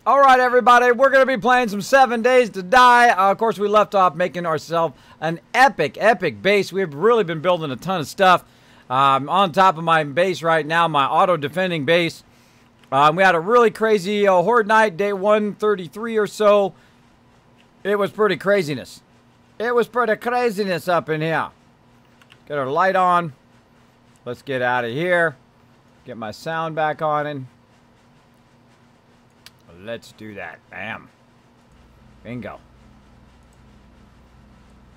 Alright everybody, we're going to be playing some 7 Days to Die. Of course, we left off making ourselves an epic base. We've really been building a ton of stuff. On top of my base right now, my auto-defending base. We had a really crazy horde night, day 133 or so. It was pretty craziness. It was pretty craziness up in here. Get our light on. Let's get out of here. Get my sound back on and let's do that. Bam. Bingo.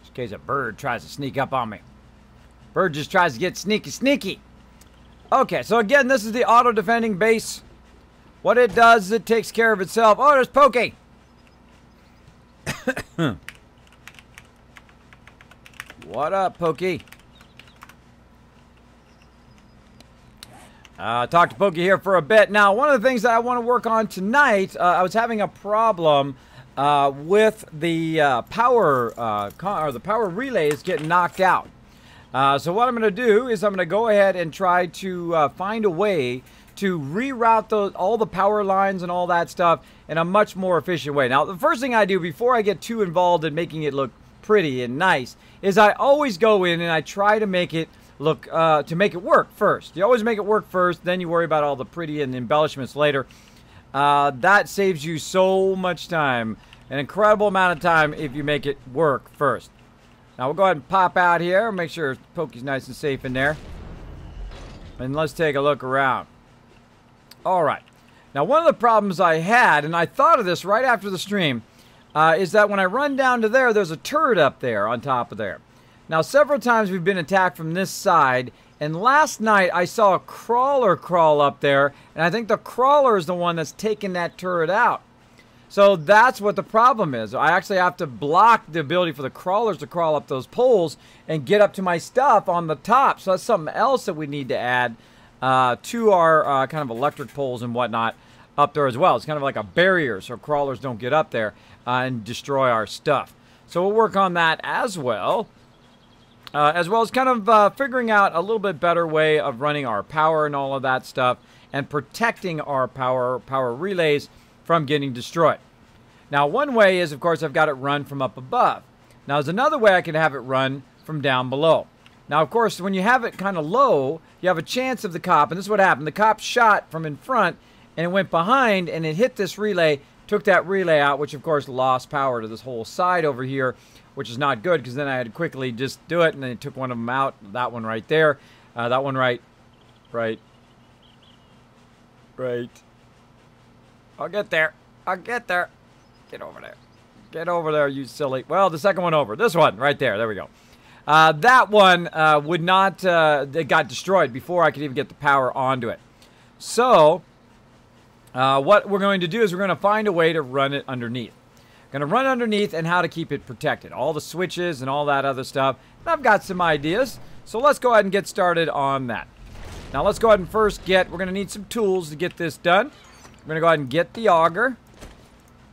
Just in case a bird tries to sneak up on me. Bird just tries to get sneaky. Okay, so again, this is the auto-defending base. What it does is it takes care of itself. Oh, there's Pokey. What up, Pokey? Talked to Pokey here for a bit. Now, one of the things that I want to work on tonight, I was having a problem with the power relays getting knocked out. So what I'm going to do is I'm going to go ahead and try to find a way to reroute all the power lines and all that stuff in a much more efficient way. Now, the first thing I do before I get too involved in making it look pretty and nice is I always go in and I try to make it look to make it work first. You always make it work first, then you worry about all the pretty and embellishments later. That saves you so much time, an incredible amount of time if you make it work first. Now we'll go ahead and pop out here, make sure Pokey's nice and safe in there, and let's take a look around. All right. Now one of the problems I had, and I thought of this right after the stream, is that when I run down to there, there's a turret up there on top of there. Now, several times we've been attacked from this side, and last night I saw a crawler crawl up there, and I think the crawler is the one that's taking that turret out. So that's what the problem is. I actually have to block the ability for the crawlers to crawl up those poles and get up to my stuff on the top. So that's something else that we need to add to our kind of electric poles and whatnot up there as well. It's kind of like a barrier so crawlers don't get up there and destroy our stuff. So we'll work on that as well. As well as kind of figuring out a little bit better way of running our power and all of that stuff and protecting our power relays from getting destroyed. Now, one way is, of course, I've got it run from up above. Now, there's another way I can have it run from down below. Now, of course, when you have it kind of low, you have a chance of the cop, and this is what happened. The cop shot from in front, and it went behind, and it hit this relay, took that relay out, which, of course, lost power to this whole side over here, which is not good because then I had to quickly just do it, and then it took one of them out. That one right there. That one right. I'll get there. Get over there. Get over there, you silly. Well, the second one over. This one right there. There we go. That one would not, it got destroyed before I could even get the power onto it. So, what we're going to do is we're going to find a way to run it underneath. Going to run underneath and how to keep it protected. All the switches and all that other stuff. And I've got some ideas. So let's go ahead and get started on that. Now let's go ahead and first we're going to need some tools to get this done. We're going to go ahead and get the auger,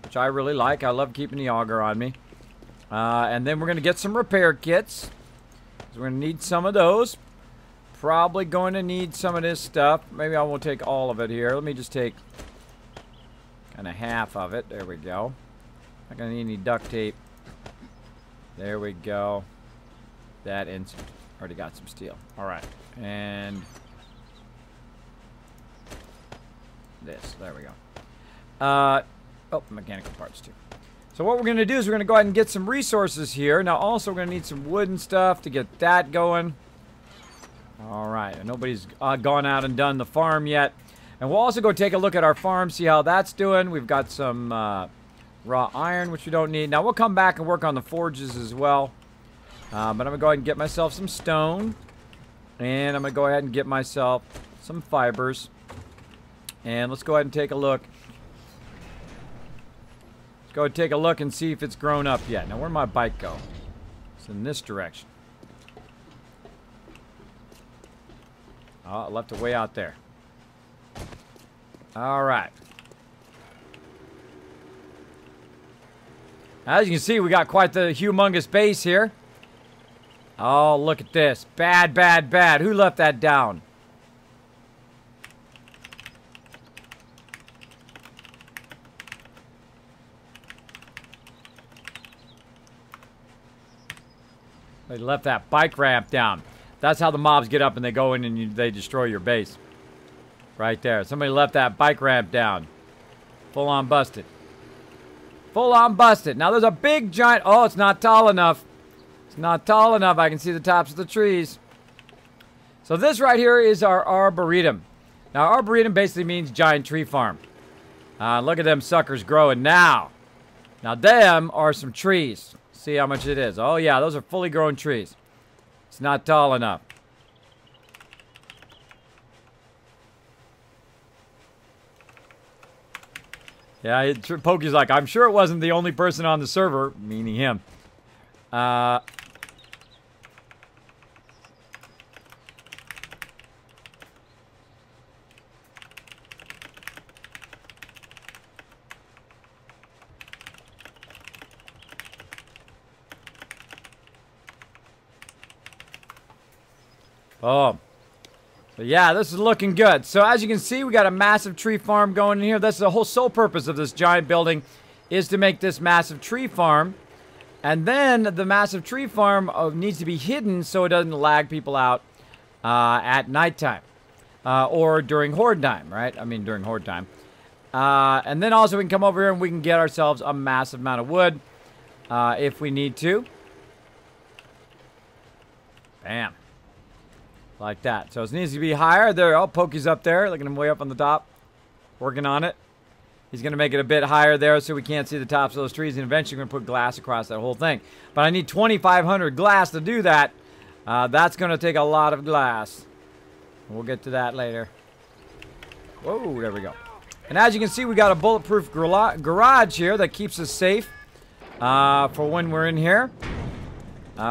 which I really like. I love keeping the auger on me. And then we're going to get some repair kits. So we're going to need some of those. Probably going to need some of this stuff. Maybe I won't take all of it here. Let me just take kind of half of it. There we go. Not gonna need any duct tape. There we go. That and already got some steel. All right, and this. There we go. Oh, mechanical parts too. So what we're gonna do is we're gonna go ahead and get some resources here. Now, also we're gonna need some wood and stuff to get that going. All right, and nobody's gone out and done the farm yet. And we'll also go take a look at our farm, see how that's doing. We've got some raw iron, which we don't need. Now, we'll come back and work on the forges as well. But I'm going to go ahead and get myself some stone. And I'm going to go ahead and get myself some fibers. And let's go ahead and take a look. Let's go ahead and take a look and see if it's grown up yet. Now, where'd my bike go? It's in this direction. Oh, I left it way out there. All right. As you can see, we got quite the humongous base here. Oh, look at this. Bad. Who left that down? They left that bike ramp down. That's how the mobs get up and they go in and they destroy your base. Right there. Somebody left that bike ramp down. Full on busted. Full on busted. Now there's a big giant... Oh, it's not tall enough. It's not tall enough. I can see the tops of the trees. So this right here is our arboretum. Now arboretum basically means giant tree farm. Look at them suckers growing now. Now them are some trees. See how much it is. Oh yeah, those are fully grown trees. It's not tall enough. Yeah, Pokey's like, I'm sure it wasn't the only person on the server, meaning him. Oh. So yeah, this is looking good. So as you can see, we got a massive tree farm going in here. That's the whole sole purpose of this giant building, is to make this massive tree farm. And then the massive tree farm needs to be hidden so it doesn't lag people out at nighttime. Or during horde time, right? I mean, during horde time. And then also we can come over here and we can get ourselves a massive amount of wood if we need to. Bam. Like that. So it needs to be higher. There, oh, Pokey's up there. Look at him way up on the top. Working on it. He's going to make it a bit higher there so we can't see the tops of those trees. And eventually we're going to put glass across that whole thing. But I need 2,500 glass to do that. That's going to take a lot of glass. We'll get to that later. Whoa, there we go. And as you can see, we got a bulletproof garage here that keeps us safe for when we're in here.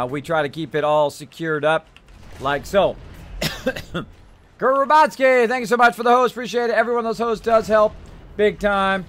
We try to keep it all secured up like so. Kurt Robotsky, thank you so much for the host. Appreciate it. Every one of those hosts does help. Big time.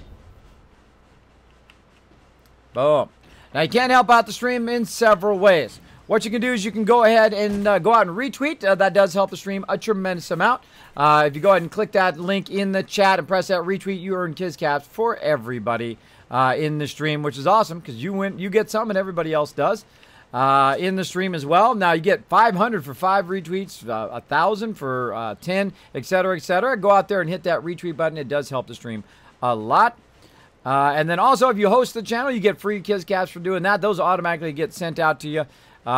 Boom. Now, you can help out the stream in several ways. What you can do is you can go ahead and go out and retweet. That does help the stream a tremendous amount. If you go ahead and click that link in the chat and press that retweet, you earn Kiz Caps for everybody in the stream, which is awesome because you get some and everybody else does. In the stream as well. Now you get 500 for 5 retweets, 1,000 for 10, etc., etc. Go out there and hit that retweet button. It does help the stream a lot. And then also, if you host the channel, you get free Kiz Caps for doing that. Those automatically get sent out to you,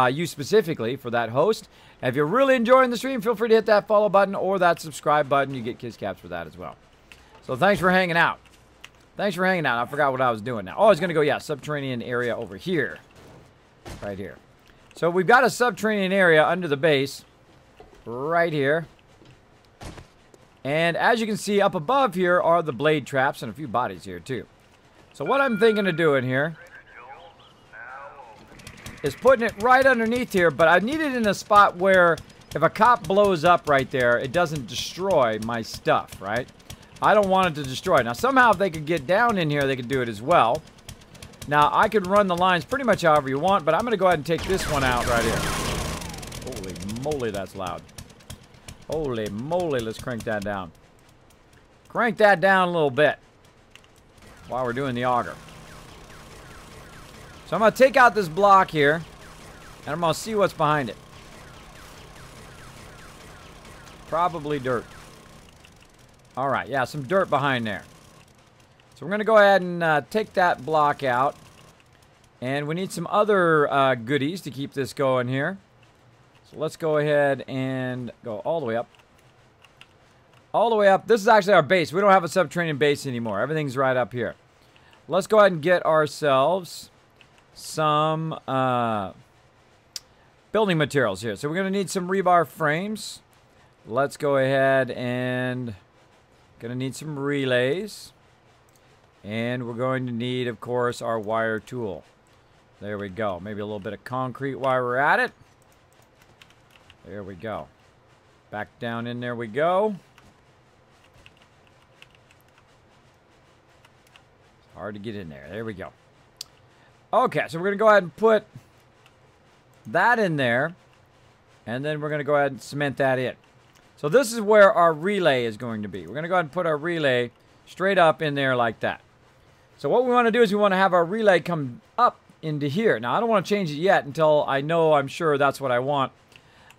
you specifically for that host. And if you're really enjoying the stream, feel free to hit that follow button or that subscribe button. You get Kiz Caps for that as well. So thanks for hanging out. Thanks for hanging out. I forgot what I was doing now. Oh, I was going to go, yeah, subterranean area over here. Right here. So we've got a subterranean area under the base. Right here. And as you can see, up above here are the blade traps and a few bodies here too. So what I'm thinking of doing here is putting it right underneath here, but I need it in a spot where if a cop blows up right there, it doesn't destroy my stuff, right? I don't want it to destroy. Now somehow if they could get down in here, they could do it as well. Now, I could run the lines pretty much however you want, but I'm going to go ahead and take this one out right here. Holy moly, that's loud. Holy moly, let's crank that down. Crank that down a little bit while we're doing the auger. So I'm going to take out this block here, and I'm going to see what's behind it. Probably dirt. All right, yeah, some dirt behind there. So we're going to go ahead and take that block out. And we need some other goodies to keep this going here. So let's go ahead and go all the way up. All the way up. This is actually our base. We don't have a subterranean base anymore. Everything's right up here. Let's go ahead and get ourselves some building materials here. So we're going to need some rebar frames. Let's go ahead and going to need some relays. And we're going to need, of course, our wire tool. There we go. Maybe a little bit of concrete while we're at it. There we go. Back down in there we go. It's hard to get in there. There we go. Okay, so we're going to go ahead and put that in there. And then we're going to go ahead and cement that in. So this is where our relay is going to be. We're going to go ahead and put our relay straight up in there like that. So what we want to do is we want to have our relay come up into here. Now, I don't want to change it yet until I know I'm sure that's what I want.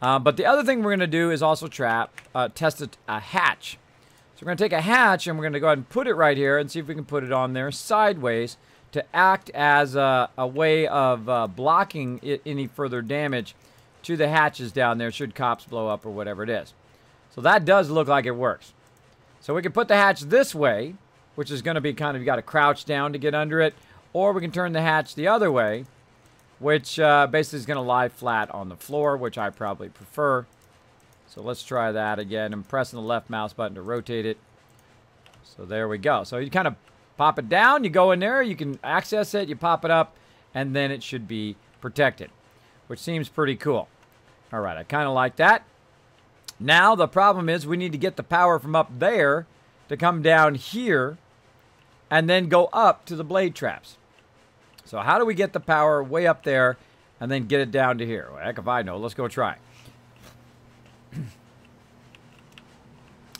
But the other thing we're going to do is also test a hatch. So we're going to take a hatch and we're going to go ahead and put it right here and see if we can put it on there sideways to act as a way of blocking any further damage to the hatches down there should cops blow up or whatever it is. So that does look like it works. So we can put the hatch this way, which is going to be kind of, you got to crouch down to get under it, or we can turn the hatch the other way, which basically is going to lie flat on the floor, which I probably prefer. So let's try that again. I'm pressing the left mouse button to rotate it. So there we go. So you kind of pop it down, you go in there, you can access it, you pop it up, and then it should be protected, which seems pretty cool. All right, I kind of like that. Now the problem is we need to get the power from up there to come down here and then go up to the blade traps. So how do we get the power way up there and then get it down to here? Well, heck if I know. Let's go try.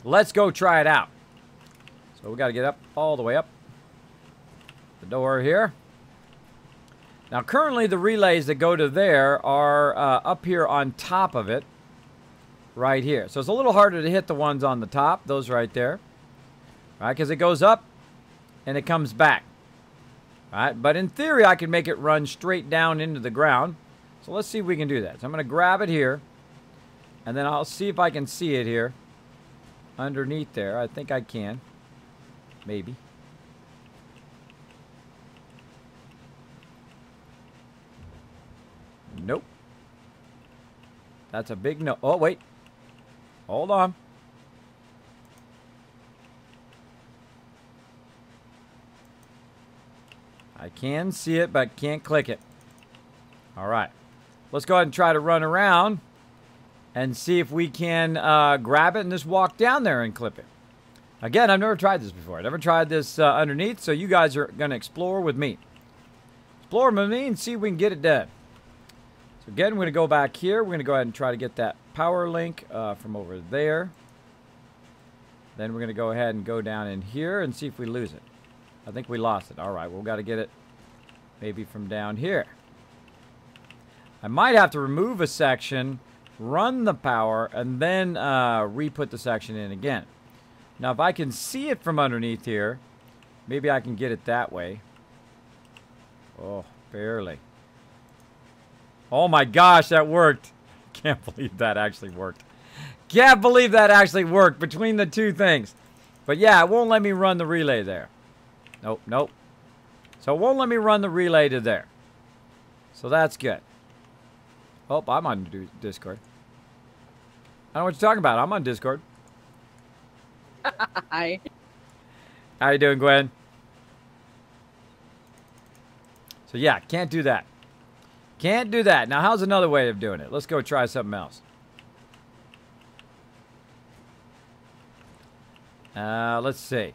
Let's go try it out. So we got to get up all the way up the door here. Now currently the relays that go to there are up here on top of it. Right here. So it's a little harder to hit the ones on the top. Those right there. Right? Because it goes up and it comes back. Right? But in theory, I can make it run straight down into the ground. So let's see if we can do that. So I'm going to grab it here. And then I'll see if I can see it here. Underneath there. I think I can. Maybe. Nope. That's a big no. Oh, wait. Hold on. I can see it, but can't click it. All right. Let's go ahead and try to run around and see if we can grab it and just walk down there and clip it. Again, I've never tried this before. I've never tried this underneath, so you guys are going to explore with me. Explore with me and see if we can get it done. So again, we're going to go back here. We're going to go ahead and try to get that power link from over there. Then we're going to go ahead and go down in here and see if we lose it. I think we lost it. All right, we've got to get it maybe from down here. I might have to remove a section, run the power, and then re-put the section in again. Now, if I can see it from underneath here, maybe I can get it that way. Oh, barely. Oh my gosh, that worked. Can't believe that actually worked. Can't believe that actually worked between the two things. But yeah, it won't let me run the relay there. Nope, nope. So it won't let me run the relay to there. So that's good. Oh, I'm on Discord. I don't know what you're talking about. I'm on Discord. Hi. How you doing, Gwen? So yeah, can't do that. Can't do that. Now, how's another way of doing it? Let's go try something else. Let's see.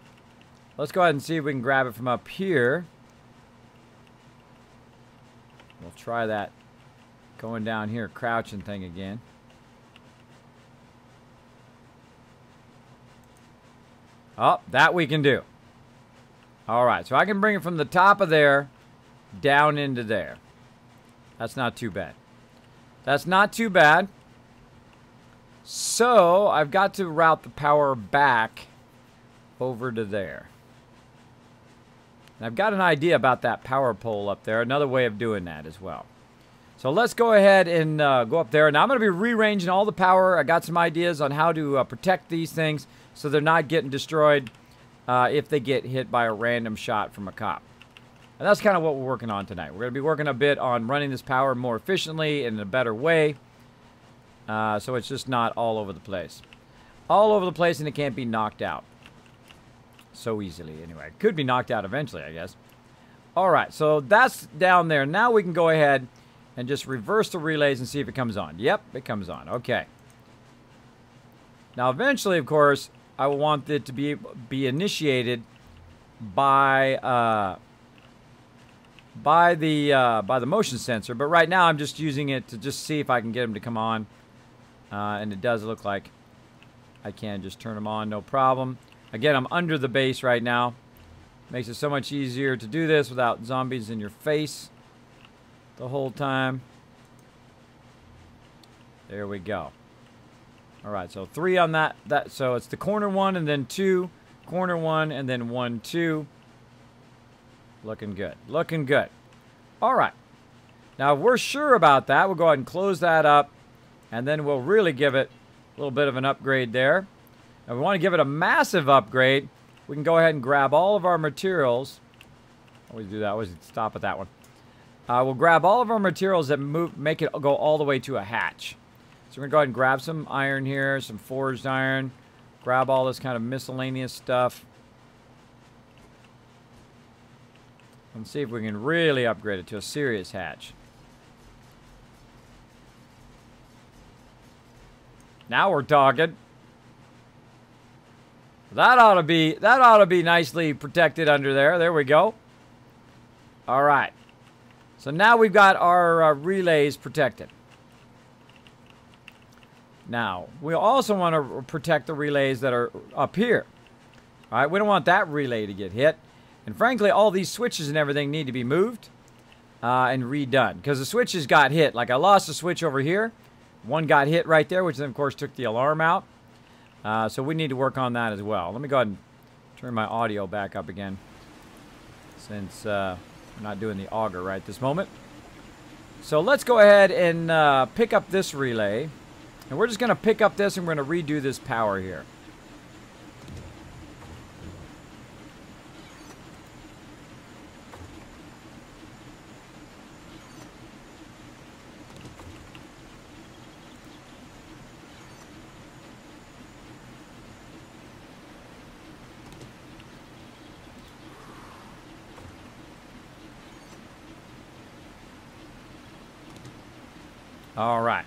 Let's go ahead and see if we can grab it from up here. We'll try that going down here, crouching thing again. Oh, that we can do. All right, so I can bring it from the top of there down into there. That's not too bad. That's not too bad. So I've got to route the power back over to there. And I've got an idea about that power pole up there. Another way of doing that as well. So let's go ahead and go up there. Now I'm going to be rearranging all the power. I got some ideas on how to protect these things so they're not getting destroyed if they get hit by a random shot from a cop. And that's kind of what we're working on tonight. We're going to be working a bit on running this power more efficiently and in a better way. So it's just not all over the place. All over the place and it can't be knocked out so easily anyway. It could be knocked out eventually, I guess. All right, so that's down there. Now we can go ahead and just reverse the relays and see if it comes on. Yep, it comes on. Okay. Now eventually, of course, I will want it to be initiated by the motion sensor, but right now I'm just using it to just see if I can get them to come on, and it does look like I can just turn them on, no problem. Again, I'm under the base right now. Makes it so much easier to do this without zombies in your face. the whole time. There we go. All right, so 3 on that. So it's the corner 1 and then 2, corner 1 and then 1, 2. Looking good. Looking good. All right. Now, if we're sure about that, we'll go ahead and close that up, and then we'll really give it a little bit of an upgrade there. Now, we want to give it a massive upgrade. We can go ahead and grab all of our materials. Always do that. Always stop at that one. We'll grab all of our materials that make it go all the way to a hatch. So we're going to go ahead and grab some iron here, some forged iron. Grab all this kind of miscellaneous stuff. And see if we can really upgrade it to a serious hatch. Now we're talking. That ought to be nicely protected under there. There we go. All right. So now we've got our relays protected. Now, we also want to protect the relays that are up here. All right, we don't want that relay to get hit. And frankly, all these switches and everything need to be moved and redone. Because the switches got hit. Like I lost a switch over here. One got hit right there, which then, of course, took the alarm out. So we need to work on that as well. Let me go ahead and turn my audio back up again. Since I'm not doing the auger right this moment. So let's go ahead and pick up this relay. And we're just going to pick up this and we're going to redo this power here. All right.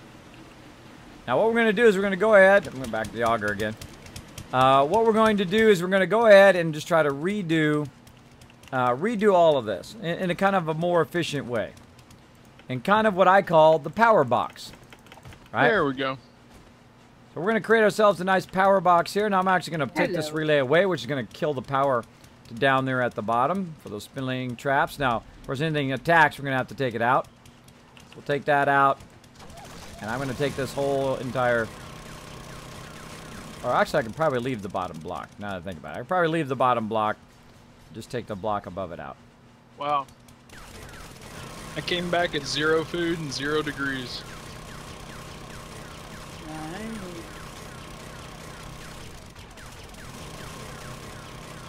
Now what we're going to do is we're going to go ahead. I'm going back to the auger again. What we're going to do is we're going to go ahead and just try to redo all of this in a kind of a more efficient way. In kind of what I call the power box. Right? There we go. So we're going to create ourselves a nice power box here. Now I'm actually going to take this relay away, which is going to kill the power to down there at the bottom for those spinning traps. Now, of course, anything attacks, we're going to have to take it out. So we'll take that out. And I'm going to take this whole entire... Or actually, I can probably leave the bottom block. Now that I think about it. I can probably leave the bottom block. Just take the block above it out. Wow. I came back at 0 food and 0 degrees.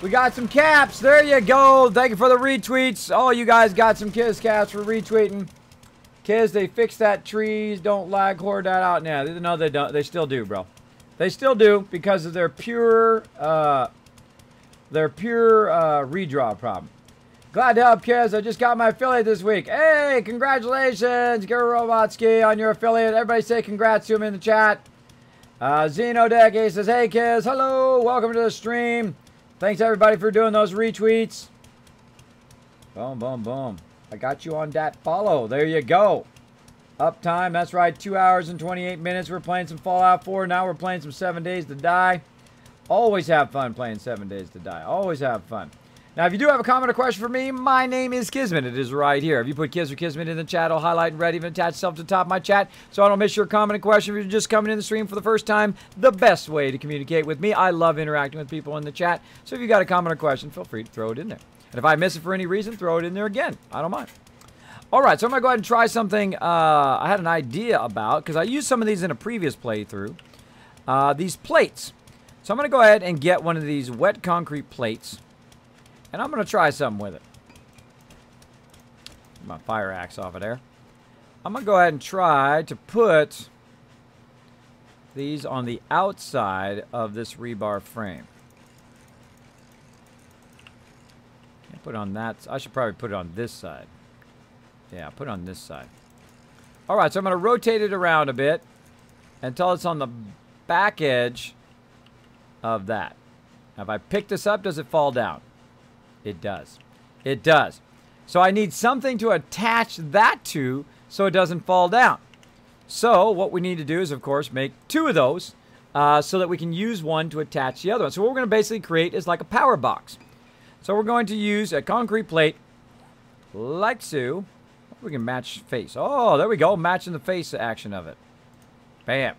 We got some caps. There you go. Thank you for the retweets. Oh, you guys got some Kiz caps for retweeting. Kids, they fixed that trees, don't lag, hoard that out now. No, they don't. They still do, bro. They still do because of their pure redraw problem. Glad to help, Kids. I just got my affiliate this week. Hey, congratulations, Guru Robotsky, on your affiliate. Everybody say congrats to him in the chat. Xenodecke says, hey, Kids. Hello. Welcome to the stream. Thanks, everybody, for doing those retweets. Boom, boom, boom. I got you on that follow. There you go. Uptime. That's right. 2 hours and 28 minutes. We're playing some Fallout 4. Now we're playing some 7 Days to Die. Always have fun playing 7 Days to Die. Always have fun. Now, if you do have a comment or question for me, my name is Kismet. It is right here. If you put Kiz or Kismet in the chat, I'll highlight and red, even attach yourself to the top of my chat so I don't miss your comment and question. If you're just coming in the stream for the first time, the best way to communicate with me. I love interacting with people in the chat. So if you got a comment or question, feel free to throw it in there. And if I miss it for any reason, throw it in there again. I don't mind. All right, so I'm going to go ahead and try something I had an idea about, because I used some of these in a previous playthrough. These plates. So I'm going to go ahead and get one of these wet concrete plates, and I'm going to try something with it. Get my fire axe off of there. I'm going to go ahead and try to put these on the outside of this rebar frame. Put on that. I should probably put it on this side. Yeah, put it on this side. All right, so I'm going to rotate it around a bit until it's on the back edge of that. Now, if I pick this up, does it fall down? It does. It does. So I need something to attach that to so it doesn't fall down. So what we need to do is, of course, make 2 of those so that we can use one to attach the other one. So what we're going to basically create is like a power box. So we're going to use a concrete plate like so. We can match face. Oh, there we go. Matching the face action of it. Bam.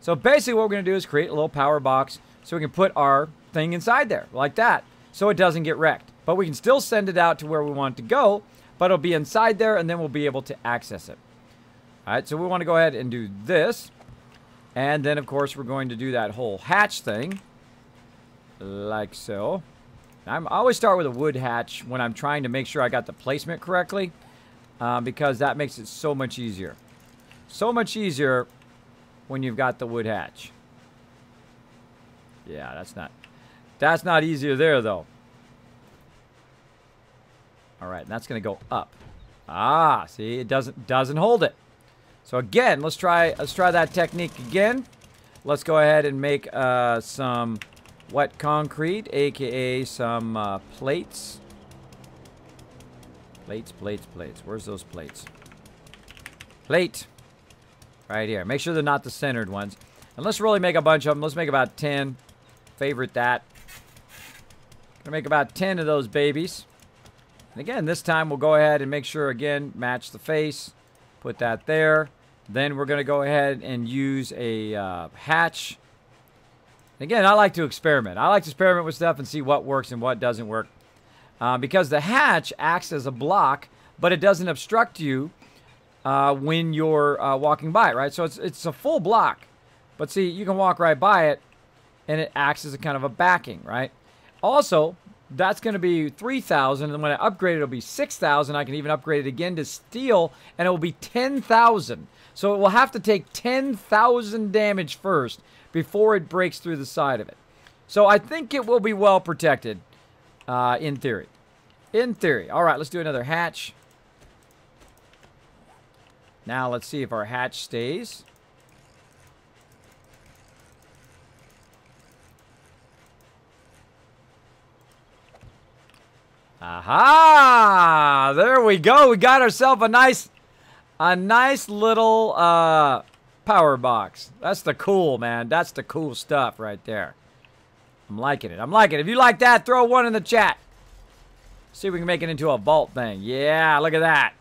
So basically what we're going to do is create a little power box so we can put our thing inside there like that so it doesn't get wrecked. But we can still send it out to where we want it to go, but it'll be inside there and then we'll be able to access it. All right, so we want to go ahead and do this. And then, of course, we're going to do that whole hatch thing like so. I always start with a wood hatch when I'm trying to make sure I got the placement correctly because that makes it so much easier. So much easier when you've got the wood hatch. Yeah, that's not easier there though. All right, and that's going to go up. Ah, see, it doesn't hold it. So again, let's try that technique again. Let's go ahead and make some wet concrete, aka some plates. Plates. Where's those plates? Plate. Right here. Make sure they're not the centered ones. And let's really make a bunch of them. Let's make about 10. Favorite that. Gonna make about 10 of those babies. And again, this time we'll go ahead and make sure, again, match the face. Put that there. Then we're going to go ahead and use a hatch. Again, I like to experiment. I like to experiment with stuff and see what works and what doesn't work. Because the hatch acts as a block, but it doesn't obstruct you when you're walking by it, right? So it's a full block. But see, you can walk right by it, and it acts as a kind of a backing, right? Also, that's going to be 3,000, and when I upgrade it, it'll be 6,000. I can even upgrade it again to steel, and it will be 10,000. So it will have to take 10,000 damage first before it breaks through the side of it. So I think it will be well protected, in theory. In theory. All right, let's do another hatch. Now let's see if our hatch stays. Aha! There we go. We got ourselves a nice little power box. That's the cool, man. That's the cool stuff right there. I'm liking it. I'm liking it. If you like that, throw one in the chat. See if we can make it into a vault thing. Yeah, look at that.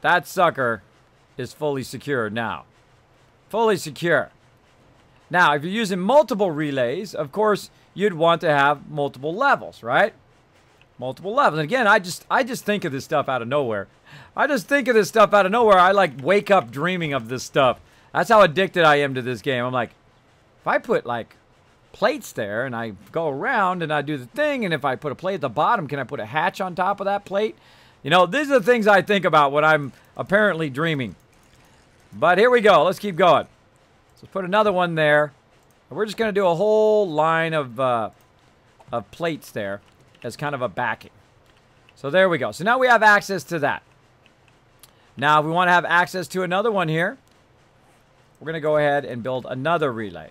That sucker is fully secure now. Fully secure. Now, if you're using multiple relays, of course, you'd want to have multiple levels, right? Multiple levels. And again, I just think of this stuff out of nowhere. I just think of this stuff out of nowhere. I like wake up dreaming of this stuff. That's how addicted I am to this game. I'm like, if I put like plates there and I go around and I do the thing, and if I put a plate at the bottom, can I put a hatch on top of that plate? You know, these are the things I think about when I'm apparently dreaming. But here we go. Let's keep going. So put another one there. And we're just going to do a whole line of plates there as kind of a backing. So there we go. So now we have access to that. Now if we want to have access to another one here, we're going to go ahead and build another relay.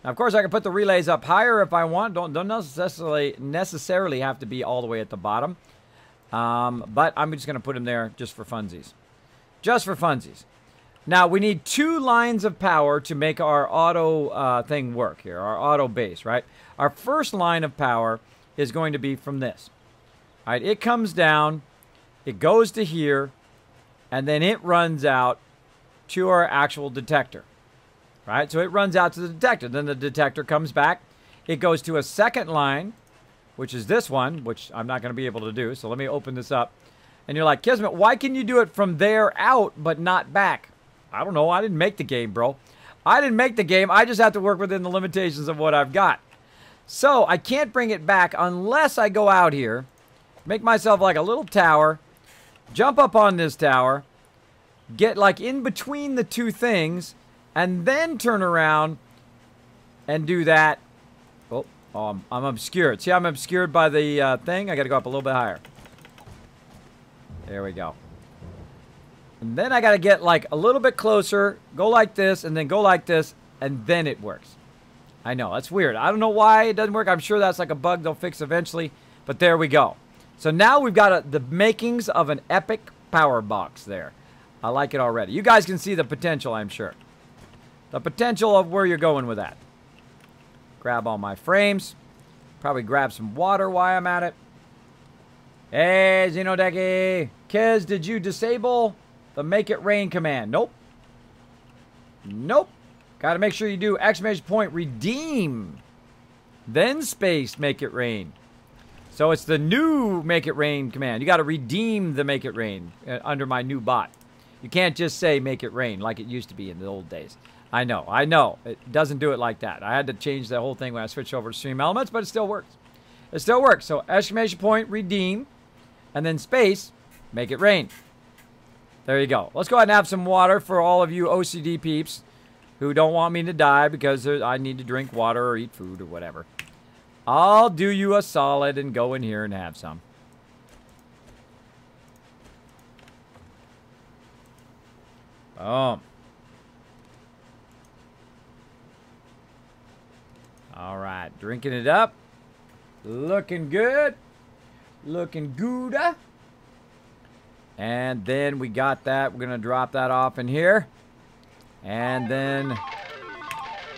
Now, of course, I can put the relays up higher if I want. Don't necessarily have to be all the way at the bottom. But I'm just going to put them there just for funsies. Just for funsies. Now, we need 2 lines of power to make our auto thing work here. Our auto base, right? Our first line of power is going to be from this. All right, it comes down, it goes to here, and then it runs out to our actual detector. Right? So it runs out to the detector. Then the detector comes back. It goes to a second line, which is this one, which I'm not going to be able to do. So let me open this up. And you're like, Kismet, why can you do it from there out but not back? I don't know. I didn't make the game, bro. I didn't make the game. I just have to work within the limitations of what I've got. So I can't bring it back unless I go out here, make myself like a little tower, jump up on this tower, get like in between the two things, and then turn around and do that. Oh, I'm obscured. See, I'm obscured by the thing. I got to go up a little bit higher. There we go. And then I got to get like a little bit closer, go like this, and then go like this, and then it works. I know, that's weird. I don't know why it doesn't work. I'm sure that's like a bug they'll fix eventually. But there we go. So now we've got the makings of an epic power box there. I like it already. You guys can see the potential, I'm sure. The potential of where you're going with that. Grab all my frames. Probably grab some water while I'm at it. Hey, Xenodeki. Kiz, did you disable the make it rain command? Nope. Nope. Got to make sure you do exclamation point redeem. Then space make it rain. So it's the new make it rain command. You got to redeem the make it rain under my new bot. You can't just say make it rain like it used to be in the old days. I know. It doesn't do it like that. I had to change the whole thing when I switched over to Stream Elements, but it still works. It still works. So exclamation point redeem and then space make it rain. There you go. Let's go ahead and have some water for all of you OCD peeps who don't want me to die because I need to drink water or eat food or whatever. I'll do you a solid and go in here and have some. Boom. All right, drinking it up. Looking good. Looking good. And then we got that. We're going to drop that off in here. And then...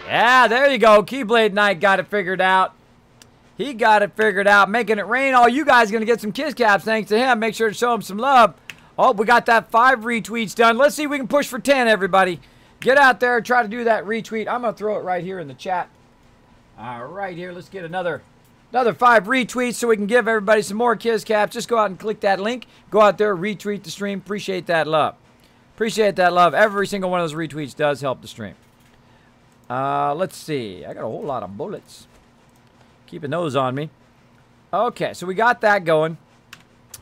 yeah, there you go. Keyblade Knight got it figured out. He got it figured out. Making it rain. All you guys are going to get some kiss caps thanks to him. Make sure to show him some love. Oh, we got that 5 retweets done. Let's see if we can push for 10, everybody. Get out there. Try to do that retweet. I'm going to throw it right here in the chat. All right, here. Let's get another 5 retweets so we can give everybody some more kiss caps. Just go out and click that link. Go out there, retweet the stream. Appreciate that love. Appreciate that love. Every single one of those retweets does help the stream. Let's see. I got a whole lot of bullets. Keeping those on me. Okay, so we got that going.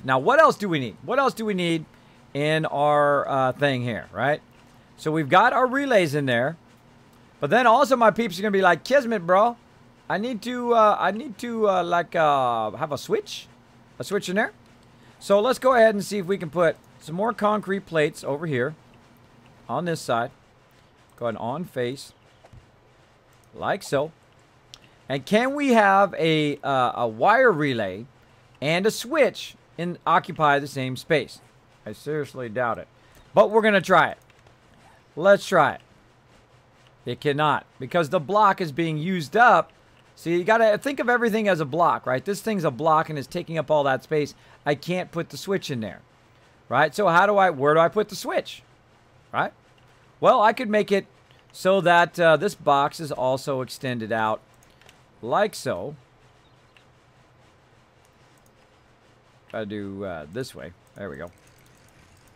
Now, what else do we need? What else do we need in our thing here, right? So we've got our relays in there. But then also my peeps are going to be like, Kismet, bro. I need to have a switch in there. So let's go ahead and see if we can put some more concrete plates over here on this side. Go ahead and on face, like so. And can we have a wire relay and a switch occupy the same space? I seriously doubt it, but we're gonna try it. Let's try it. It cannot because the block is being used up. See, you gotta think of everything as a block, right? This thing's a block and is taking up all that space. I can't put the switch in there, right? So where do I put the switch, right? Well, I could make it so that this box is also extended out like so. Gotta do this way. There we go.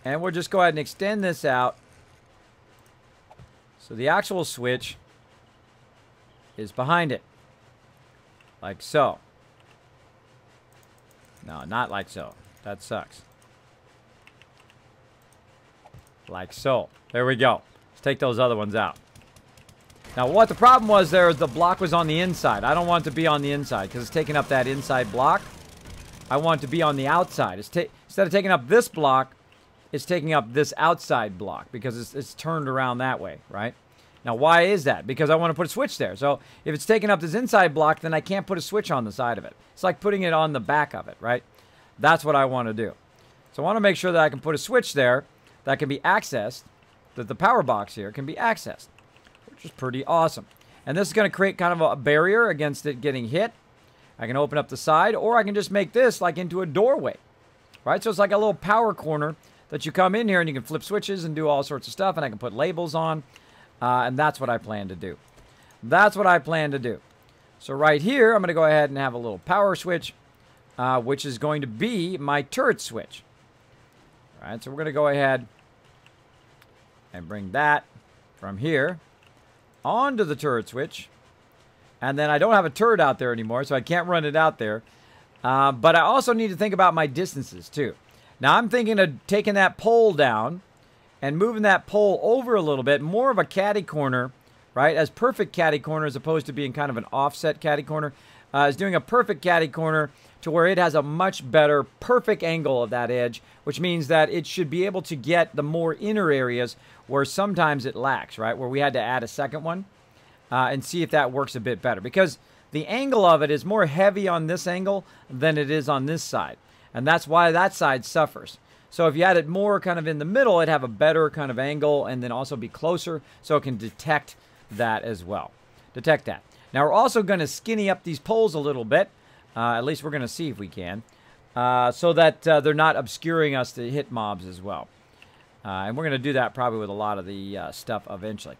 And we'll just go ahead and extend this out. So the actual switch is behind it. Like so. No, not like so. That sucks. Like so. There we go. Let's take those other ones out. Now, what the problem was there is the block was on the inside. I don't want it to be on the inside because it's taking up that inside block. I want it to be on the outside. Instead of taking up this block, it's taking up this outside block because it's turned around that way, right? Now, why is that? Because I want to put a switch there. So, if it's taking up this inside block, then I can't put a switch on the side of it. It's like putting it on the back of it, right? That's what I want to do. So, I want to make sure that I can put a switch there that can be accessed, that the power box here can be accessed, which is pretty awesome. And this is going to create kind of a barrier against it getting hit. I can open up the side, or I can just make this like into a doorway, right? So, it's like a little power corner that you come in here and you can flip switches and do all sorts of stuff, and I can put labels on. And that's what I plan to do. That's what I plan to do. So right here, I'm going to go ahead and have a little power switch, which is going to be my turret switch. All right, so we're going to go ahead and bring that from here onto the turret switch. And then I don't have a turret out there anymore, so I can't run it out there. But I also need to think about my distances, too. Now, I'm thinking of taking that pole down and moving that pole over a little bit, more of a catty corner, right? As perfect catty corner as opposed to being kind of an offset catty corner. Is doing a perfect catty corner to where it has a much better perfect angle of that edge, which means that it should be able to get the more inner areas where sometimes it lacks, right? Where we had to add a second one and see if that works a bit better. Because the angle of it is more heavy on this angle than it is on this side. And that's why that side suffers. So if you had it more kind of in the middle, it'd have a better kind of angle and then also be closer so it can detect that as well. Detect that. Now we're also going to skinny up these poles a little bit. At least we're going to see if we can. so that they're not obscuring us to hit mobs as well. And we're going to do that probably with a lot of the stuff eventually.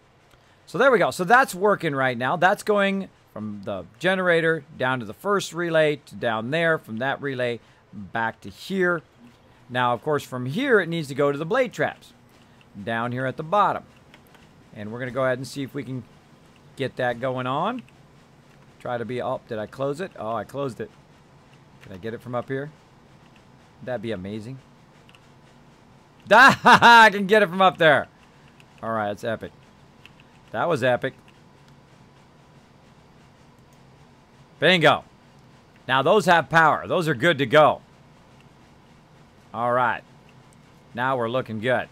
So there we go. So that's working right now. That's going from the generator down to the first relay to down there, from that relay back to here. Now, of course, from here it needs to go to the blade traps down here at the bottom. And we're going to go ahead and see if we can get that going on. Try to be up. Did I close it? Oh, I closed it. Can I get it from up here? That'd be amazing. I can get it from up there. All right, it's epic. That was epic. Bingo. Now those have power. Those are good to go. All right. Now we're looking good.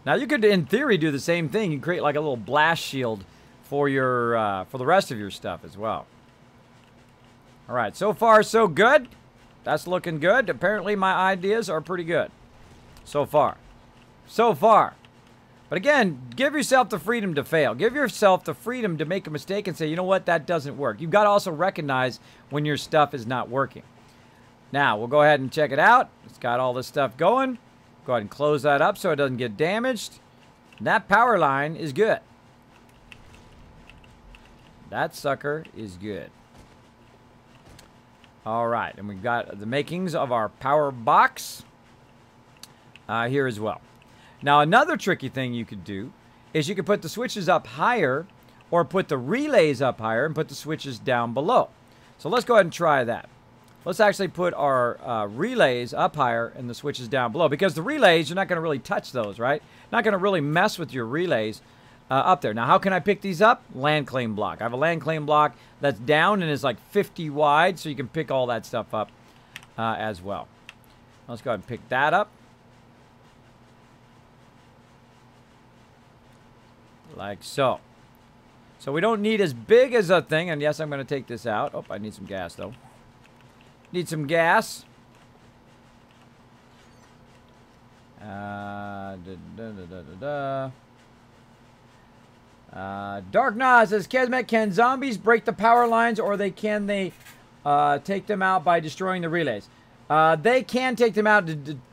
Now you could, in theory, do the same thing. You create like a little blast shield for your for the rest of your stuff as well. All right. So far, so good. That's looking good. Apparently, my ideas are pretty good. So far. So far. But again, give yourself the freedom to fail. Give yourself the freedom to make a mistake and say, you know what, that doesn't work. You've got to also recognize when your stuff is not working. Now, we'll go ahead and check it out. It's got all this stuff going. Go ahead and close that up so it doesn't get damaged. And that power line is good. That sucker is good. All right, and we've got the makings of our power box here as well. Now, another tricky thing you could do is you could put the switches up higher or put the relays up higher and put the switches down below. So let's go ahead and try that. Let's actually put our relays up higher and the switches down below, because the relays, you're not going to really touch those, right? Not going to really mess with your relays up there. Now, how can I pick these up? Land claim block. I have a land claim block that's down and is like 50 wide, so you can pick all that stuff up as well. Let's go ahead and pick that up. Like so. So we don't need as big as a thing. And yes, I'm going to take this out. Oh, I need some gas, though. Need some gas. Dark Nas says, Kismet, can zombies break the power lines, or can they take them out by destroying the relays? They can take them out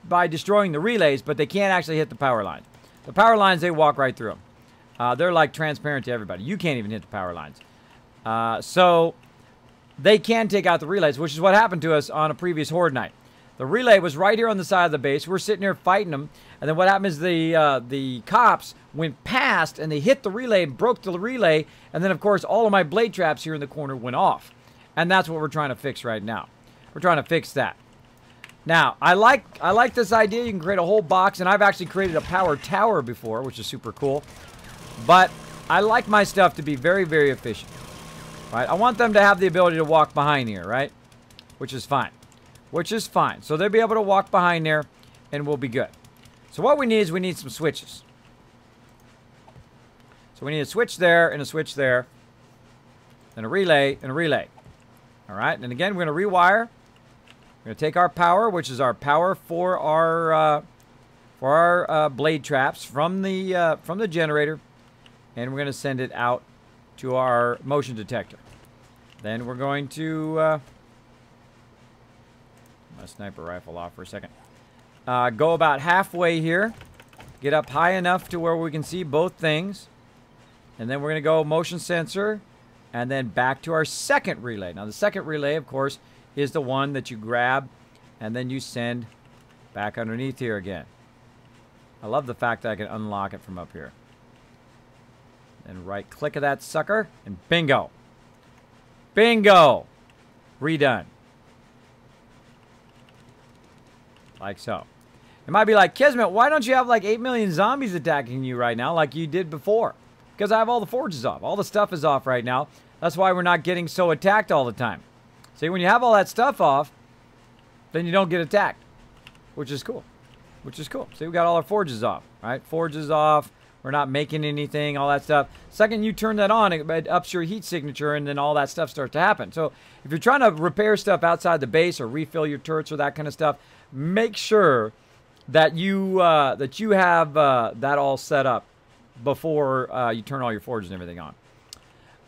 by destroying the relays, but they can't actually hit the power lines. The power lines, they walk right through them. They're like transparent to everybody. You can't even hit the power lines. So they can take out the relays, which is what happened to us on a previous Horde night. The relay was right here on the side of the base. We're sitting here fighting them. And then what happened is the cops went past and they hit the relay and broke the relay. And then, of course, all of my blade traps here in the corner went off. And that's what we're trying to fix right now. We're trying to fix that. Now, I like this idea. You can create a whole box. And I've actually created a power tower before, which is super cool. But I like my stuff to be very, very efficient. Right? I want them to have the ability to walk behind here, right? Which is fine. Which is fine. So they'll be able to walk behind there, and we'll be good. So what we need is we need some switches. So we need a switch there, and a switch there, and a relay, and a relay. All right? And again, we're going to rewire. We're going to take our power, which is our power for our blade traps from the generator. And we're going to send it out to our motion detector. Then we're going to my sniper rifle off for a second. Go about halfway here. Get up high enough to where we can see both things. And then we're going to go motion sensor. And then back to our second relay. Now the second relay, of course, is the one that you grab. And then you send back underneath here again. I love the fact that I can unlock it from up here. And right click of that sucker, and bingo. Bingo. Redone. Like so. It might be like, Kismet, why don't you have like 8 million zombies attacking you right now like you did before? Because I have all the forges off. All the stuff is off right now. That's why we're not getting so attacked all the time. See, when you have all that stuff off, then you don't get attacked. Which is cool. Which is cool. See, we got all our forges off, right? Forges off. We're not making anything, all that stuff. Second you turn that on, it ups your heat signature, and then all that stuff starts to happen. So if you're trying to repair stuff outside the base or refill your turrets or that kind of stuff, make sure that you have that all set up before you turn all your forges and everything on.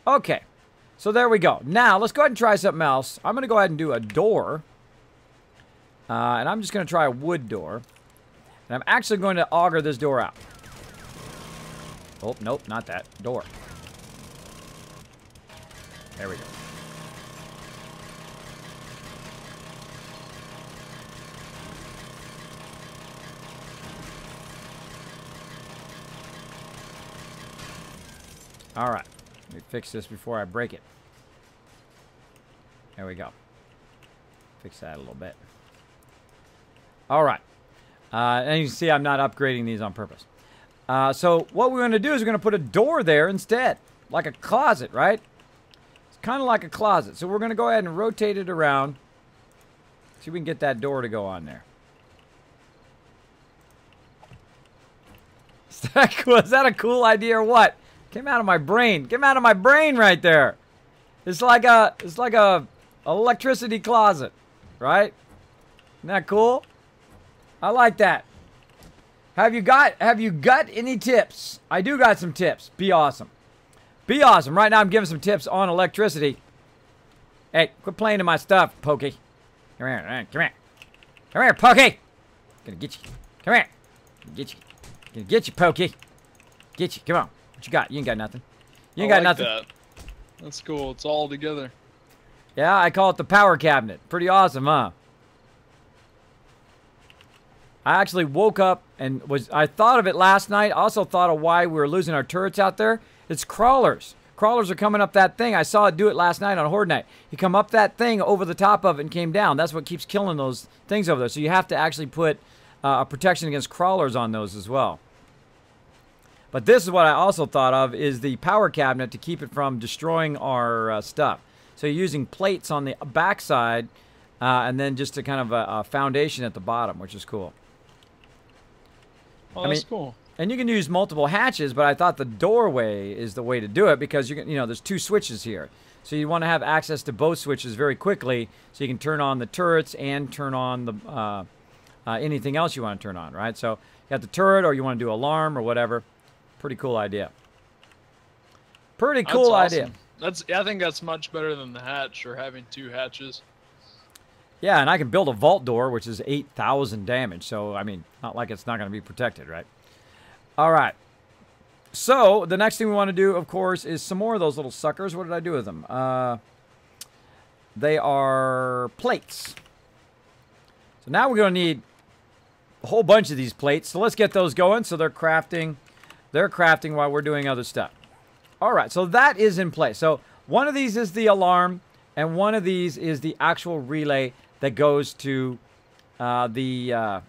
Okay, so there we go. Now let's go ahead and try something else. I'm going to go ahead and do a door And I'm just going to try a wood door. And I'm actually going to auger this door out. Oh, nope, not that. Door. There we go. All right. Let me fix this before I break it. There we go. Fix that a little bit. All right. And you can see I'm not upgrading these on purpose. So what we're going to do is we're going to put a door there instead. Like a closet, right? It's kind of like a closet. So we're going to go ahead and rotate it around. See if we can get that door to go on there. Is that a cool idea or what? Came out of my brain. Came out of my brain right there. It's like a electricity closet, right? Isn't that cool? I like that. Have you got any tips? I do got some tips. Be awesome. Be awesome. Right now I'm giving some tips on electricity. Hey, quit playing in my stuff, Pokey. Come here. Come here. Come here, Pokey. Gonna get you. Come here. Gonna get you. Gonna get you, Pokey. Get you. Come on. What you got? You ain't got nothing. You ain't got nothing. That. That's cool. It's all together. Yeah, I call it the power cabinet. Pretty awesome, huh? I actually woke up and I thought of it last night. I also thought of why we were losing our turrets out there. It's crawlers. Crawlers are coming up that thing. I saw it do it last night on Horde Night. He come up that thing over the top of it and came down. That's what keeps killing those things over there. So you have to actually put a protection against crawlers on those as well. But this is what I also thought of is the power cabinet to keep it from destroying our stuff. So you're using plates on the backside and then just a kind of a foundation at the bottom, which is cool. Oh, that's cool. And you can use multiple hatches, but I thought the doorway is the way to do it because you know there's two switches here. So you want to have access to both switches very quickly so you can turn on the turrets and turn on the anything else you want to turn on, right? So you got the turret or you want to do alarm or whatever. Pretty cool idea. Pretty cool idea. I think that's much better than the hatch or having two hatches. Yeah, and I can build a vault door, which is 8,000 damage. So, I mean, not like it's not going to be protected, right? All right. So, the next thing we want to do, of course, is some more of those little suckers. What did I do with them? They are plates. So now we're going to need a whole bunch of these plates. So let's get those going. So they're crafting. They're crafting while we're doing other stuff. All right, so that is in place. So one of these is the alarm, and one of these is the actual relay that goes to the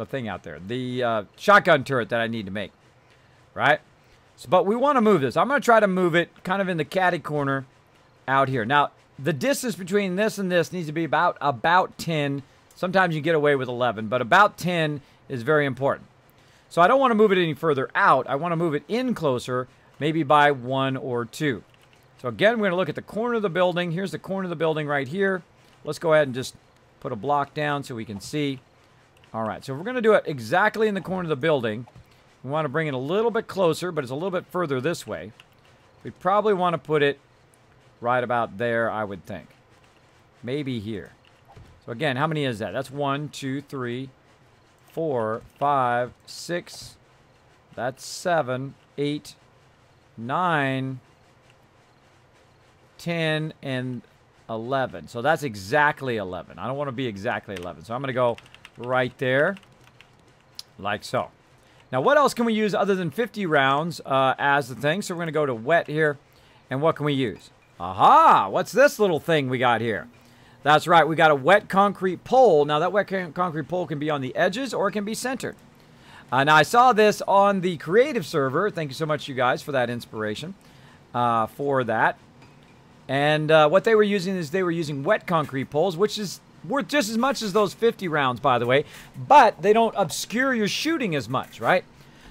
thing out there, the shotgun turret that I need to make, right? So, but we want to move this. I'm going to try to move it kind of in the catty corner out here. Now, the distance between this and this needs to be about 10. Sometimes you get away with 11, but about 10 is very important. So I don't want to move it any further out. I want to move it in closer, maybe by 1 or 2. So again, we're going to look at the corner of the building. Here's the corner of the building right here. Let's go ahead and just put a block down so we can see. All right, so we're going to do it exactly in the corner of the building. We want to bring it a little bit closer, but it's a little bit further this way. We probably want to put it right about there, I would think. Maybe here. So again, how many is that? That's 1, 2, 3, 4, 5, 6. That's 7, 8, 9, 10, and 11. So that's exactly 11. I don't want to be exactly 11. So I'm going to go right there, like so. Now, what else can we use other than 50 rounds as the thing? So we're going to go to wet here. And what can we use? Aha! What's this little thing we got here? That's right. We got a wet concrete pole. Now, that wet concrete pole can be on the edges or it can be centered. Now, I saw this on the creative server. Thank you so much, you guys, for that inspiration for that. And what they were using is they were using wet concrete poles, which is worth just as much as those 50 rounds, by the way. But they don't obscure your shooting as much, right?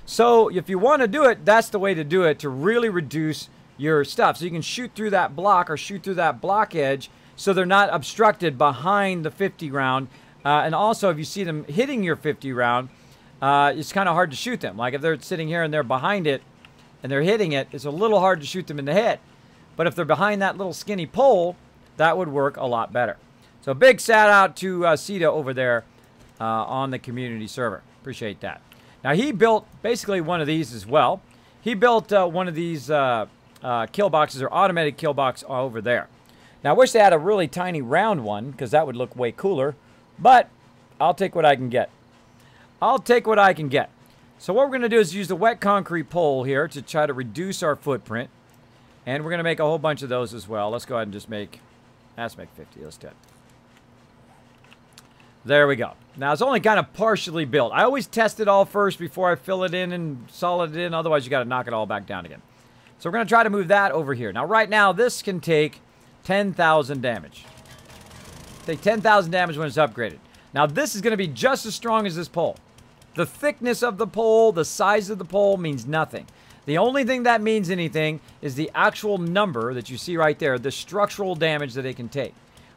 So if you want to do it, that's the way to do it to really reduce your stuff. So you can shoot through that block or shoot through that block edge so they're not obstructed behind the 50 round. And also, if you see them hitting your 50 round, it's kind of hard to shoot them. Like if they're sitting here and they're behind it and they're hitting it, it's a little hard to shoot them in the head. But if they're behind that little skinny pole, that would work a lot better. So big shout out to Sita over there on the community server. Appreciate that. Now, he built basically one of these as well. He built one of these kill boxes, or automated kill box over there. Now, I wish they had a really tiny round one, because that would look way cooler. But I'll take what I can get. I'll take what I can get. So what we're going to do is use the wet concrete pole here to try to reduce our footprint. And we're going to make a whole bunch of those as well. Let's go ahead and just make... Let's make 50. Let's do it. There we go. Now, it's only kind of partially built. I always test it all first before I fill it in and solid it in. Otherwise, you got to knock it all back down again. So we're going to try to move that over here. Now, right now, this can take 10,000 damage. Take 10,000 damage when it's upgraded. Now, this is going to be just as strong as this pole. The thickness of the pole, the size of the pole means nothing. The only thing that means anything is the actual number that you see right there, the structural damage that it can take.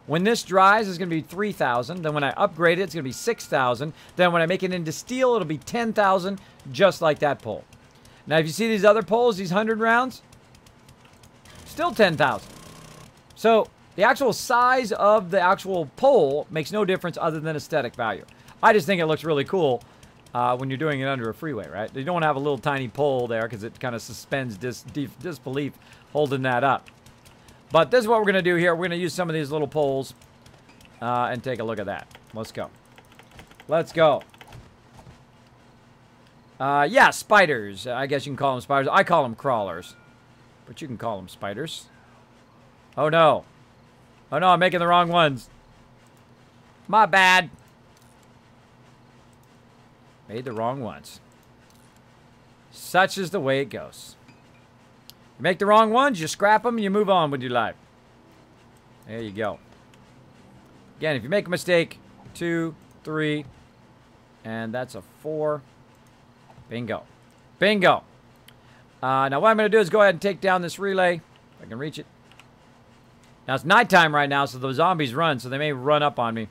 When this dries, it's going to be 3,000. Then when I upgrade it, it's going to be 6,000. Then when I make it into steel, it'll be 10,000, just like that pole. Now, if you see these other poles, these 100 rounds, still 10,000. So the actual size of the actual pole makes no difference other than aesthetic value. I just think it looks really cool when you're doing it under a freeway, right? You don't want to have a little tiny pole there because it kind of suspends disbelief holding that up. But this is what we're going to do here. We're going to use some of these little poles and take a look at that. Let's go. Let's go. Yeah, spiders. I guess you can call them spiders. I call them crawlers. But you can call them spiders. Oh, no. Oh, no, I'm making the wrong ones. My bad. Made the wrong ones. Such is the way it goes. You make the wrong ones, you scrap them, and you move on with your life. There you go. Again, if you make a mistake, 2, 3, and that's a 4. Bingo. Bingo. Now what I'm going to do is go ahead and take down this relay. If I can reach it. Now it's nighttime right now, so the zombies run, so they may run up on me.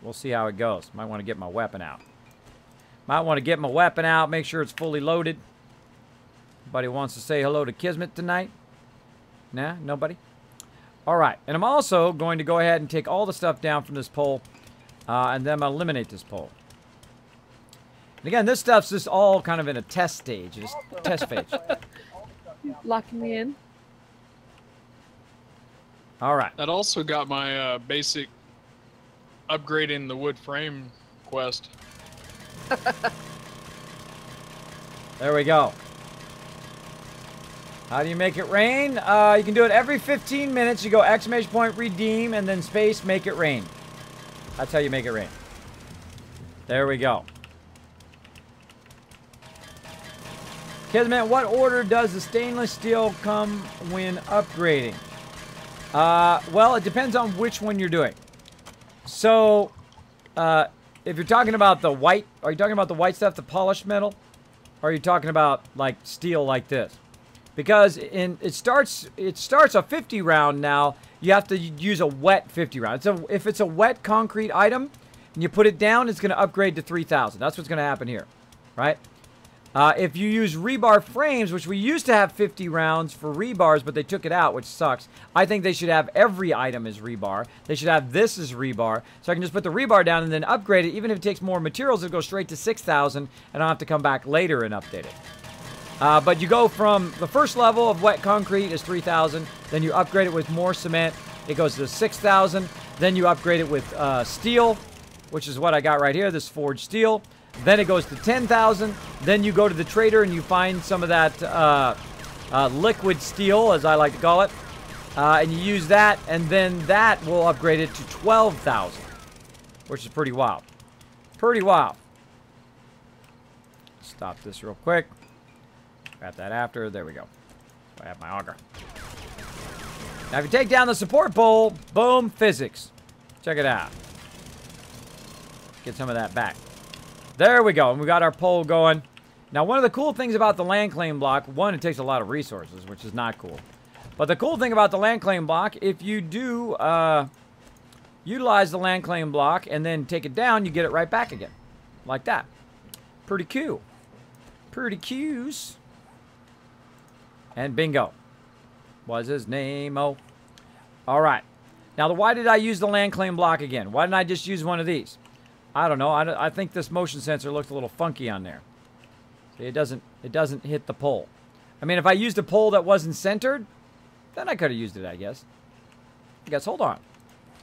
We'll see how it goes. Might want to get my weapon out. Might want to get my weapon out, make sure it's fully loaded. Anybody wants to say hello to Kismet tonight? Nah, nobody? Alright, and I'm also going to go ahead and take all the stuff down from this pole, and then I'll eliminate this pole. And again, this stuff's just all kind of in a test stage. It's a test phase. Locking me in. Alright. That also got my basic upgrading the wood frame quest. There we go. How do you make it rain? You can do it every 15 minutes. You go exclamation point, redeem, and then space, make it rain. That's how you make it rain. There we go. Kismet, what order does the stainless steel come when upgrading? Well, it depends on which one you're doing. So, if you're talking about the white, are you talking about the white stuff, the polished metal? Or are you talking about, like, steel like this? Because it starts a 50 round now. You have to use a wet 50 round. If it's a wet concrete item and you put it down, it's going to upgrade to 3,000. That's what's going to happen here, right? If you use rebar frames, which we used to have 50 rounds for rebars, but they took it out, which sucks. I think they should have every item as rebar. They should have this as rebar. So I can just put the rebar down and then upgrade it. Even if it takes more materials, it'll go straight to 6,000, and I don't have to come back later and update it. But you go from the first level of wet concrete is 3,000. Then you upgrade it with more cement. It goes to 6,000. Then you upgrade it with steel, which is what I got right here, this forged steel. Then it goes to 10,000. Then you go to the trader and you find some of that liquid steel, as I like to call it. And you use that, and then that will upgrade it to 12,000, which is pretty wild. Pretty wild. Stop this real quick. Grab that after. There we go. I have my auger. Now, if you take down the support pole, boom, physics. Check it out. Get some of that back. There we go. And we got our pole going. Now, one of the cool things about the land claim block, one, it takes a lot of resources, which is not cool. But the cool thing about the land claim block, if you do utilize the land claim block and then take it down, you get it right back again. Like that. Pretty cool. Pretty cues. And bingo. Was his name? Oh. Alright. Now, why did I use the land claim block again? Why didn't I just use one of these? I don't know. I think this motion sensor looked a little funky on there. See, it doesn't hit the pole. I mean, if I used a pole that wasn't centered, then I could have used it, I guess. Hold on.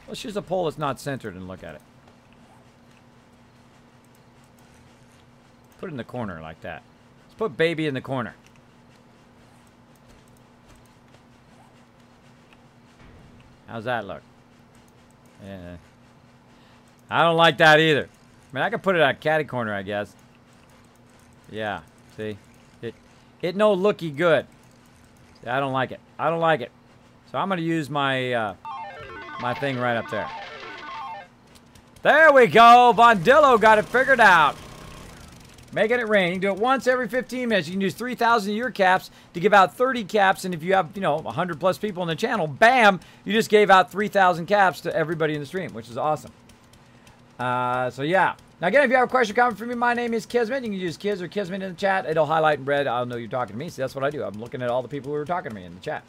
Let's use a pole that's not centered and look at it. Put it in the corner like that. Let's put baby in the corner. How's that look? Yeah. I don't like that either. I mean, I could put it at catty corner, I guess. Yeah, see? It no looky good. See, I don't like it. I don't like it. So I'm going to use my my thing right up there. There we go. Bondillo got it figured out. Making it rain. You can do it once every 15 minutes. You can use 3,000 of your caps to give out 30 caps. And if you have, 100 plus people on the channel, bam, you just gave out 3,000 caps to everybody in the stream, which is awesome. So yeah. Now again, if you have a question or comment for me, my name is Kismet. You can use Kiz or Kismet in the chat. It'll highlight in red. I'll know you're talking to me. See, that's what I do. I'm looking at all the people who are talking to me in the chat.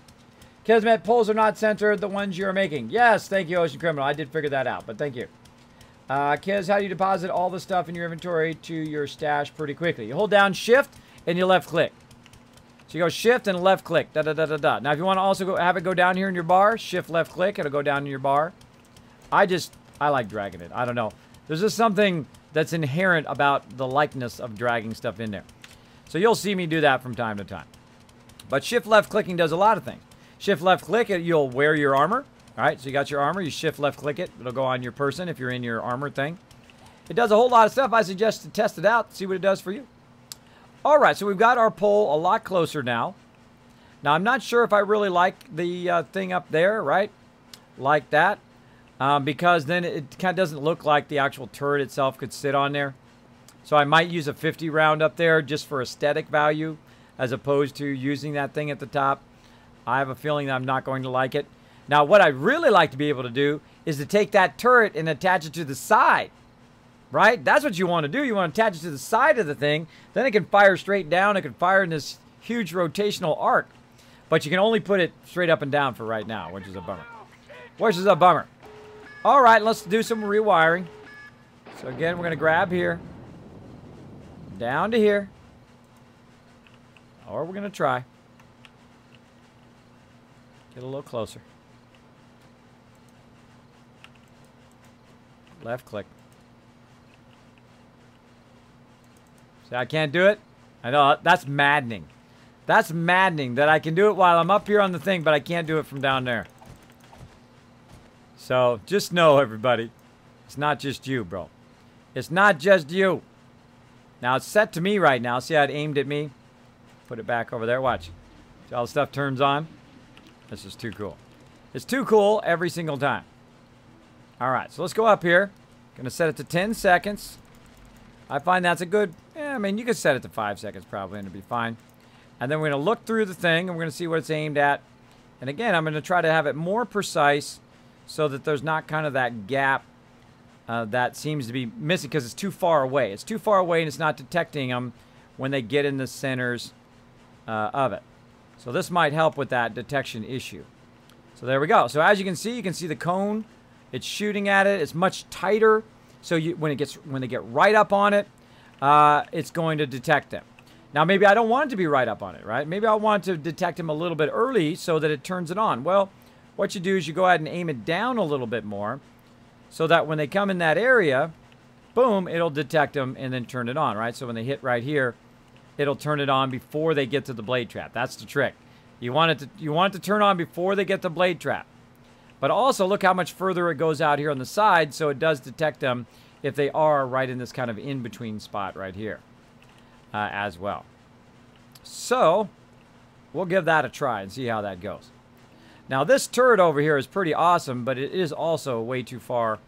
Kismet, poles are not centered, the ones you're making. Yes, thank you, Ocean Criminal. I did figure that out, but thank you. Kiz, how do you deposit all the stuff in your inventory to your stash pretty quickly? You hold down Shift and you left click. So you go Shift and left click. Da da da da da. Now, if you want to also have it go down here in your bar, Shift left click, it'll go down in your bar. I like dragging it. I don't know. There's just something that's inherent about the likeness of dragging stuff in there. So you'll see me do that from time to time. But Shift left clicking does a lot of things. Shift left click it, you'll wear your armor. All right, so you got your armor, you shift left click it. It'll go on your person if you're in your armor thing. It does a whole lot of stuff. I suggest to test it out, see what it does for you. All right, so we've got our pole a lot closer now. Now, I'm not sure if I really like the thing up there, right? Like that. Because then it kind of doesn't look like the actual turret itself could sit on there. So I might use a 50 round up there just for aesthetic value as opposed to using that thing at the top. I have a feeling that I'm not going to like it. Now, what I'd really like to be able to do is to take that turret and attach it to the side, right? That's what you want to do. You want to attach it to the side of the thing. Then it can fire straight down. It can fire in this huge rotational arc. But you can only put it straight up and down for right now, which is a bummer. Which is a bummer. All right, let's do some rewiring. So again, we're going to grab here. Down to here. Or we're going to try. Get a little closer. Left click. See, I can't do it? I know, that's maddening. That's maddening that I can do it while I'm up here on the thing, but I can't do it from down there. So, just know, everybody, it's not just you, bro. It's not just you. Now, it's set to me right now. See how it aimed at me? Put it back over there. Watch. See how the stuff turns on? This is too cool. It's too cool every single time. All right, so let's go up here. Gonna set it to 10 seconds. I find that's a good, I mean, you could set it to 5 seconds probably and it'll be fine. And then we're gonna look through the thing and we're gonna see what it's aimed at. And again, I'm gonna try to have it more precise so that there's not kind of that gap that seems to be missing because it's too far away. It's too far away and it's not detecting them when they get in the centers of it. So this might help with that detection issue. So there we go. So as you can see the cone. It's shooting at it. It's much tighter. So when they get right up on it, it's going to detect them. Now maybe I don't want it to be right up on it, right? Maybe I want to detect them a little bit early so that it turns it on. Well, what you do is you go ahead and aim it down a little bit more so that when they come in that area, boom, it'll detect them and then turn it on, right? So when they hit right here, it'll turn it on before they get to the blade trap. That's the trick. You want it to turn on before they get the blade trap. But also, look how much further it goes out here on the side, so it does detect them if they are right in this kind of in-between spot right here as well. So, we'll give that a try and see how that goes. Now, this turret over here is pretty awesome, but it is also way too far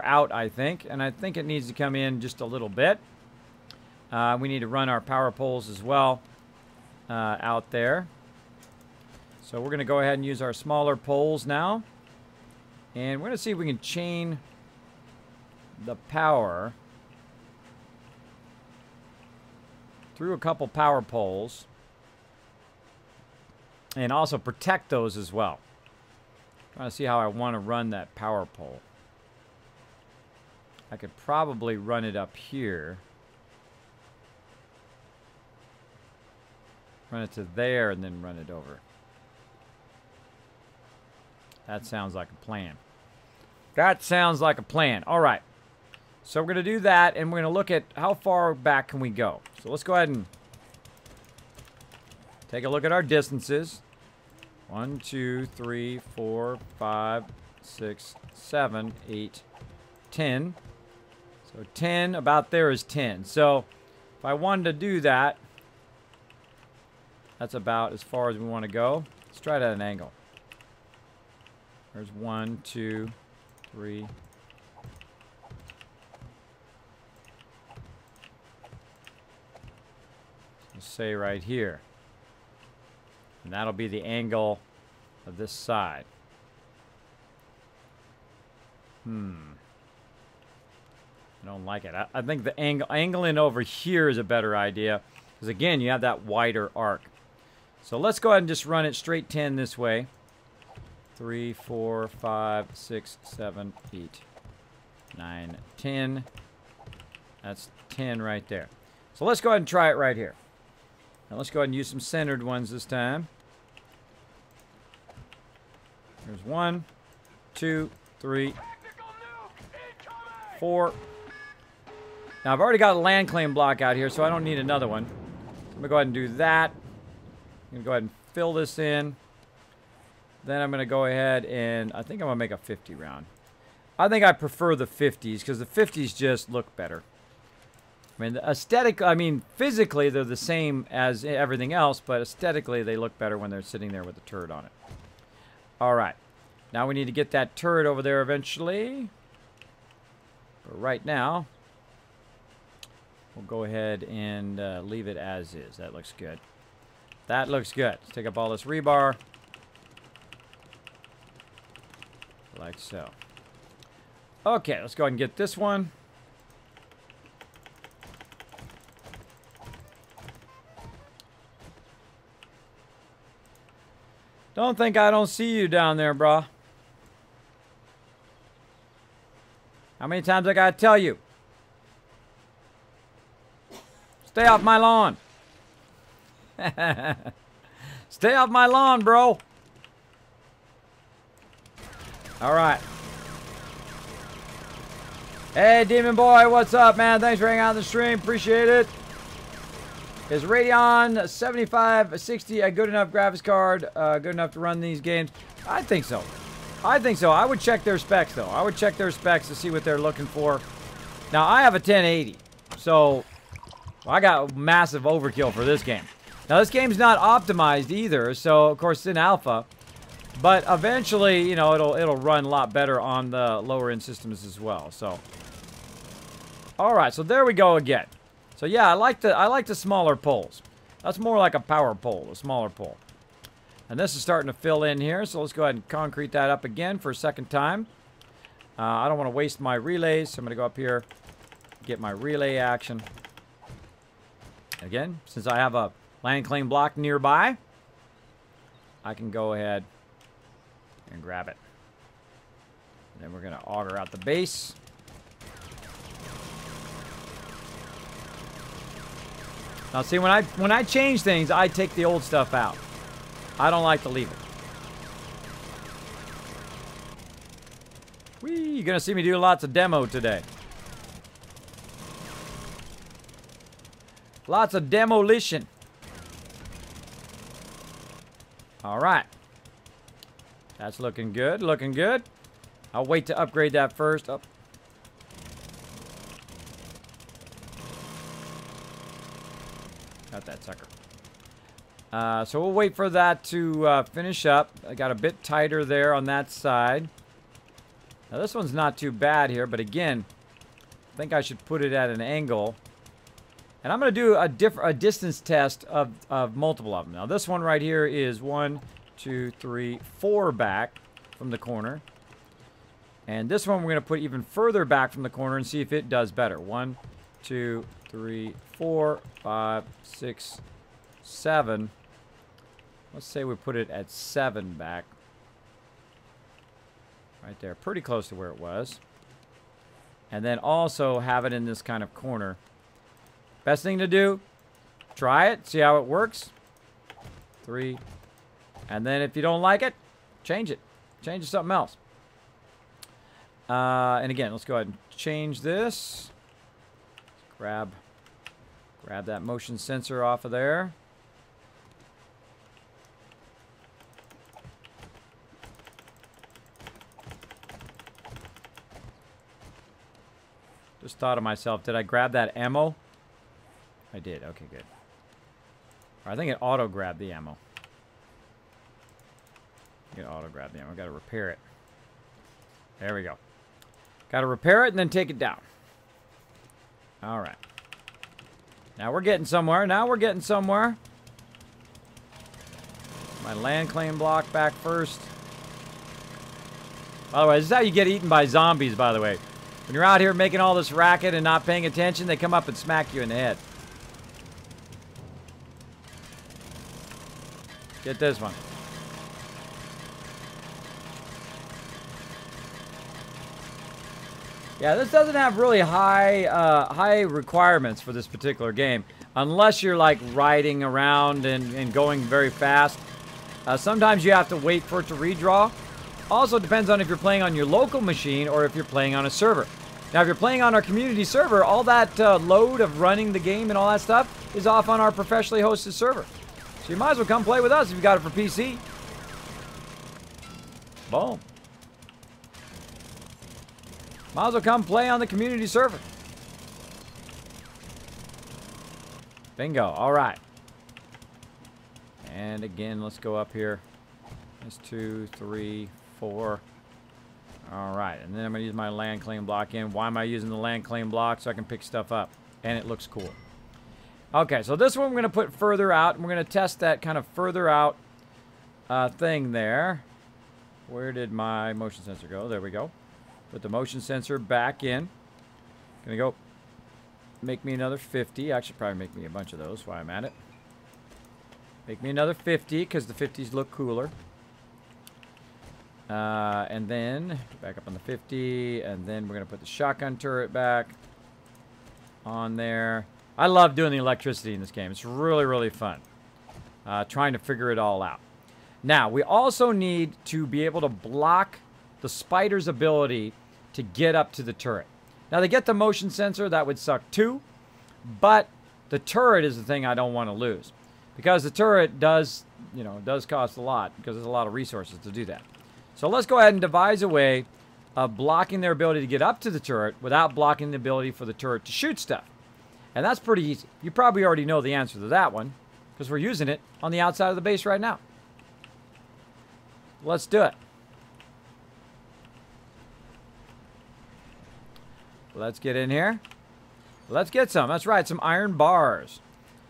out, I think. And I think it needs to come in just a little bit. We need to run our power poles as well out there. So we're going to go ahead and use our smaller poles now. And we're going to see if we can chain the power through a couple power poles. And also protect those as well. Trying to see how I want to run that power pole. I could probably run it up here. Run it to there and then run it over. That sounds like a plan. That sounds like a plan. All right. So we're going to do that, and we're going to look at how far back can we go. So let's go ahead and take a look at our distances. 1, 2, 3, 4, 5, 6, 7, 8, 10. So 10, about there is 10. So if I wanted to do that, that's about as far as we want to go. Let's try it at an angle. There's 1, 2, 3. Let's say right here. And that'll be the angle of this side. I don't like it. I think the angling over here is a better idea. Because again, you have that wider arc. So let's go ahead and just run it straight 10 this way. 3, 4, 5, 6, 7, 8, 9, 10. That's 10 right there. So let's go ahead and try it right here. Now let's go ahead and use some centered ones this time. There's 1, 2, 3, 4. Now I've already got a land claim block out here, so I don't need another one. So I'm going to go ahead and do that. I'm going to go ahead and fill this in. Then I'm going to go ahead and I think I'm going to make a 50 round. I think I prefer the 50s because the 50s just look better. I mean, the aesthetic, I mean, physically they're the same as everything else, but aesthetically they look better when they're sitting there with a turret on it. All right. Now we need to get that turret over there eventually. But right now, we'll go ahead and leave it as is. That looks good. That looks good. Let's take up all this rebar. Like so. Okay, let's go ahead and get this one. Don't think I don't see you down there, brah. How many times I gotta tell you? Stay off my lawn. Stay off my lawn, bro. All right. Hey, Demon Boy, what's up, man? Thanks for hanging out on the stream. Appreciate it. Is Radeon 7560 a good enough graphics card? Good enough to run these games? I think so. I think so. I would check their specs, though. I would check their specs to see what they're looking for. Now, I have a 1080, so I got massive overkill for this game. Now, this game's not optimized either, so, of course, it's in alpha. But eventually, you know, it'll run a lot better on the lower-end systems as well. So, all right. So there we go again. So yeah, I like the smaller poles. That's more like a power pole, a smaller pole. And this is starting to fill in here. So let's go ahead and concrete that up again for a second time. I don't want to waste my relays, so I'm going to go up here, get my relay action. Again, since I have a land claim block nearby, I can go ahead and grab it. And then we're going to auger out the base. Now see, when I change things, I take the old stuff out. I don't like to leave it. Whee, you're going to see me do lots of demo today. Lots of demolition. All right. That's looking good, looking good. I'll wait to upgrade that first. Oh. Got that sucker. So we'll wait for that to finish up. I got a bit tighter there on that side. Now this one's not too bad here, but again, I think I should put it at an angle. And I'm going to do a distance test of multiple of them. Now this one right here is 1, 2, 3, 4 back from the corner. And this one we're going to put even further back from the corner and see if it does better. 1, 2, 3, 4, 5, 6, 7. Let's say we put it at 7 back. Right there, pretty close to where it was. And then also have it in this kind of corner. Best thing to do, try it, see how it works. 3. And then if you don't like it, change it. Change it to something else. And again, let's go ahead and change this. Grab that motion sensor off of there. Just thought of myself, did I grab that ammo? I did, okay, good. I think it auto-grabbed the ammo. It auto-grabbed the ammo, I gotta repair it. There we go. Gotta repair it and then take it down. Alright. Now we're getting somewhere, now we're getting somewhere. My land claim block back first. By the way, this is how you get eaten by zombies, by the way. When you're out here making all this racket and not paying attention, they come up and smack you in the head. Get this one. Yeah, this doesn't have really high requirements for this particular game. Unless you're like riding around and going very fast. Sometimes you have to wait for it to redraw. Also depends on if you're playing on your local machine or if you're playing on a server. Now, if you're playing on our community server, all that load of running the game and all that stuff is off on our professionally hosted server. So you might as well come play with us if you got it for PC. Boom. Might as well come play on the community server. Bingo. All right. And again, let's go up here. That's 2, 3, 4. All right, and then I'm going to use my land claim block in. Why am I using the land claim block? So I can pick stuff up, and it looks cool. Okay, so this one we're going to put further out, and we're going to test that kind of further out thing there. Where did my motion sensor go? There we go. Put the motion sensor back in. Going to go make me another 50. I should probably make me a bunch of those while I'm at it. Make me another 50, because the 50s look cooler. And then back up on the 50, and then we're going to put the shotgun turret back on there. I love doing the electricity in this game. It's really, really fun. Trying to figure it all out. Now, we also need to be able to block the spider's ability to get up to the turret. Now, they get the motion sensor. That would suck too. But the turret is the thing I don't want to lose. Because the turret does, does cost a lot. Because there's a lot of resources to do that. So let's go ahead and devise a way of blocking their ability to get up to the turret without blocking the ability for the turret to shoot stuff. And that's pretty easy. You probably already know the answer to that one because we're using it on the outside of the base right now. Let's do it. Let's get in here. Let's get some. That's right, some iron bars.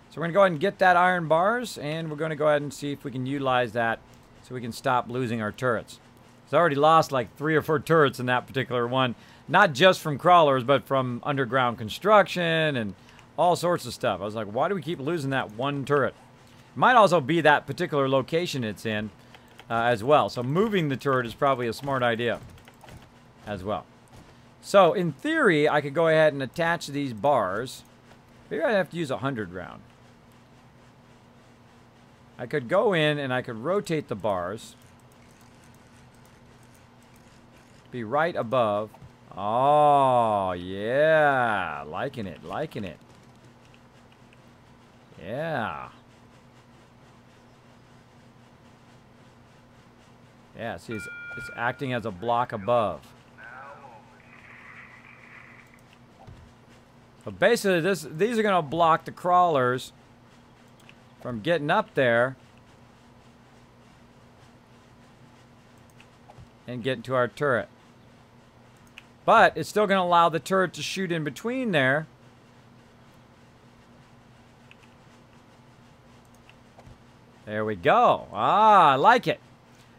So we're going to go ahead and get that iron bars, and we're going to go ahead and see if we can utilize that so we can stop losing our turrets. It's already lost like 3 or 4 turrets in that particular one. Not just from crawlers, but from underground construction and all sorts of stuff. I was like, why do we keep losing that one turret? It might also be that particular location it's in as well. So moving the turret is probably a smart idea as well. So in theory, I could go ahead and attach these bars. Maybe I'd have to use a 100 round. I could go in and I could rotate the bars. Be right above. Oh, yeah. Liking it, liking it. Yeah. Yeah, see, it's acting as a block above. So basically, these are going to block the crawlers from getting up there and getting to our turret. But it's still going to allow the turret to shoot in between there. There we go. Ah, I like it.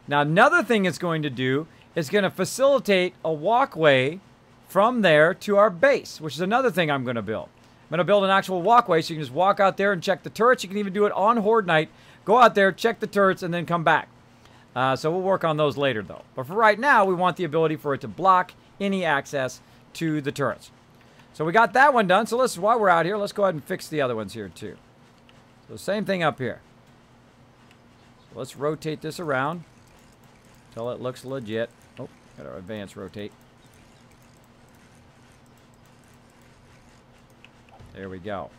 Now, another thing it's going to do is going to facilitate a walkway from there to our base, which is another thing I'm going to build. I'm going to build an actual walkway so you can just walk out there and check the turrets. You can even do it on Horde Night. Go out there, check the turrets, and then come back. So we'll work on those later, though. But for right now, we want the ability for it to block any access to the turrets. So we got that one done. So while we're out here, let's go ahead and fix the other ones here too. So same thing up here. So let's rotate this around until it looks legit. Oh, got our advanced rotate. There we go.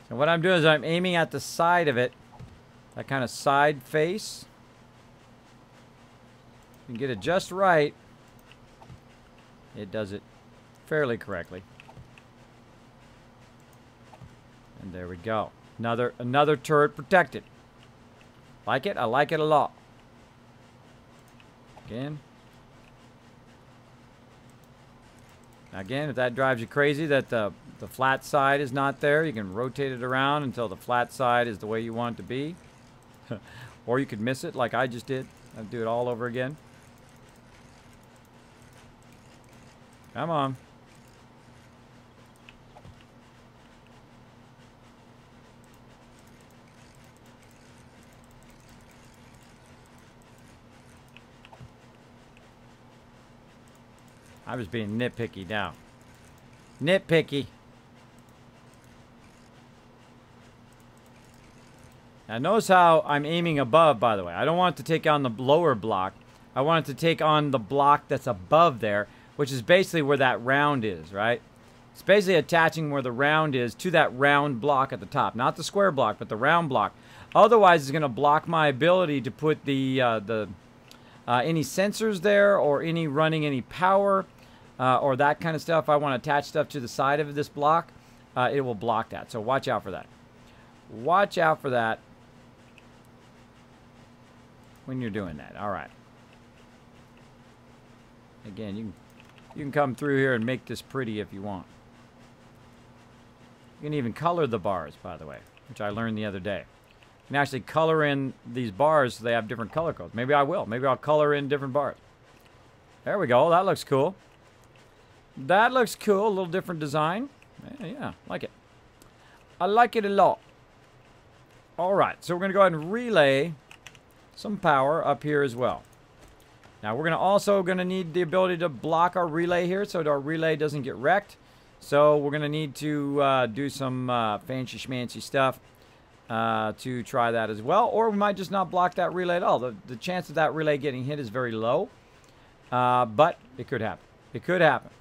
And what I'm doing is I'm aiming at the side of it, that kind of side face. You can get it just right. It does it fairly correctly. And there we go. Another turret protected. Like it? I like it a lot. Again. Again, if that drives you crazy that the flat side is not there, you can rotate it around until the flat side is the way you want it to be. Or you could miss it like I just did. I'll do it all over again. Come on. I was being nitpicky now. Nitpicky. Now notice how I'm aiming above, by the way. I don't want it to take on the lower block. I want it to take on the block that's above there, which is basically where that round is, right? It's basically attaching where the round is to that round block at the top. Not the square block, but the round block. Otherwise, it's going to block my ability to put any sensors there or running any power or that kind of stuff. I want to attach stuff to the side of this block. It will block that. So watch out for that. Watch out for that when you're doing that. All right. Again, you can come through here and make this pretty if you want. You can even color the bars, by the way, which I learned the other day. You can actually color in these bars so they have different color codes. Maybe I will. Maybe I'll color in different bars. There we go. That looks cool. That looks cool. A little different design. Yeah, like it. I like it a lot. All right, so we're going to go ahead and relay some power up here as well. Now we're also going to need the ability to block our relay here so that our relay doesn't get wrecked. So we're going to need to do some fancy schmancy stuff to try that as well. Or we might just not block that relay at all. The chance of that relay getting hit is very low. But it could happen. It could happen.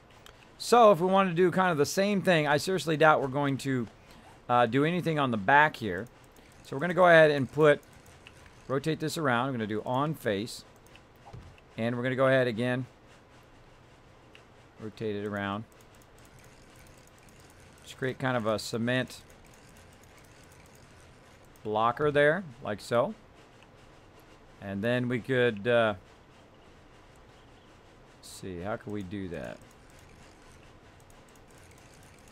So if we want to do kind of the same thing, I seriously doubt we're going to do anything on the back here. So we're going to go ahead and rotate this around. I'm going to do on face. And we're going to go ahead again, rotate it around. Just create kind of a cement blocker there, like so. And then we could, see, how can we do that?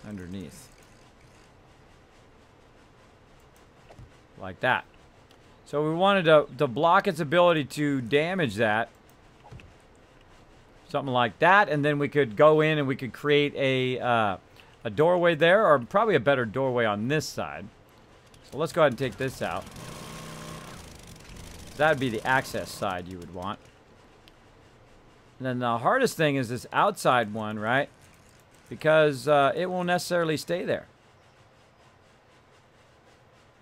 Underneath. Like that. So we wanted to block its ability to damage that. Something like that, and then we could go in and we could create a doorway there, or probably a better doorway on this side. So let's go ahead and take this out. That would be the access side you would want. And then the hardest thing is this outside one, right? Because it won't necessarily stay there.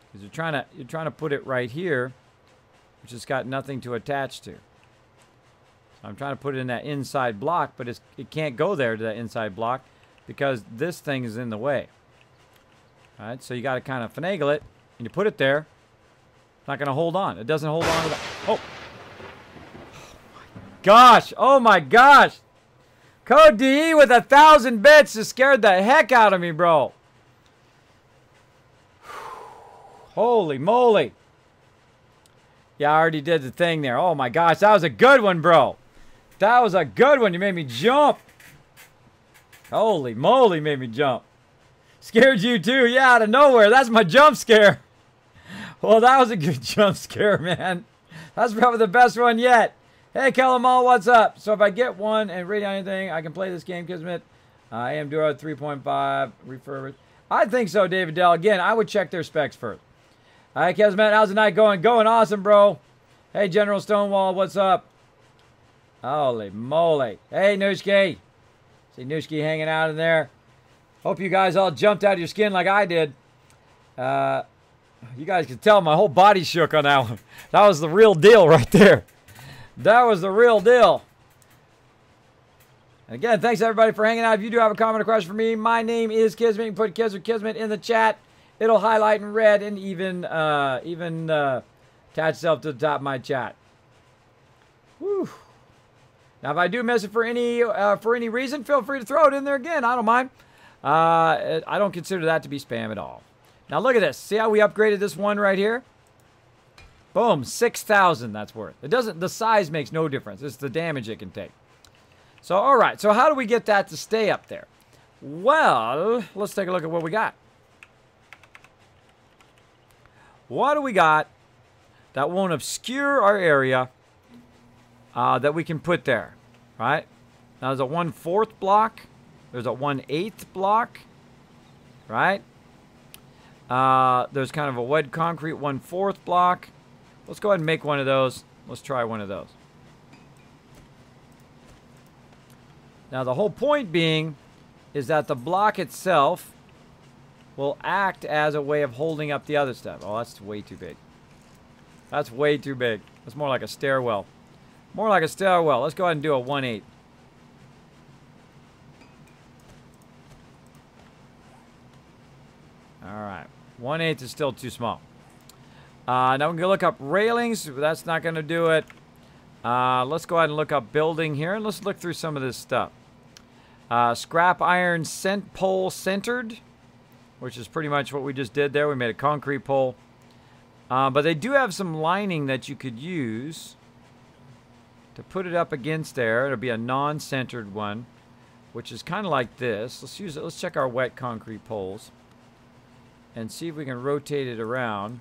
Because you're trying to put it right here, which has got nothing to attach to. I'm trying to put it in that inside block, but it can't go there to that inside block because this thing is in the way. All right, so you got to kind of finagle it, and you put it there. It's not going to hold on. It doesn't hold on to that. Oh. Gosh. Oh, my gosh. Code DE with 1,000 bits just scared the heck out of me, bro. Holy moly. Yeah, I already did the thing there. Oh, my gosh. That was a good one, bro. That was a good one. You made me jump. Holy moly, made me jump. Scared you too. Yeah, out of nowhere. That's my jump scare. Well, that was a good jump scare, man. That's probably the best one yet. Hey, Kellamall, what's up? So if I get one and rate on anything, I can play this game, Kismet. AM Duo 3.5 refurbished. I think so, David Dell. Again, I would check their specs first. All right, Kismet, how's the night going? Going awesome, bro. Hey, General Stonewall, what's up? Holy moly. Hey, Nooshki. See Nooshki hanging out in there. Hope you guys all jumped out of your skin like I did. You guys can tell my whole body shook on that one. That was the real deal right there. That was the real deal. And again, thanks everybody for hanging out. If you do have a comment or question for me, my name is Kismet. You can put Kiz or Kismet in the chat. It'll highlight in red and even attach itself to the top of my chat. Whew. Now, if I do miss it for any reason, feel free to throw it in there again. I don't mind. I don't consider that to be spam at all. Now, look at this. See how we upgraded this one right here? Boom, 6,000 that's worth. It doesn't, the size makes no difference. It's the damage it can take. So, all right. So, how do we get that to stay up there? Well, let's take a look at what we got. What do we got that won't obscure our area that we can put there, right? Now, there's a 1/4 block. There's a 1/8 block, right? There's kind of a wet concrete 1/4 block. Let's go ahead and make one of those. Let's try one of those. Now, the whole point being is that the block itself will act as a way of holding up the other stuff. Oh, that's way too big. That's way too big. That's more like a stairwell. More like a stairwell. Let's go ahead and do a 1/8. All right. 1/8 is still too small. Now we're going to look up railings. That's not going to do it. Let's go ahead and look up building here. And let's look through some of this stuff. Scrap iron pole centered, which is pretty much what we just did there. We made a concrete pole. But they do have some lining that you could use to put it up against there. It'll be a non-centered one, which is kind of like this. Let's use it. Let's check our wet concrete poles and see if we can rotate it around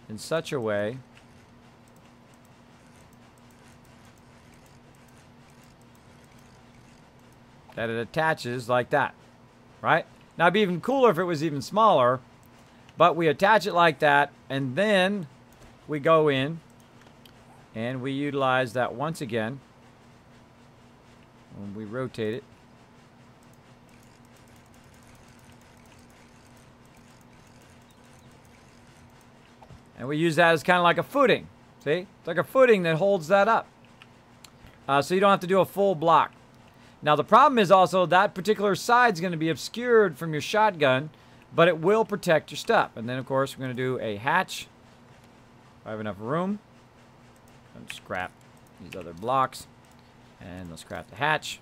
in such a way that it attaches like that, right? Now, it'd be even cooler if it was even smaller, but we attach it like that, and then we go in and we utilize that once again when we rotate it. And we use that as kind of like a footing. See? It's like a footing that holds that up. So you don't have to do a full block. Now, the problem is also that particular side is going to be obscured from your shotgun, but it will protect your stuff. And then, of course, we're going to do a hatch. If I have enough room. I'll scrap these other blocks. And let's scrap the hatch.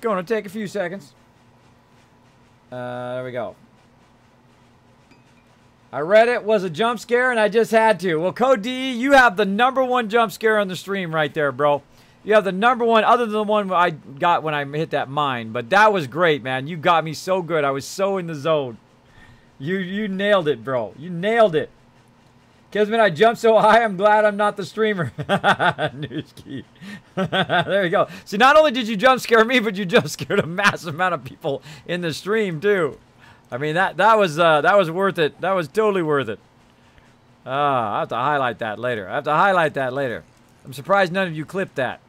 Going to take a few seconds. There we go. I read it was a jump scare, and I just had to. Well, Code D, you have the #1 jump scare on the stream right there, bro. You have the #1, other than the one I got when I hit that mine. But that was great, man. You got me so good. I was so in the zone. You nailed it, bro. You nailed it. Kismet, I jumped so high, I'm glad I'm not the streamer. Nooski. There you go. See, not only did you jump scare me, but you jump scared a massive amount of people in the stream, too. I mean, that was worth it. That was totally worth it. I have to highlight that later. I'm surprised none of you clipped that.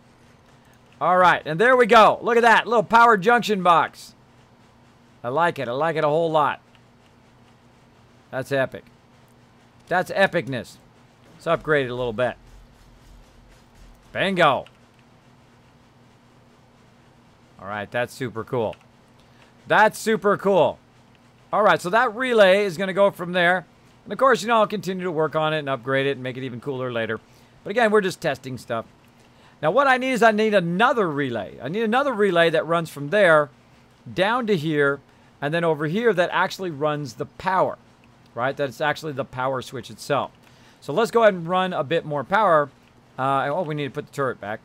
All right, and there we go. Look at that little power junction box. I like it. I like it a whole lot. That's epic. That's epicness. Let's upgrade it a little bit. Bingo. All right, that's super cool. That's super cool. All right, so that relay is going to go from there. And, of course, you know, I'll continue to work on it and upgrade it and make it even cooler later. But, again, we're just testing stuff. Now, what I need is I need another relay. I need another relay that runs from there down to here and then over here that actually runs the power, right? That it's actually the power switch itself. So let's go ahead and run a bit more power. Oh, we need to put the turret back.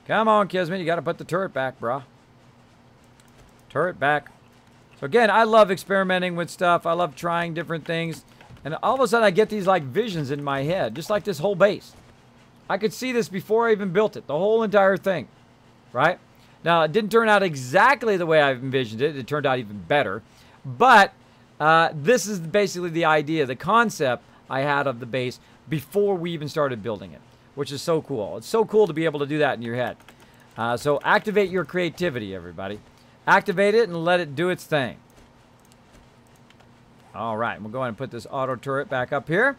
Come on, Kismet. You got to put the turret back, brah. Turret back. So again, I love experimenting with stuff. I love trying different things. And all of a sudden, I get these like visions in my head, just like this whole base. I could see this before I even built it. The whole entire thing. Right? Now, it didn't turn out exactly the way I envisioned it. It turned out even better. But this is basically the idea, the concept I had of the base before we even started building it, which is so cool. It's so cool to be able to do that in your head. So activate your creativity, everybody. Activate it and let it do its thing. All right, we'll go ahead and put this auto turret back up here.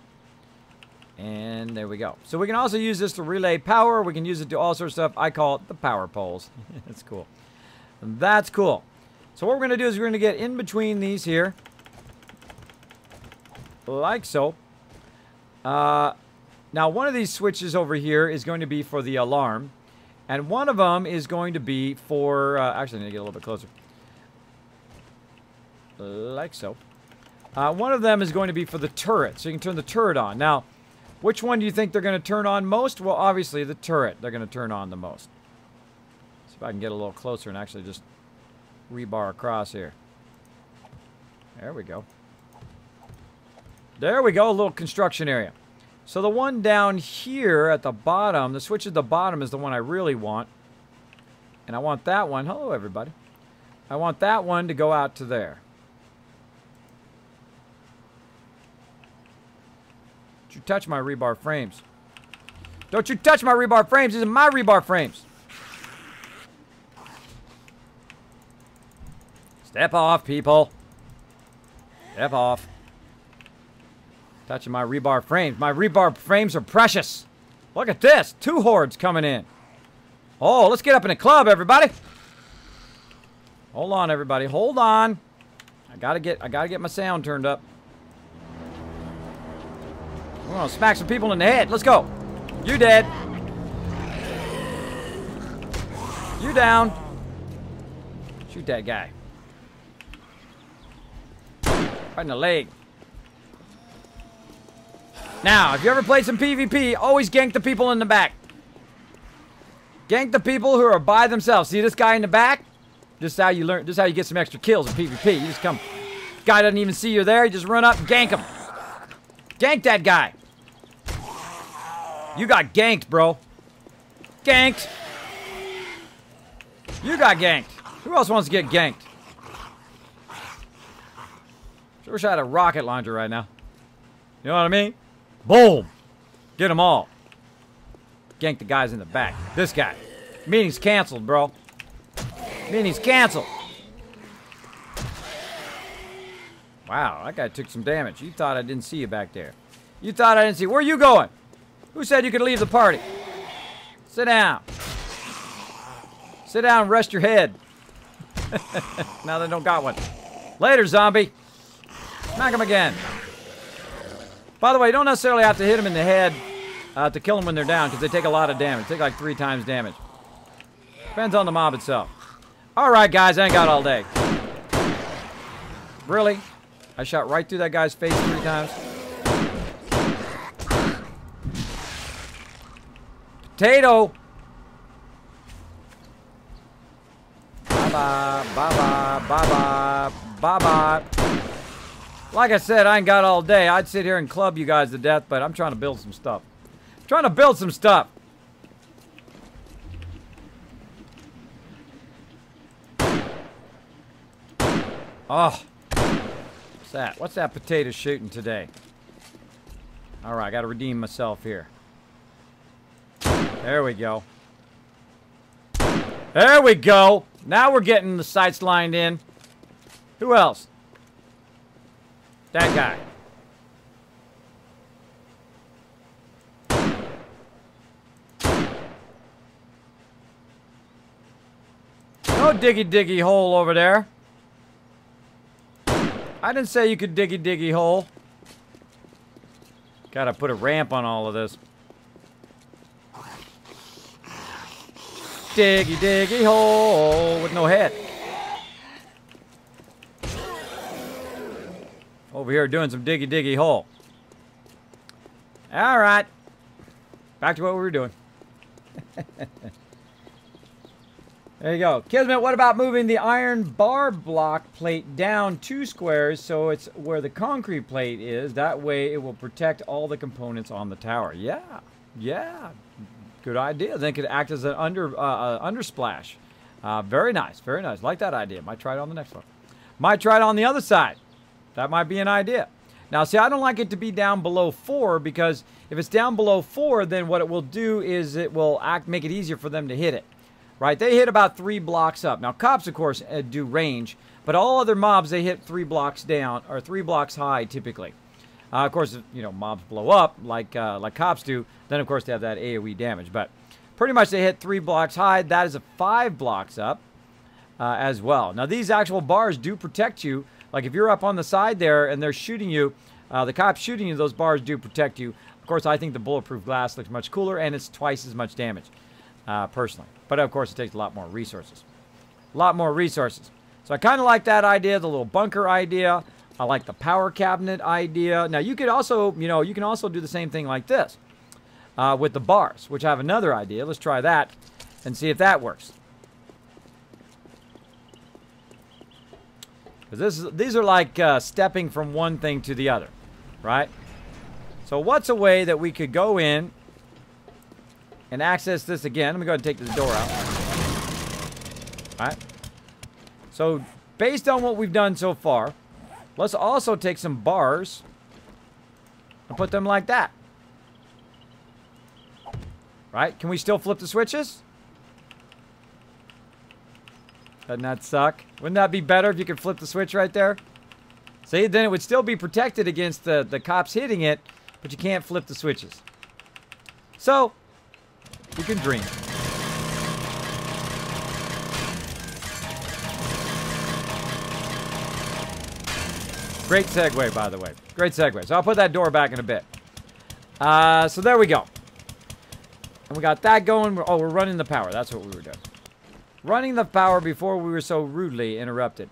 And there we go. So we can also use this to relay power. We can use it to all sorts of stuff. I call it the power poles. That's cool. And that's cool. So what we're going to do is we're going to get in between these here. Like so. Now one of these switches over here is going to be for the alarm. And one of them is going to be for... actually, I need to get a little bit closer. Like so. One of them is going to be for the turret. So you can turn the turret on. Now, which one do you think they're going to turn on most? Well, obviously the turret they're going to turn on the most. See if I can get a little closer and actually just rebar across here. There we go. There we go, a little construction area. So the one down here at the bottom, the switch at the bottom is the one I really want. And I want that one, hello everybody. I want that one to go out to there. Don't you touch my rebar frames. Don't you touch my rebar frames, these are my rebar frames. Step off, people. Step off. Touching my rebar frames. My rebar frames are precious. Look at this. 2 hordes coming in. Oh, let's get up in a club, everybody. Hold on, everybody. Hold on. I gotta get my sound turned up. We're gonna smack some people in the head. Let's go. You dead. You down. Shoot that guy. Right in the leg. Now, if you ever played some PvP, always gank the people in the back. Gank the people who are by themselves. See this guy in the back? This is how you learn. This is how you get some extra kills in PvP. You just come. Guy doesn't even see you there. You just run up and gank him. Gank that guy. You got ganked, bro. Ganked. You got ganked. Who else wants to get ganked? I wish I had a rocket launcher right now. You know what I mean? Boom! Get them all. Gank the guys in the back. This guy. Meeting's canceled, bro. Meeting's canceled. Wow, that guy took some damage. You thought I didn't see you back there. You thought I didn't see you. Where are you going? Who said you could leave the party? Sit down. Sit down and rest your head. Now they don't got one. Later, zombie. Smack him again. By the way, you don't necessarily have to hit them in the head to kill them when they're down, because they take a lot of damage. They take like 3 times damage. Depends on the mob itself. Alright, guys, I ain't got all day. Really? I shot right through that guy's face 3 times. Potato! Bye-bye, bye-bye, bye-bye, bye-bye. Like I said, I ain't got all day. I'd sit here and club you guys to death, but I'm trying to build some stuff. I'm trying to build some stuff. Oh. What's that? What's that potato shooting today? Alright, I gotta redeem myself here. There we go. There we go. Now we're getting the sights lined in. Who else? That guy. No diggy hole over there. I didn't say you could diggy hole. Gotta put a ramp on all of this. Diggy hole with no head. Over here doing some diggy hole. Alright. Back to what we were doing. There you go. Kismet, what about moving the iron bar block plate down 2 squares so it's where the concrete plate is? That way it will protect all the components on the tower. Yeah. Yeah, good idea. Then it could act as an undersplash. Very nice, very nice. Like that idea. Might try it on the next one. Might try it on the other side. That might be an idea. Now, see, I don't like it to be down below 4 because if it's down below 4, then what it will do is it will make it easier for them to hit it. Right? They hit about 3 blocks up. Now, cops, of course, do range, but all other mobs, they hit 3 blocks down or 3 blocks high typically. Of course, if, you know, mobs blow up like cops do, then, of course, they have that AoE damage. But pretty much they hit 3 blocks high. That is a 5 blocks up as well. Now, these actual bars do protect you. Like if you're up on the side there and they're shooting you, the cops shooting you, those bars do protect you. Of course, I think the bulletproof glass looks much cooler and it's twice as much damage, personally. But of course, it takes a lot more resources. A lot more resources. So I kind of like that idea, the little bunker idea. I like the power cabinet idea. Now you could also, you know, you can also do the same thing like this with the bars, which I have another idea. Let's try that and see if that works. Because these are like stepping from one thing to the other, right? So what's a way that we could go in and access this again? Let me go ahead and take this door out. All right. So based on what we've done so far, let's also take some bars and put them like that. Right? Can we still flip the switches? Doesn't that suck? Wouldn't that be better if you could flip the switch right there? See, then it would still be protected against the cops hitting it, but you can't flip the switches. So, you can dream. Great segue, by the way. Great segue. So I'll put that door back in a bit. So there we go. And we got that going. Oh, we're running the power. That's what we were doing. Running the power before we were so rudely interrupted.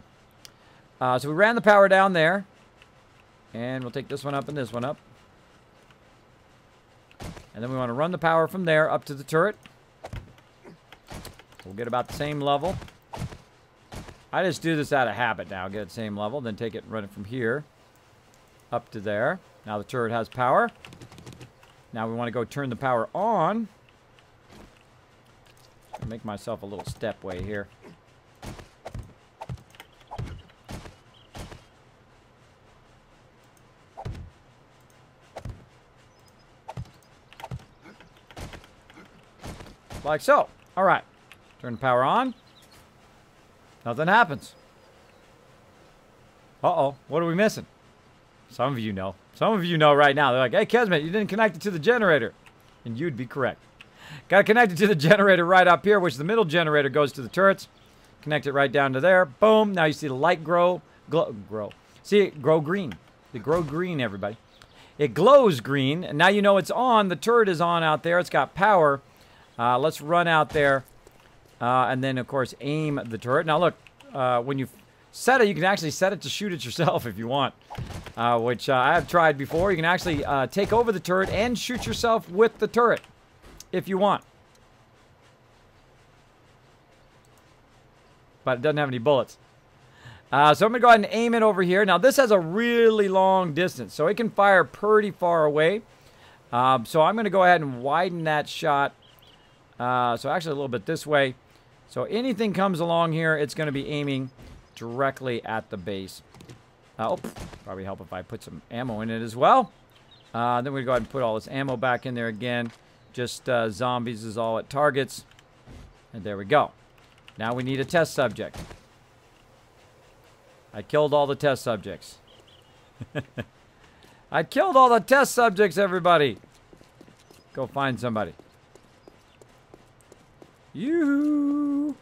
So we ran the power down there. And we'll take this one up and this one up. And then we want to run the power from there up to the turret. We'll get about the same level. I just do this out of habit now. Get it same level. Then take it and run it from here up to there. Now the turret has power. Now we want to go turn the power on. I'll make myself a little stepway here. Like so. All right. Turn the power on. Nothing happens. Uh-oh. What are we missing? Some of you know. Some of you know right now. They're like, hey, Kismet, you didn't connect it to the generator. And you'd be correct. Got to connect it to the generator right up here, which the middle generator goes to the turrets. Connect it right down to there. Boom. Now you see the light grow. See it grow green. It grow green, everybody. It glows green. And now you know it's on. The turret is on out there. It's got power. Let's run out there. And then, of course, aim the turret. Now, look. When you set it, you can actually set it to shoot it yourself if you want. Which I have tried before. You can actually take over the turret and shoot yourself with the turret. If you want. But it doesn't have any bullets. So I'm going to go ahead and aim it over here. Now, this has a really long distance. So it can fire pretty far away. So I'm going to go ahead and widen that shot. So actually a little bit this way. So anything comes along here, it's going to be aiming directly at the base. Oh, probably help if I put some ammo in it as well. Then we go ahead and put all this ammo back in there again. Just zombies is all it targets. And there we go. Now we need a test subject. I killed all the test subjects. I killed all the test subjects, everybody. Go find somebody. You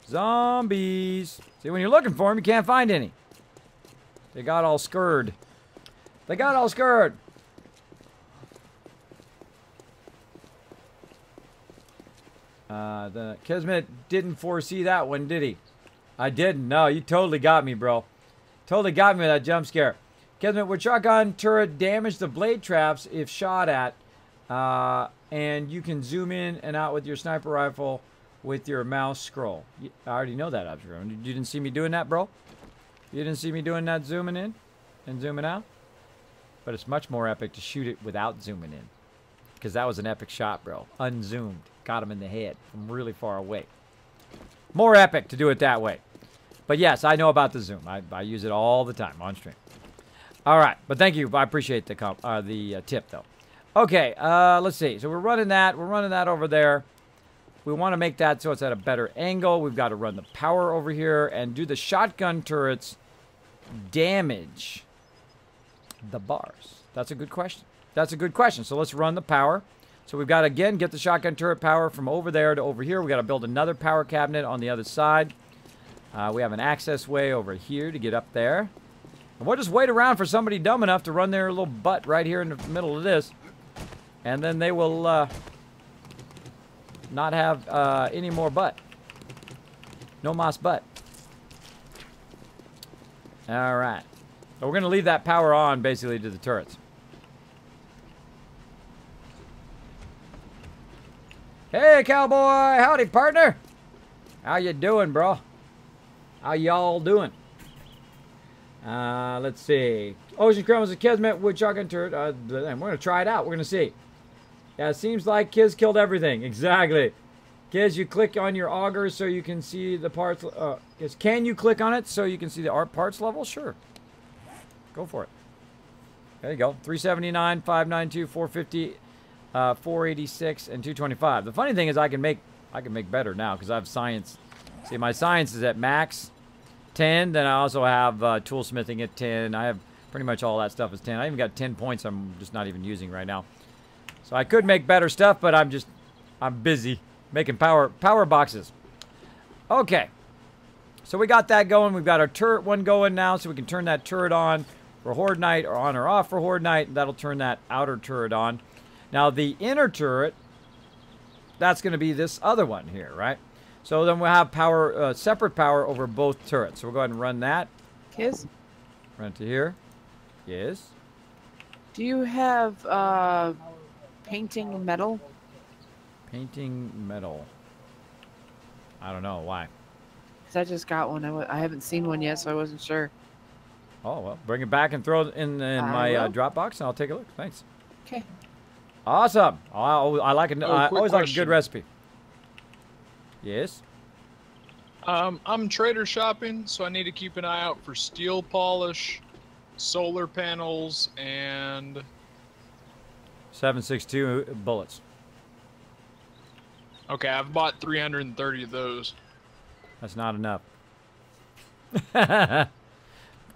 zombies. See, when you're looking for them, you can't find any. They got all scurred. They got all scurred. The Kismet didn't foresee that one, did he? I didn't. No, you totally got me, bro. Totally got me with that jump scare. Kismet, would shotgun turret damage the blade traps if shot at? And you can zoom in and out with your sniper rifle with your mouse scroll. I already know that, observation. You didn't see me doing that, bro? You didn't see me doing that zooming in and zooming out? But it's much more epic to shoot it without zooming in. Because that was an epic shot, bro. Unzoomed. Got him in the head from really far away. More epic to do it that way. But yes, I know about the zoom. I use it all the time on stream. All right. But thank you. I appreciate the tip, though. Okay. Let's see. So we're running that. We're running that over there. We want to make that so it's at a better angle. We've got to run the power over here and do the shotgun turrets damage the bars? That's a good question. That's a good question. So let's run the power. So we've got to, again, get the shotgun turret power from over there to over here. We've got to build another power cabinet on the other side. We have an access way over here to get up there. And we'll just wait around for somebody dumb enough to run their little butt right here in the middle of this. And then they will not have any more butt. No mas butt. All right. So we're going to leave that power on, basically, to the turrets. Hey, cowboy! Howdy, partner! How you doing, bro? How y'all doing? Let's see. Ocean Crumbles and Kismet wood shotgun turret. We're going to try it out. We're going to see. Yeah, it seems like Kiz killed everything. Exactly. Kiz, you click on your auger so you can see the parts. Can you click on it so you can see the parts level? Sure. Go for it. There you go. 379, 592, 450, 486, and 225. The funny thing is I can make better now because I have science. See, my science is at max 10. Then I also have toolsmithing at 10. I have pretty much all that stuff is 10. I even got 10 points I'm just not even using right now. So I could make better stuff, but I'm busy making power boxes. Okay. So we got that going. We've got our turret one going now, so we can turn that turret on for Horde Night or on or off for Horde Night. That'll turn that outer turret on. Now the inner turret, that's going to be this other one here, right? So then we'll have power, separate power over both turrets. So we'll go ahead and run that. Kiz? Run to here. Yes. Do you have painting metal? Painting metal. I don't know. Why? Because I just got one. I haven't seen one yet, so I wasn't sure. Oh, well. Bring it back and throw it in my drop box, and I'll take a look. Thanks. Okay. Awesome. I like it. I always like a good recipe. Yes? I'm trader shopping, so I need to keep an eye out for steel polish, solar panels, and 7.62 bullets. Okay, I've bought 330 of those. That's not enough. I'll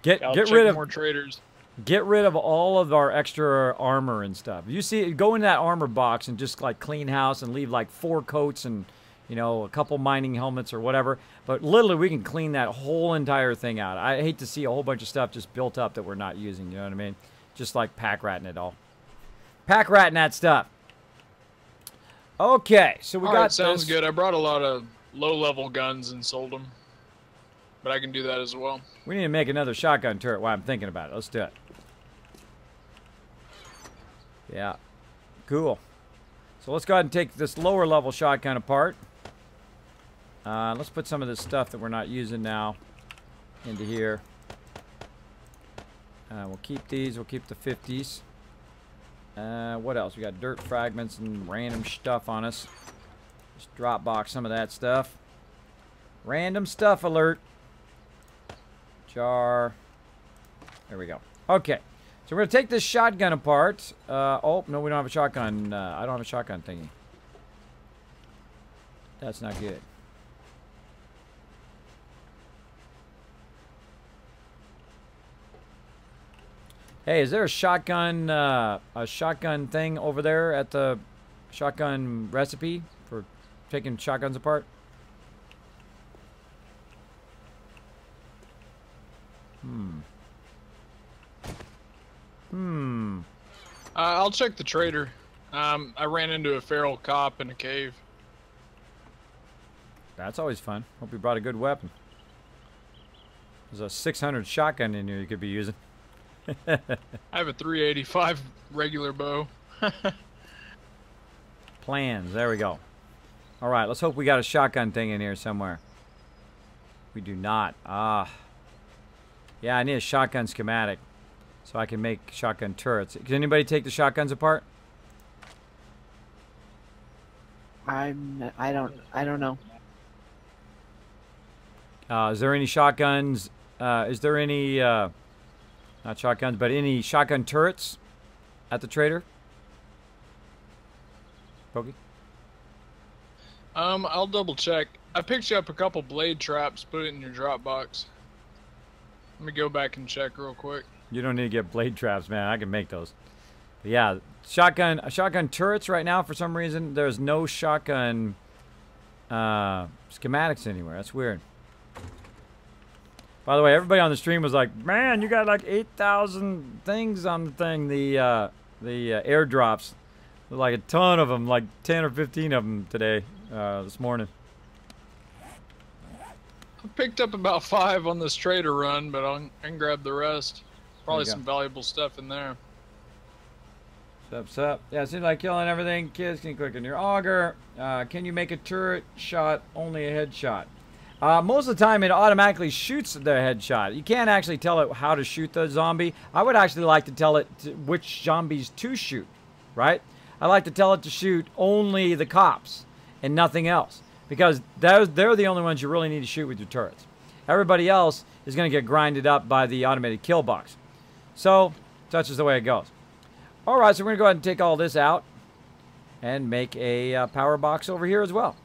get check rid of more traders. Get rid of all of our extra armor and stuff. You see, go in that armor box and just like clean house and leave like 4 coats and, you know, a couple mining helmets or whatever. But literally, we can clean that whole entire thing out. I hate to see a whole bunch of stuff just built up that we're not using. You know what I mean? Just like pack ratting it all. Pack ratting that stuff. Okay, so we got. Sounds good. I brought a lot of low-level guns and sold them, but I can do that as well. We need to make another shotgun turret while I'm thinking about it. Let's do it. Yeah. Cool. So let's go ahead and take this lower level shotgun apart. Let's put some of this stuff that we're not using now into here. We'll keep these. We'll keep the 50s. What else? We got dirt fragments and random stuff on us. Just drop box some of that stuff. Random stuff alert. Jar. There we go. Okay. So we're going to take this shotgun apart. Oh, no, we don't have a shotgun. I don't have a shotgun thingy. That's not good. Hey, is there a shotgun thing over there at the shotgun recipe for taking shotguns apart? I'll check the trader. I ran into a feral cop in a cave. That's always fun. Hope you brought a good weapon. There's a 600 shotgun in here you could be using. I have a 385 regular bow. Plans. There we go. All right, let's hope we got a shotgun thing in here somewhere. We do not. Yeah, I need a shotgun schematic. so I can make shotgun turrets. Can anybody take the shotguns apart? I don't know. Is there any shotguns? Is there any not shotguns, but any shotgun turrets at the trader? Pokey? I'll double check. I picked you up a couple blade traps, put it in your drop box. Let me go back and check real quick. You don't need to get blade traps, man. I can make those. But yeah, shotgun turrets right now, for some reason, there's no shotgun schematics anywhere. That's weird. By the way, everybody on the stream was like, man, you got like 8,000 things on the thing, the airdrops. Like a ton of them, like 10 or 15 of them today, this morning. I picked up about 5 on this trader run, but I can grab the rest. Probably some valuable stuff in there. Sup. Yeah, it seems like killing everything. Kids, can you click on your auger? Can you make a turret shot only a headshot? Most of the time, it automatically shoots the headshot. You can't actually tell it how to shoot the zombie. I would actually like to tell it which zombies to shoot, right? I like to tell it to shoot only the cops and nothing else, because they're the only ones you really need to shoot with your turrets. Everybody else is going to get grinded up by the automated kill box. So that's just the way it goes. All right, so we're going to go ahead and take all this out and make a power box over here as well.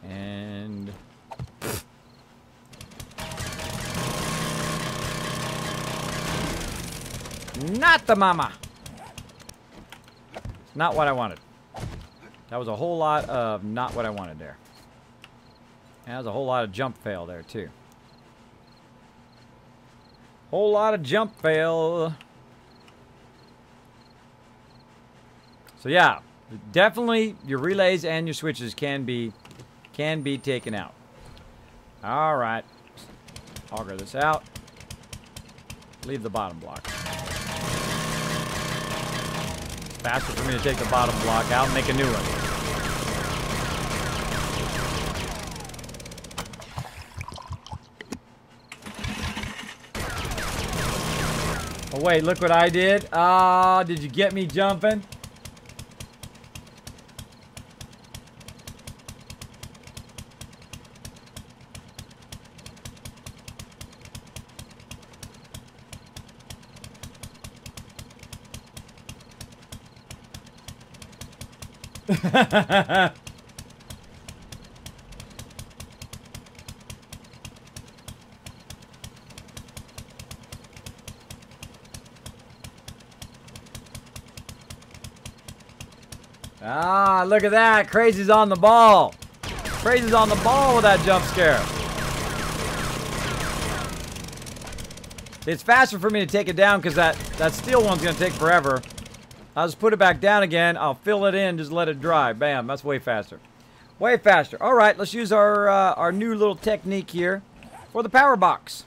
And not the mama. It's not what I wanted. That was a whole lot of not what I wanted there. And that was a whole lot of jump fail there too. Whole lot of jump fail. So yeah, definitely your relays and your switches can be taken out. All right, auger this out. Leave the bottom block. Faster for me to take the bottom block out and make a new one. Oh wait, look what I did. Ah, did you get me jumping? Ah, look at that. Crazy's on the ball. Crazy's on the ball with that jump scare. It's faster for me to take it down because that steel one's going to take forever. I'll just put it back down again. I'll fill it in, just let it dry. Bam, that's way faster. Way faster. All right, let's use our new little technique here for the power box.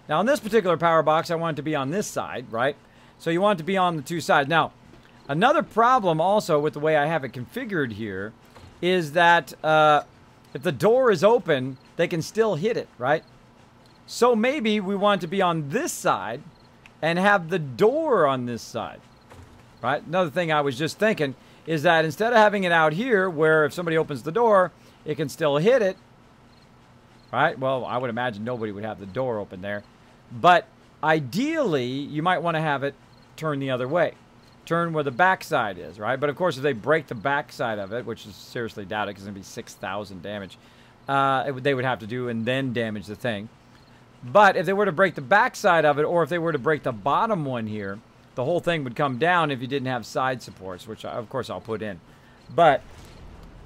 Now, on this particular power box, I want it to be on this side, right? So you want it to be on the two sides. Now, another problem also with the way I have it configured here is that if the door is open, they can still hit it, right? So maybe we want it to be on this side and have the door on this side, right? Another thing I was just thinking is that instead of having it out here where if somebody opens the door, it can still hit it, right? Well, I would imagine nobody would have the door open there. But ideally, you might want to have it turn the other way. Turn where the back side is, right? But of course, if they break the back side of it, which is seriously doubted because it's going to be 6,000 damage, they would have to do and then damage the thing. But if they were to break the back side of it, or if they were to break the bottom one here, the whole thing would come down if you didn't have side supports, which of course I'll put in. But,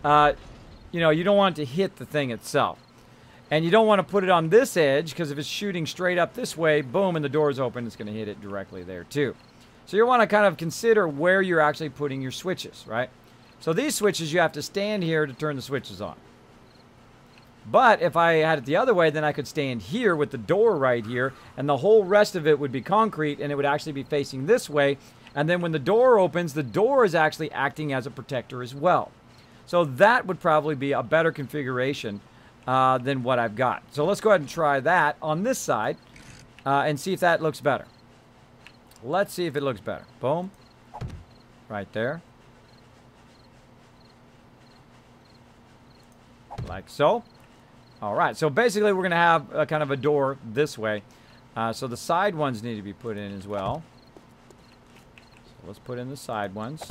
you know, you don't want it to hit the thing itself. And you don't want to put it on this edge, because if it's shooting straight up this way, boom, and the door's open, it's going to hit it directly there too. So you want to kind of consider where you're actually putting your switches, right? So these switches, you have to stand here to turn the switches on. But if I had it the other way, then I could stand here with the door right here, and the whole rest of it would be concrete, and it would actually be facing this way. And then when the door opens, the door is actually acting as a protector as well. So that would probably be a better configuration than what I've got. So let's go ahead and try that on this side and see if that looks better. Let's see if it looks better. Boom. Right there. Like so. All right, so basically we're going to have a kind of a door this way. So the side ones need to be put in as well. So let's put in the side ones.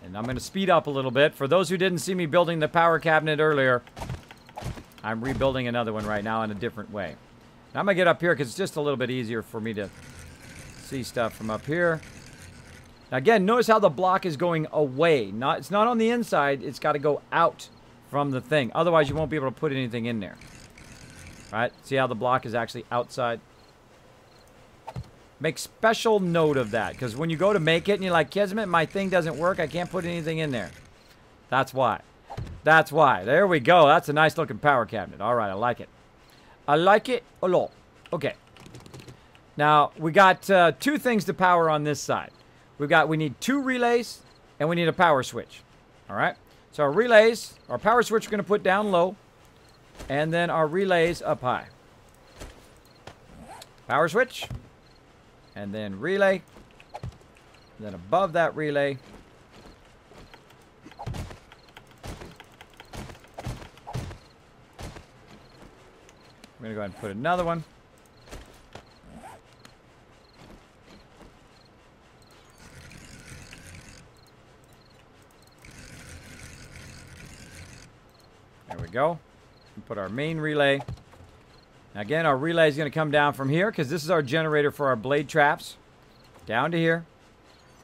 And I'm going to speed up a little bit. For those who didn't see me building the power cabinet earlier, I'm rebuilding another one right now in a different way. Now I'm going to get up here because it's just a little bit easier for me to see stuff from up here. Now again, notice how the block is going away. It's not on the inside. It's got to go out from the thing. Otherwise, you won't be able to put anything in there. Right? See how the block is actually outside? Make special note of that. Because when you go to make it and you're like, Kismet, my thing doesn't work. I can't put anything in there. That's why. That's why. There we go. That's a nice looking power cabinet. All right, I like it. I like it a lot. Okay. Now, we got 2 things to power on this side. We need 2 relays, and we need a power switch. All right? So our relays, our power switch we're going to put down low, and then our relays up high. Power switch, and then relay, and then above that relay, we're going to go ahead and put another one. There we go. And put our main relay. Now again, our relay is going to come down from here because this is our generator for our blade traps. Down to here.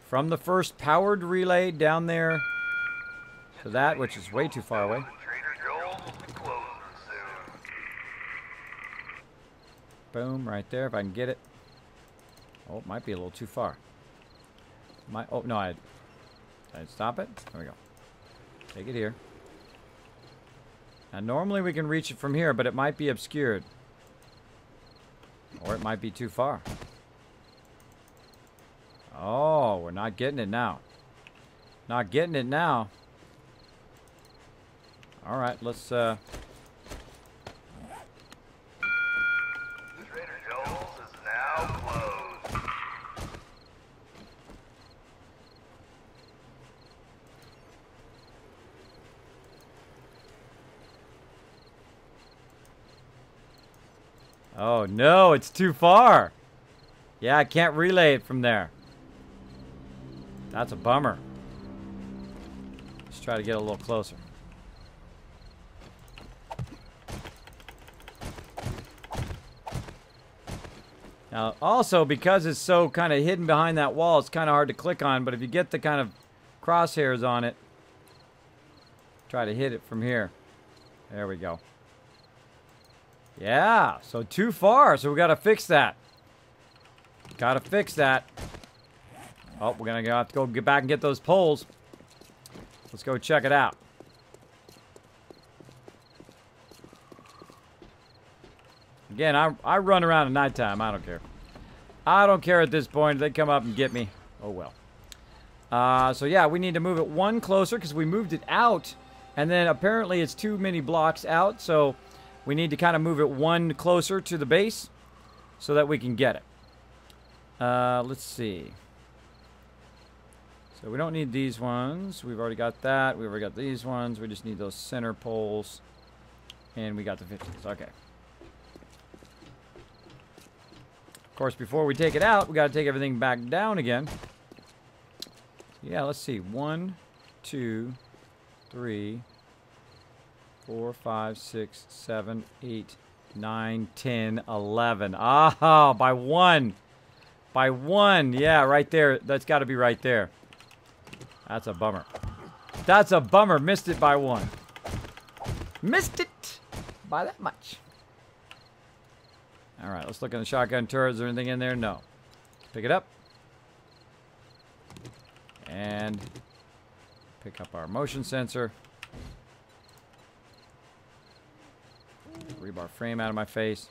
From the first powered relay down there to that, which is way too far away. Boom, right there, if I can get it. Oh, it might be a little too far. Oh, no, did I stop it? There we go. Take it here. Now, normally we can reach it from here, but it might be obscured. Or it might be too far. Oh, we're not getting it now. Not getting it now. All right, let's... Oh, no, it's too far. Yeah, I can't relay it from there. That's a bummer. Let's try to get a little closer. Now, also, because it's so kind of hidden behind that wall, it's kind of hard to click on, but if you get the kind of crosshairs on it, try to hit it from here. There we go. Yeah, so too far, so we got to fix that. Got to fix that. Oh, we're going to have to go get back and get those poles. Let's go check it out. Again, I run around at nighttime. I don't care. I don't care at this point. If they come up and get me, oh well. So yeah, we need to move it 1 closer because we moved it out. And then apparently it's too many blocks out. So we need to kind of move it 1 closer to the base so that we can get it. Let's see. So we don't need these ones. We've already got that. We've already got these ones. We just need those center poles. And we got the 50s. Okay. Of course, before we take it out, we got to take everything back down again. Yeah, let's see. 1, 2, 3, 4, 5, 6, 7, 8, 9, 10, 11. Ah, by 1. By 1. Yeah, right there. That's got to be right there. That's a bummer. That's a bummer. Missed it by 1. Missed it by that much. All right, let's look in the shotgun turret. Is there anything in there? No. Pick it up. And pick up our motion sensor. Rebar frame out of my face.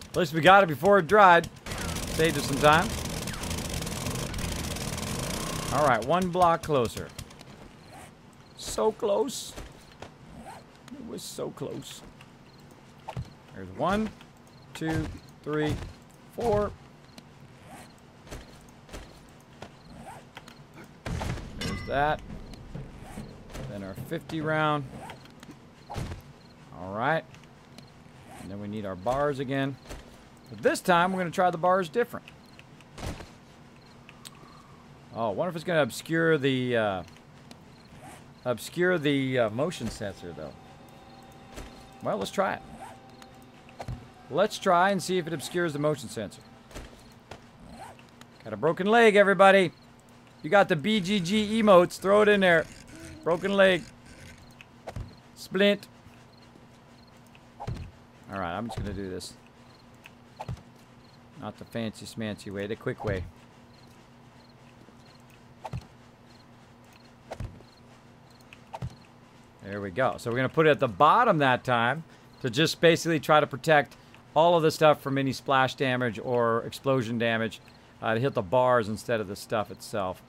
At least we got it before it dried. Saved us some time. All right, 1 block closer. So close. It was so close. There's 1, 2, 3, 4. There's that. Then our 50 round. All right. And then we need our bars again. But this time, we're going to try the bars different. Oh, I wonder if it's going to obscure the motion sensor, though. Well, let's try it. Let's try and see if it obscures the motion sensor. Got a broken leg, everybody. You got the BGG emotes. Throw it in there. Broken leg. Splint. All right, I'm just going to do this. Not the fancy smancy way, the quick way. There we go. So we're going to put it at the bottom that time to just basically try to protect all of the stuff from any splash damage or explosion damage to hit the bars instead of the stuff itself.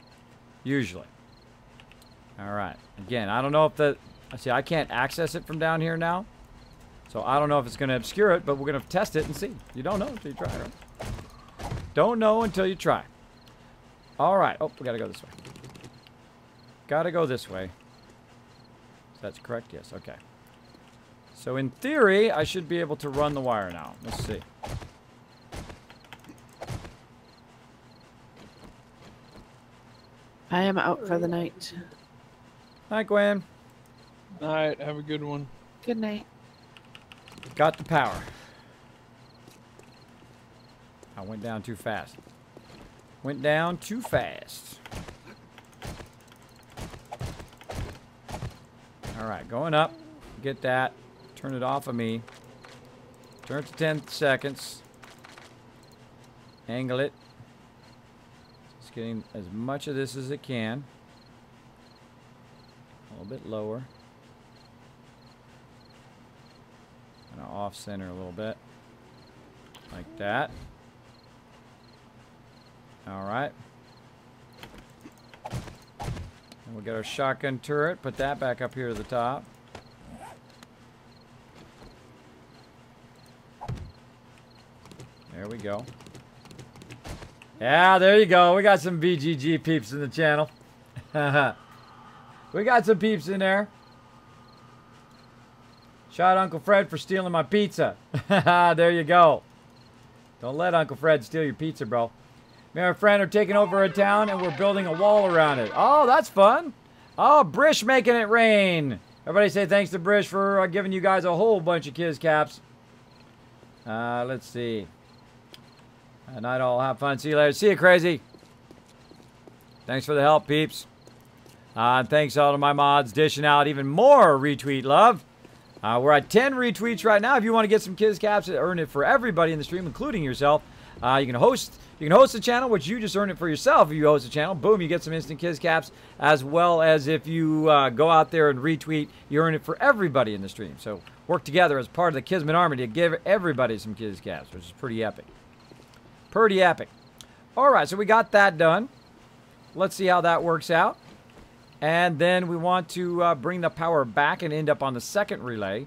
Usually. All right. Again, I don't know if the... See, I can't access it from down here now. So I don't know if it's going to obscure it, but we're going to test it and see. You don't know until you try, right? Don't know until you try. All right. Oh, we got to go this way. Got to go this way. That's correct? Yes. Okay. So in theory, I should be able to run the wire now. Let's see. I am out for the night. Hi, Gwen. All right, have a good one. Good night. Got the power. I went down too fast. Went down too fast. All right, going up. Get that. Turn it off of me. Turn it to 10 seconds. Angle it. It's getting as much of this as it can. A little bit lower. Kind of off center a little bit. Like that. All right. And we'll get our shotgun turret. Put that back up here to the top. There we go. Yeah, there you go. We got some BGG peeps in the channel. We got some peeps in there. Shout out Uncle Fred for stealing my pizza. There you go. Don't let Uncle Fred steal your pizza, bro. Me and our friend are taking over a town and we're building a wall around it. Oh, that's fun. Oh, Brish making it rain. Everybody say thanks to Brish for giving you guys a whole bunch of Kiz caps. Let's see. Night all. Have fun. See you later. See you, Crazy. Thanks for the help, peeps. And thanks all to my mods dishing out even more retweet love. We're at 10 retweets right now. If you want to get some Kiz caps, earn it for everybody in the stream, including yourself. You can host the channel, which you just earn it for yourself. If you host the channel, boom, you get some instant Kiz caps. As well as if you go out there and retweet, you earn it for everybody in the stream. So work together as part of the Kismet army to give everybody some Kiz caps, which is pretty epic. Pretty epic. All right, so we got that done. Let's see how that works out. And then we want to bring the power back and end up on the second relay.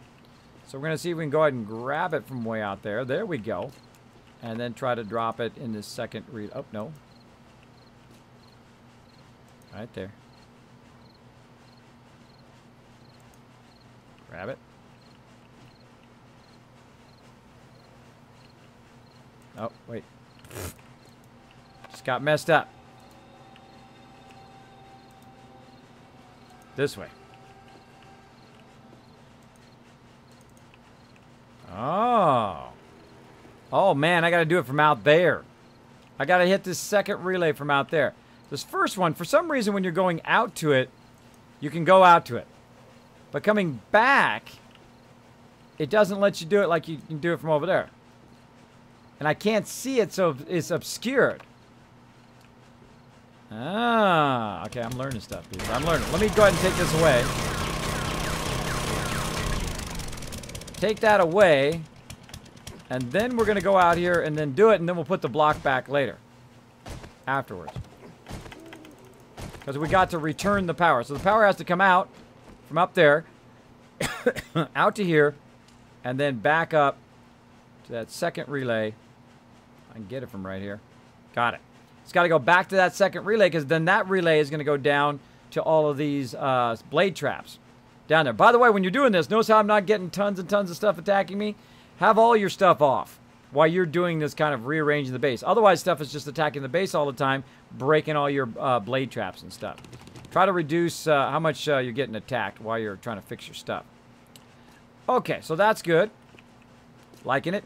So we're going to see if we can go ahead and grab it from way out there. There we go. And then try to drop it in the second relay. Oh, no. Right there. Grab it. Oh, wait. Just got messed up. This way. Oh. Oh, man, I got to do it from out there. I got to hit this second relay from out there. This first one, for some reason, when you're going out to it, you can go out to it. But coming back, it doesn't let you do it like you can do it from over there. And I can't see it, so it's obscured. Ah, okay, I'm learning stuff, people. I'm learning. Let me go ahead and take this away. Take that away. And then we're going to go out here and then do it, and then we'll put the block back later. Afterwards. Because we got to return the power. So the power has to come out from up there, out to here, and then back up to that second relay. I can get it from right here. Got it. It's got to go back to that second relay, because then that relay is going to go down to all of these blade traps down there. By the way, when you're doing this, notice how I'm not getting tons and tons of stuff attacking me? Have all your stuff off while you're doing this kind of rearranging the base. Otherwise, stuff is just attacking the base all the time, breaking all your blade traps and stuff. Try to reduce how much you're getting attacked while you're trying to fix your stuff. Okay, so that's good. Liking it.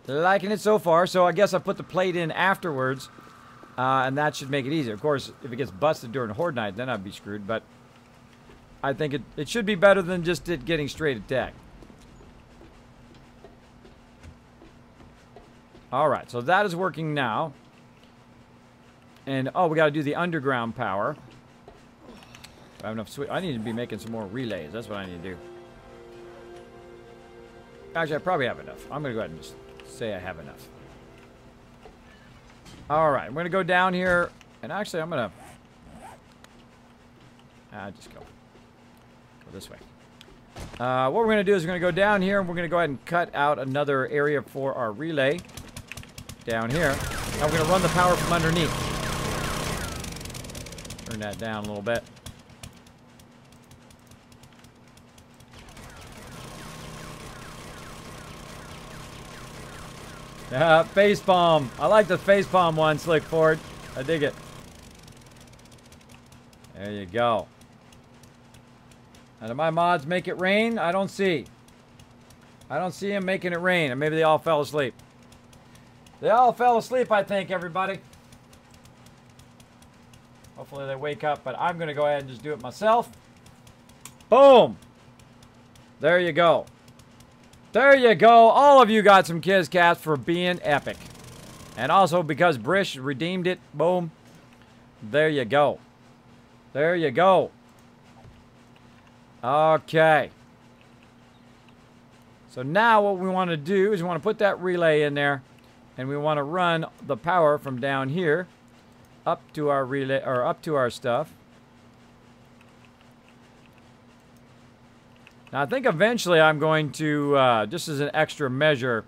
Liking it so far. So I guess I put the plate in afterwards, and that should make it easier. Of course, if it gets busted during Horde Night, then I'd be screwed. But I think it should be better than just it getting straight attack. Alright, so that is working now. And, oh, we got to do the underground power. I have enough I need to be making some more relays. That's what I need to do. Actually, I probably have enough. I'm going to go ahead and just say I have enough. Alright, I'm going to go down here. And actually, I'm going to... just go. Go this way. What we're going to do is we're going to go down here, and we're going to go ahead and cut out another area for our relay. Down here. Now we're going to run the power from underneath. Turn that down a little bit. Face palm. I like the face palm one, Slick Ford. I dig it. There you go. Now, do my mods make it rain? I don't see. I don't see them making it rain. Or maybe they all fell asleep. They all fell asleep, I think, everybody. Hopefully they wake up, but I'm going to go ahead and just do it myself. Boom! There you go. There you go. All of you got some Kiss Cats for being epic. And also because Brish redeemed it. Boom. There you go. There you go. Okay. So now what we want to do is we want to put that relay in there. And we want to run the power from down here up to our relay, or up to our stuff. Now I think eventually I'm going to, just as an extra measure,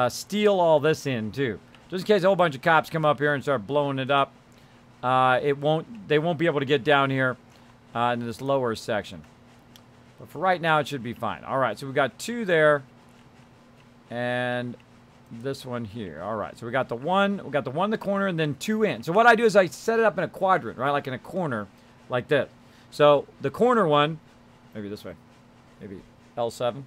steal all this in too. Just in case a whole bunch of cops come up here and start blowing it up. They won't be able to get down here in this lower section. But for right now it should be fine. Alright, so we've got 2 there. And this one here. Alright, so we got the one in the corner and then 2 in. So what I do is I set it up in a quadrant, right? Like in a corner, like this. So the corner one, maybe this way. Maybe L7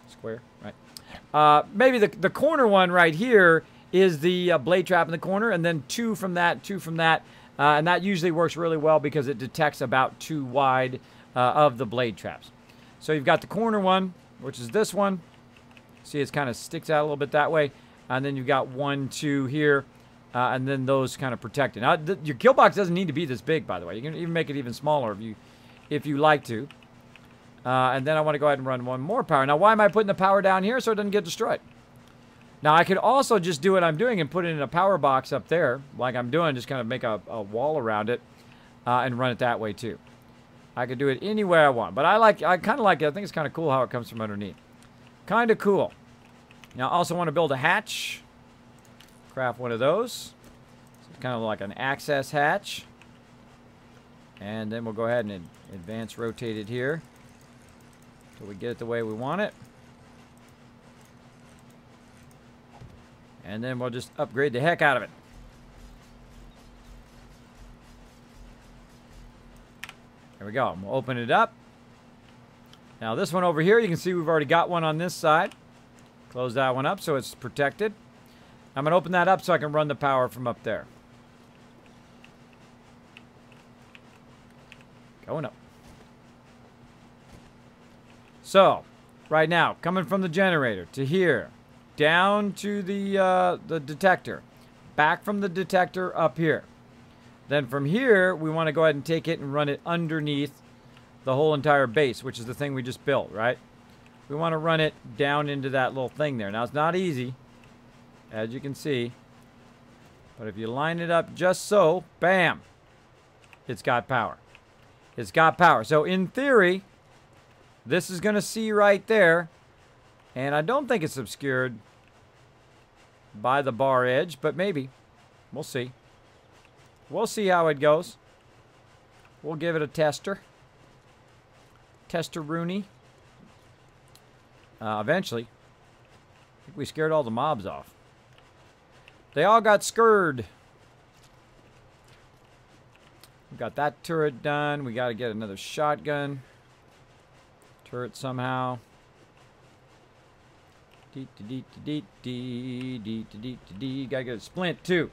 square, right? Maybe the corner one right here is the blade trap in the corner, and then 2 from that, 2 from that. And that usually works really well because it detects about 2 wide of the blade traps. So you've got the corner one, which is this one. See, it kind of sticks out a little bit that way. And then you've got 1, 2 here. And then those kind of protected. Now, your kill box doesn't need to be this big, by the way. You can even make it even smaller if you like to. And then I want to go ahead and run 1 more power. Now, why am I putting the power down here? So it doesn't get destroyed. Now, I could also just do what I'm doing and put it in a power box up there, like I'm doing, just kind of make a wall around it and run it that way, too. I could do it any way I want. But I kind of like it. I think it's kind of cool how it comes from underneath. Kind of cool. Now, I also want to build a hatch. Craft one of those. So it's kind of like an access hatch. And then we'll go ahead and advance rotate it here till we get it the way we want it. And then we'll just upgrade the heck out of it. There we go. We'll open it up. Now this one over here, you can see we've already got one on this side. Close that one up so it's protected. I'm going to open that up so I can run the power from up there. Going up. So, right now, coming from the generator to here, down to the detector, back from the detector up here. Then from here, we want to go ahead and take it and run it underneath the whole entire base, which is the thing we just built, right? We want to run it down into that little thing there. Now, it's not easy, as you can see. But if you line it up just so, bam, it's got power. It's got power. So, in theory, this is going to see right there. And I don't think it's obscured by the bar edge, but maybe. We'll see. We'll see how it goes. We'll give it a tester. Tester-rooney. Eventually. I think we scared all the mobs off. They all got scared. We got that turret done. We got to get another shotgun. Turret somehow. Gotta get a splint too.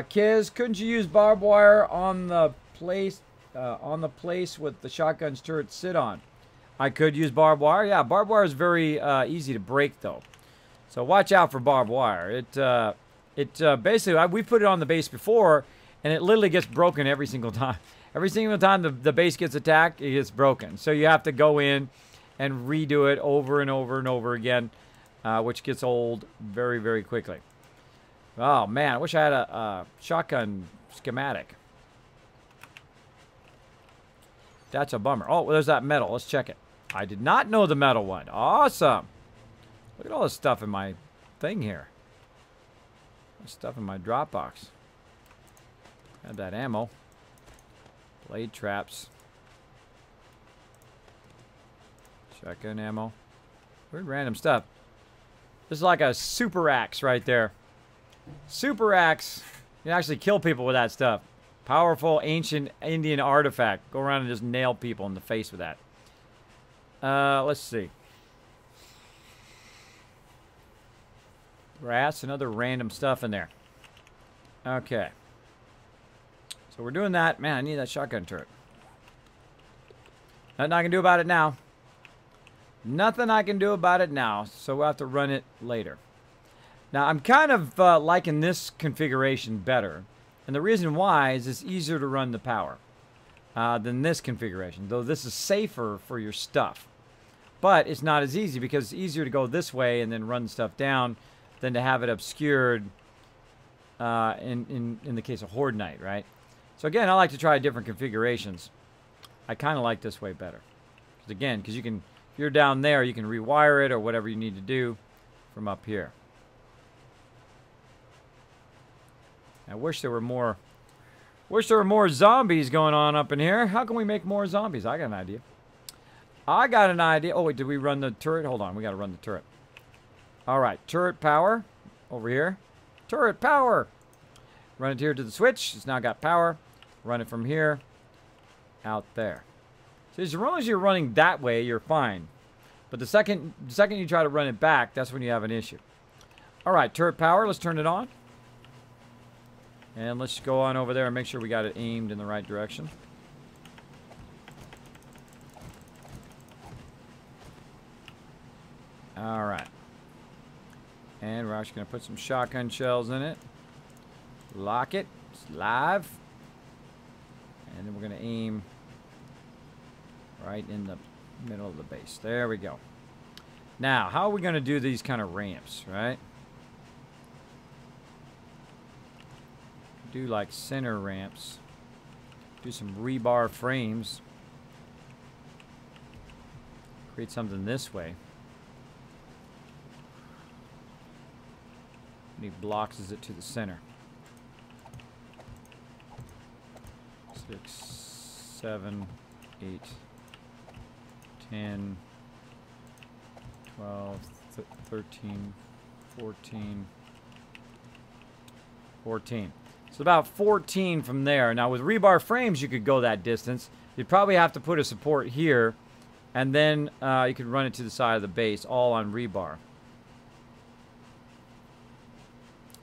Kiz, couldn't you use barbed wire on the place with the shotgun's turret sit on? I could use barbed wire. Yeah, barbed wire is very easy to break though, so watch out for barbed wire. Basically we put it on the base before, and it literally gets broken every single time. Every single time the base gets attacked, it gets broken. So you have to go in and redo it over and over and over again, which gets old very, very quickly. Oh, man, I wish I had a shotgun schematic. That's a bummer. Oh, well, there's that metal. Let's check it. I did not know the metal one. Awesome. Look at all this stuff in my thing here. Stuff in my drop box. Got that ammo. Blade traps. Shotgun ammo. Weird random stuff. This is like a super axe right there. Super axe. You can actually kill people with that stuff. Powerful ancient Indian artifact. Go around and just nail people in the face with that. Let's see. Brass and other random stuff in there. Okay. So we're doing that. Man, I need that shotgun turret. Nothing I can do about it now. Nothing I can do about it now, so we'll have to run it later. Now, I'm kind of liking this configuration better. And the reason why is it's easier to run the power than this configuration, though this is safer for your stuff. But it's not as easy because it's easier to go this way and then run stuff down than to have it obscured in the case of Horde Night, right? So again, I like to try different configurations. I kind of like this way better. Because you can, if you're down there, you can rewire it or whatever you need to do from up here. I wish there were more zombies going on up in here. How can we make more zombies? I got an idea. Oh, wait, did we run the turret? Hold on, we got to run the turret. All right, turret power over here. Turret power. Run it here to the switch. It's now got power. Run it from here out there. So as long as you're running that way, you're fine. But the second you try to run it back, that's when you have an issue. All right, turret power. Let's turn it on. And let's go on over there and make sure we got it aimed in the right direction. All right. And we're actually going to put some shotgun shells in it. Lock it. It's live. And then we're going to aim right in the middle of the base. There we go. Now, how are we going to do these kind of ramps, right? Do like center ramps. Do some rebar frames. Create something this way. And he blocks it to the center. 6, 7, 8, 10, 12, 13, 14, 14. So about 14 from there. Now with rebar frames, you could go that distance. You'd probably have to put a support here, and then you could run it to the side of the base, all on rebar.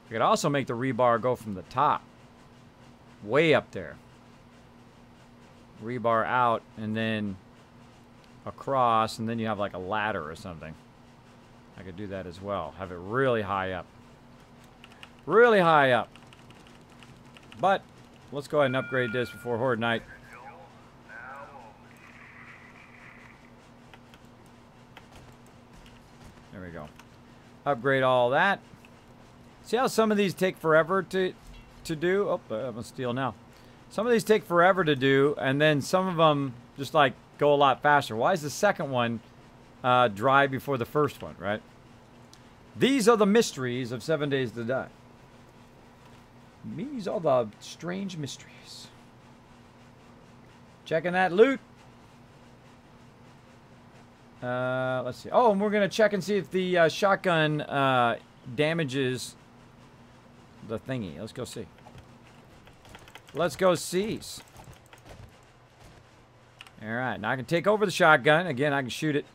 You could also make the rebar go from the top, way up there. Rebar out, and then across, and then you have like a ladder or something. I could do that as well. Have it really high up. Really high up. But let's go ahead and upgrade this before Horde Night. we go. Upgrade all that. See how some of these take forever to do? Oh, I'm gonna steal now. Some of these take forever to do, and then some of them just like go a lot faster. Why is the second one dry before the first one, right? These are the mysteries of 7 Days to Die. These are the strange mysteries. Checking that loot. Let's see. Oh, and we're going to check and see if the shotgun damages the thingy. Let's go see. Let's go see. Alright, now I can take over the shotgun. Again, I can shoot it.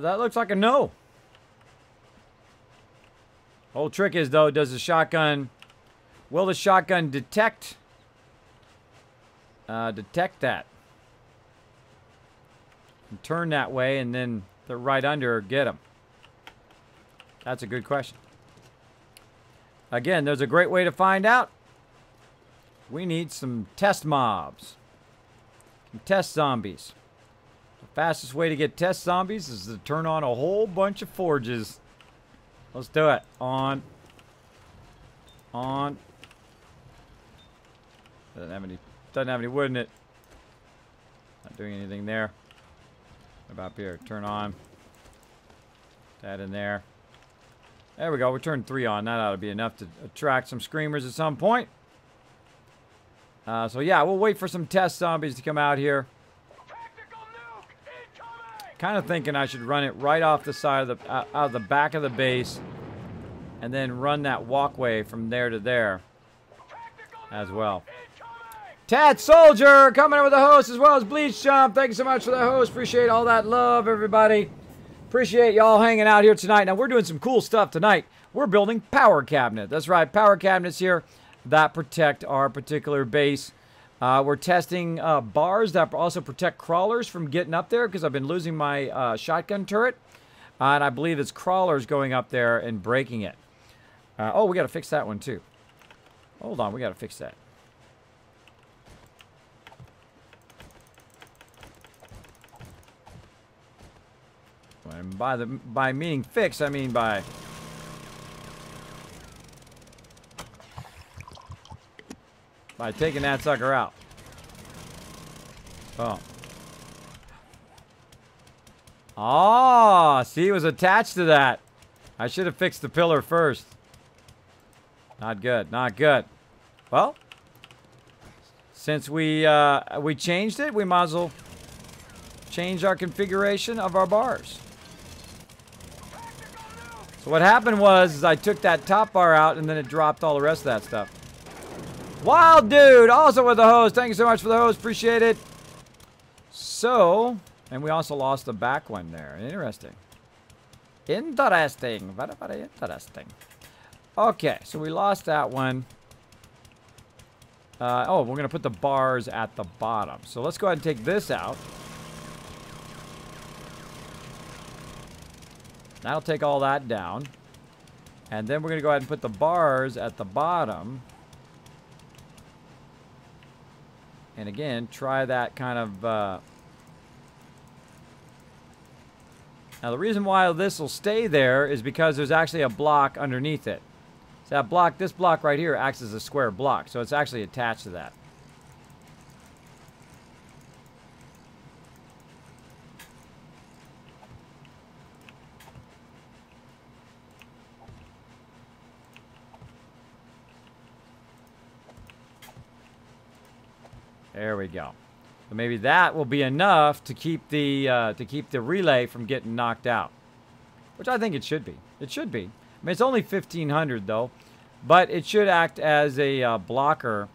That looks like a no. Whole trick is, though, will the shotgun detect that? And turn that way, and then the right under get them? That's a good question. Again, there's a great way to find out. We need some test mobs. Some test zombies. Fastest way to get test zombies is to turn on a whole bunch of forges. Let's do it. On. Doesn't have any wood in it. Not doing anything there. What about up here? Turn on. That in there. There we go. We turned 3 on. That ought to be enough to attract some screamers at some point. So yeah, we'll wait for some test zombies to come out here. Kind of thinking I should run it right off the side of the out of the back of the base, and then run that walkway from there to there as well. Tad Soldier coming in with the host, as well as Bleach Jump. Thank you so much for the host. Appreciate all that love, everybody. Appreciate y'all hanging out here tonight. Now we're doing some cool stuff tonight. We're building power cabinet. That's right, power cabinets here that protect our particular base. We're testing bars that also protect crawlers from getting up there, because I've been losing my shotgun turret. And I believe it's crawlers going up there and breaking it. Oh, we got to fix that one too. Hold on, we got to fix that. And by meaning fix, I mean by... taking that sucker out. Oh. Ah, see, it was attached to that. I should have fixed the pillar first. Not good, not good. Well, since we changed it, we might as well change our configuration of our bars. So what happened was I took that top bar out, and then it dropped all the rest of that stuff. Wild Dude, also with the host. Thank you so much for the host. Appreciate it. So, and we also lost the back one there. Interesting. Interesting. Very, very interesting. Okay, so we lost that one. Oh, we're going to put the bars at the bottom. So let's go ahead and take this out. That'll take all that down. And then we're going to go ahead and put the bars at the bottom. And again, try that kind of... Now, the reason why this will stay there is because there's actually a block underneath it. So that block, this block right here, acts as a square block. So it's actually attached to that. There we go. So maybe that will be enough to keep the relay from getting knocked out, which I think it should be. It should be. I mean, it's only 1,500 though, but it should act as a blocker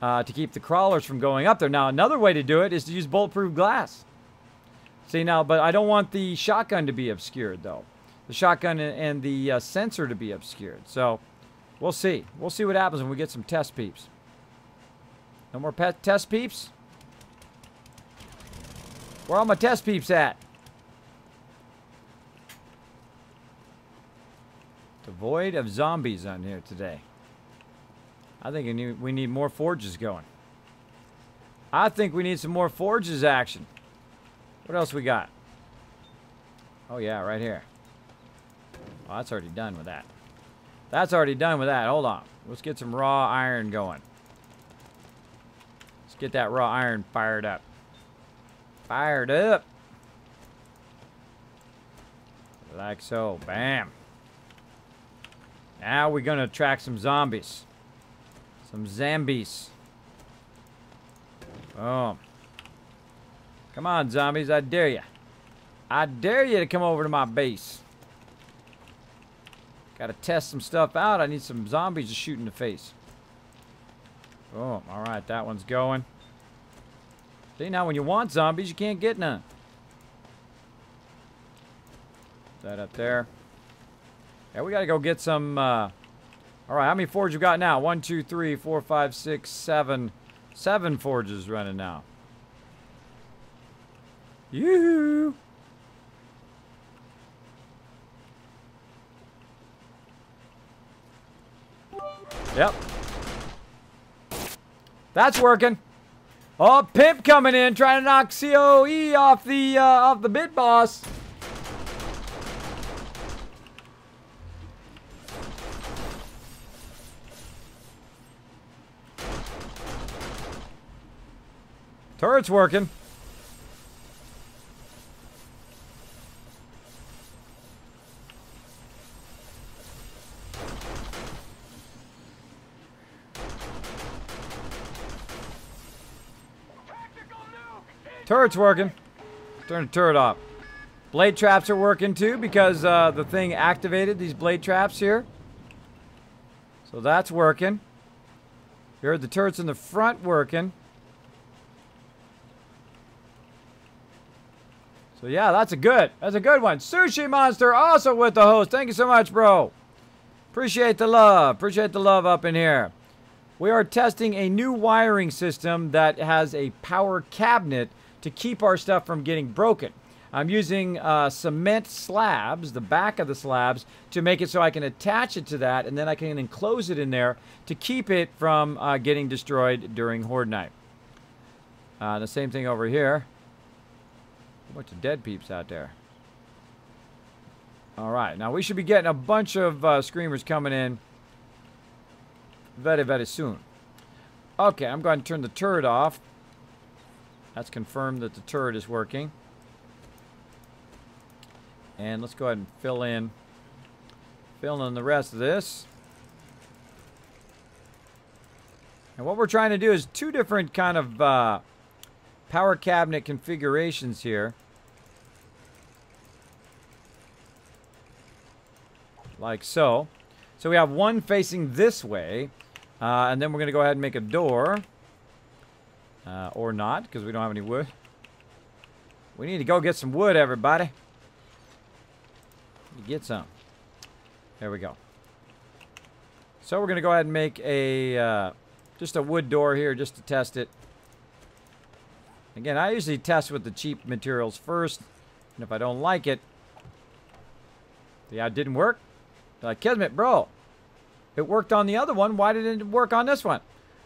to keep the crawlers from going up there. Now, another way to do it is to use bulletproof glass. See now, but I don't want the shotgun to be obscured though. The shotgun and the sensor to be obscured. So we'll see. We'll see what happens when we get some test peeps. No more test peeps? Where are all my test peeps at? Void of zombies on here today. I think we need more forges going. I think we need some more forges action. What else we got? Oh yeah, right here. Oh, that's already done with that. That's already done with that. Hold on. Let's get some raw iron going. Let's get that raw iron fired up. Fired up. Like so. Bam. Now we're going to attract some zombies. Some zombies. Boom. Come on, zombies. I dare you. I dare you to come over to my base. Got to test some stuff out. I need some zombies to shoot in the face. Boom. Alright, that one's going. See, now when you want zombies, you can't get none. That up there. Yeah, we got to go get some... Alright, how many forges we got now? 1, 2, 3, 4, 5, 6, 7. 7 forges running now. Yoo-hoo! Yep. That's working. Oh, Pimp coming in, trying to knock COE off the bid boss. Turret's working. Turret's working. Turn the turret off. Blade traps are working too because the thing activated these blade traps here. So that's working. You heard the turrets in the front working. So yeah, that's a good one. Sushi Monster also with the host. Thank you so much, bro. Appreciate the love. Appreciate the love up in here. We are testing a new wiring system that has a power cabinet to keep our stuff from getting broken. I'm using cement slabs, the back of the slabs, to make it so I can attach it to that, and then I can enclose it in there to keep it from getting destroyed during Horde Night. The same thing over here. A bunch of dead peeps out there. Alright, now we should be getting a bunch of screamers coming in very, very soon. Okay, I'm going to turn the turret off. That's confirmed that the turret is working. And let's go ahead and fill in the rest of this. And what we're trying to do is 2 different kind of power cabinet configurations here. Like so. So we have one facing this way. And then we're going to go ahead and make a door. Or not, because we don't have any wood. We need to go get some wood, everybody. Get some. There we go. So we're going to go ahead and make a just a wood door here just to test it. Again, I usually test with the cheap materials first. And if I don't like it... Yeah, it didn't work. Like, Kismet, bro. It worked on the other one. Why didn't it work on this one?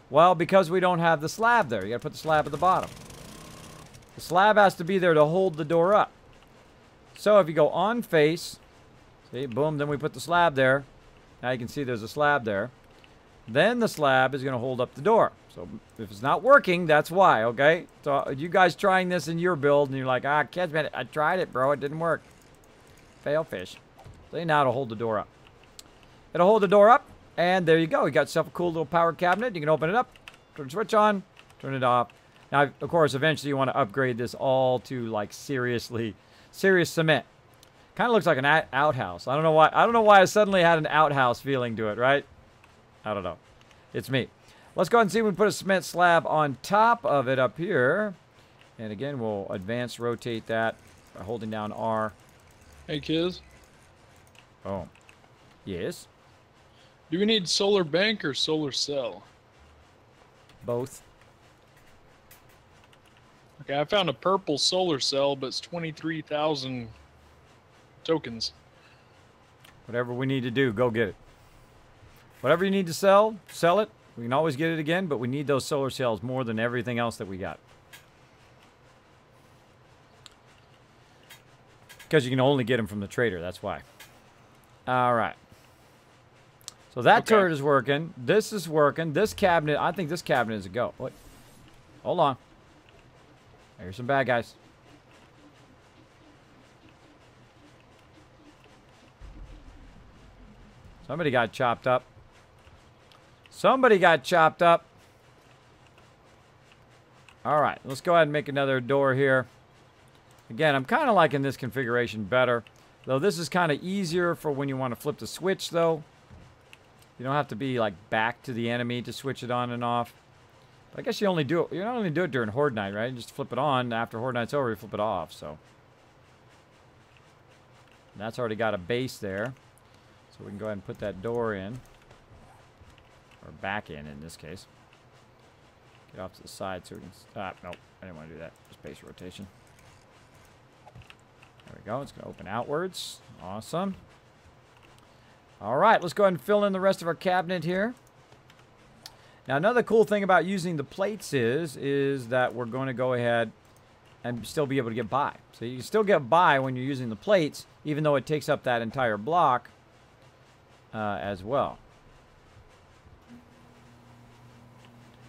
Well, because we don't have the slab there. You gotta put the slab at the bottom. The slab has to be there to hold the door up. So if you go on face, see, boom, then we put the slab there. Now you can see there's a slab there. Then the slab is gonna hold up the door. So if it's not working, that's why, okay? So you guys trying this in your build and you're like, ah, Kismet, I tried it, bro, it didn't work. Fail fish. So now it'll hold the door up. It'll hold the door up. And there you go. You got yourself a cool little power cabinet. You can open it up, turn the switch on, turn it off. Now, of course, eventually you want to upgrade this all to like serious cement. Kind of looks like an outhouse. I don't know why. I don't know why I suddenly had an outhouse feeling to it, right? I don't know. It's me. Let's go ahead and see if we can put a cement slab on top of it up here. And again, we'll advance rotate that by holding down R. Hey, Kiz. Oh. Yes. Do we need solar bank or solar cell? Both. Okay, I found a purple solar cell, but it's 23,000 tokens. Whatever we need to do, go get it. Whatever you need to sell, sell it. We can always get it again, but we need those solar cells more than everything else that we got. Because you can only get them from the trader, that's why. All right. So that turret is working. This is working. This cabinet, I think this cabinet is a go. What? Hold on. There's some bad guys. Somebody got chopped up. Somebody got chopped up. All right, let's go ahead and make another door here. Again, I'm kind of liking this configuration better. Though this is kind of easier for when you want to flip the switch, though. You don't have to be like back to the enemy to switch it on and off. But I guess you only do it. You don't only do it during Horde Night, right? You just flip it on. After Horde Night's over, you flip it off. So and that's already got a base there. So we can go ahead and put that door in. Or back in this case. Get off to the side so we can stop. Nope, I didn't want to do that. Just base rotation. There we go. It's going to open outwards. Awesome. All right, let's go ahead and fill in the rest of our cabinet here. Now, another cool thing about using the plates is that we're going to go ahead and still be able to get by. So you can still get by when you're using the plates, even though it takes up that entire block as well.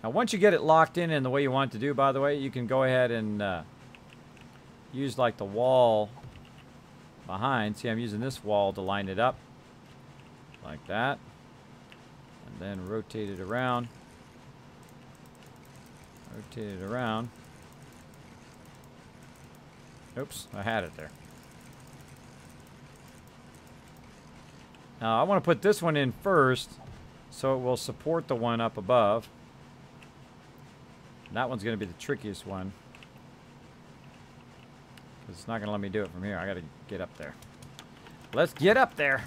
Now, once you get it locked in the way you want it to do, by the way, you can go ahead and use like the wall behind. See, I'm using this wall to line it up like that. And then rotate it around. Rotate it around. Oops, I had it there. Now, I want to put this one in first so it will support the one up above. And that one's going to be the trickiest one. Because it's not going to let me do it from here. I got to get up there. Let's get up there.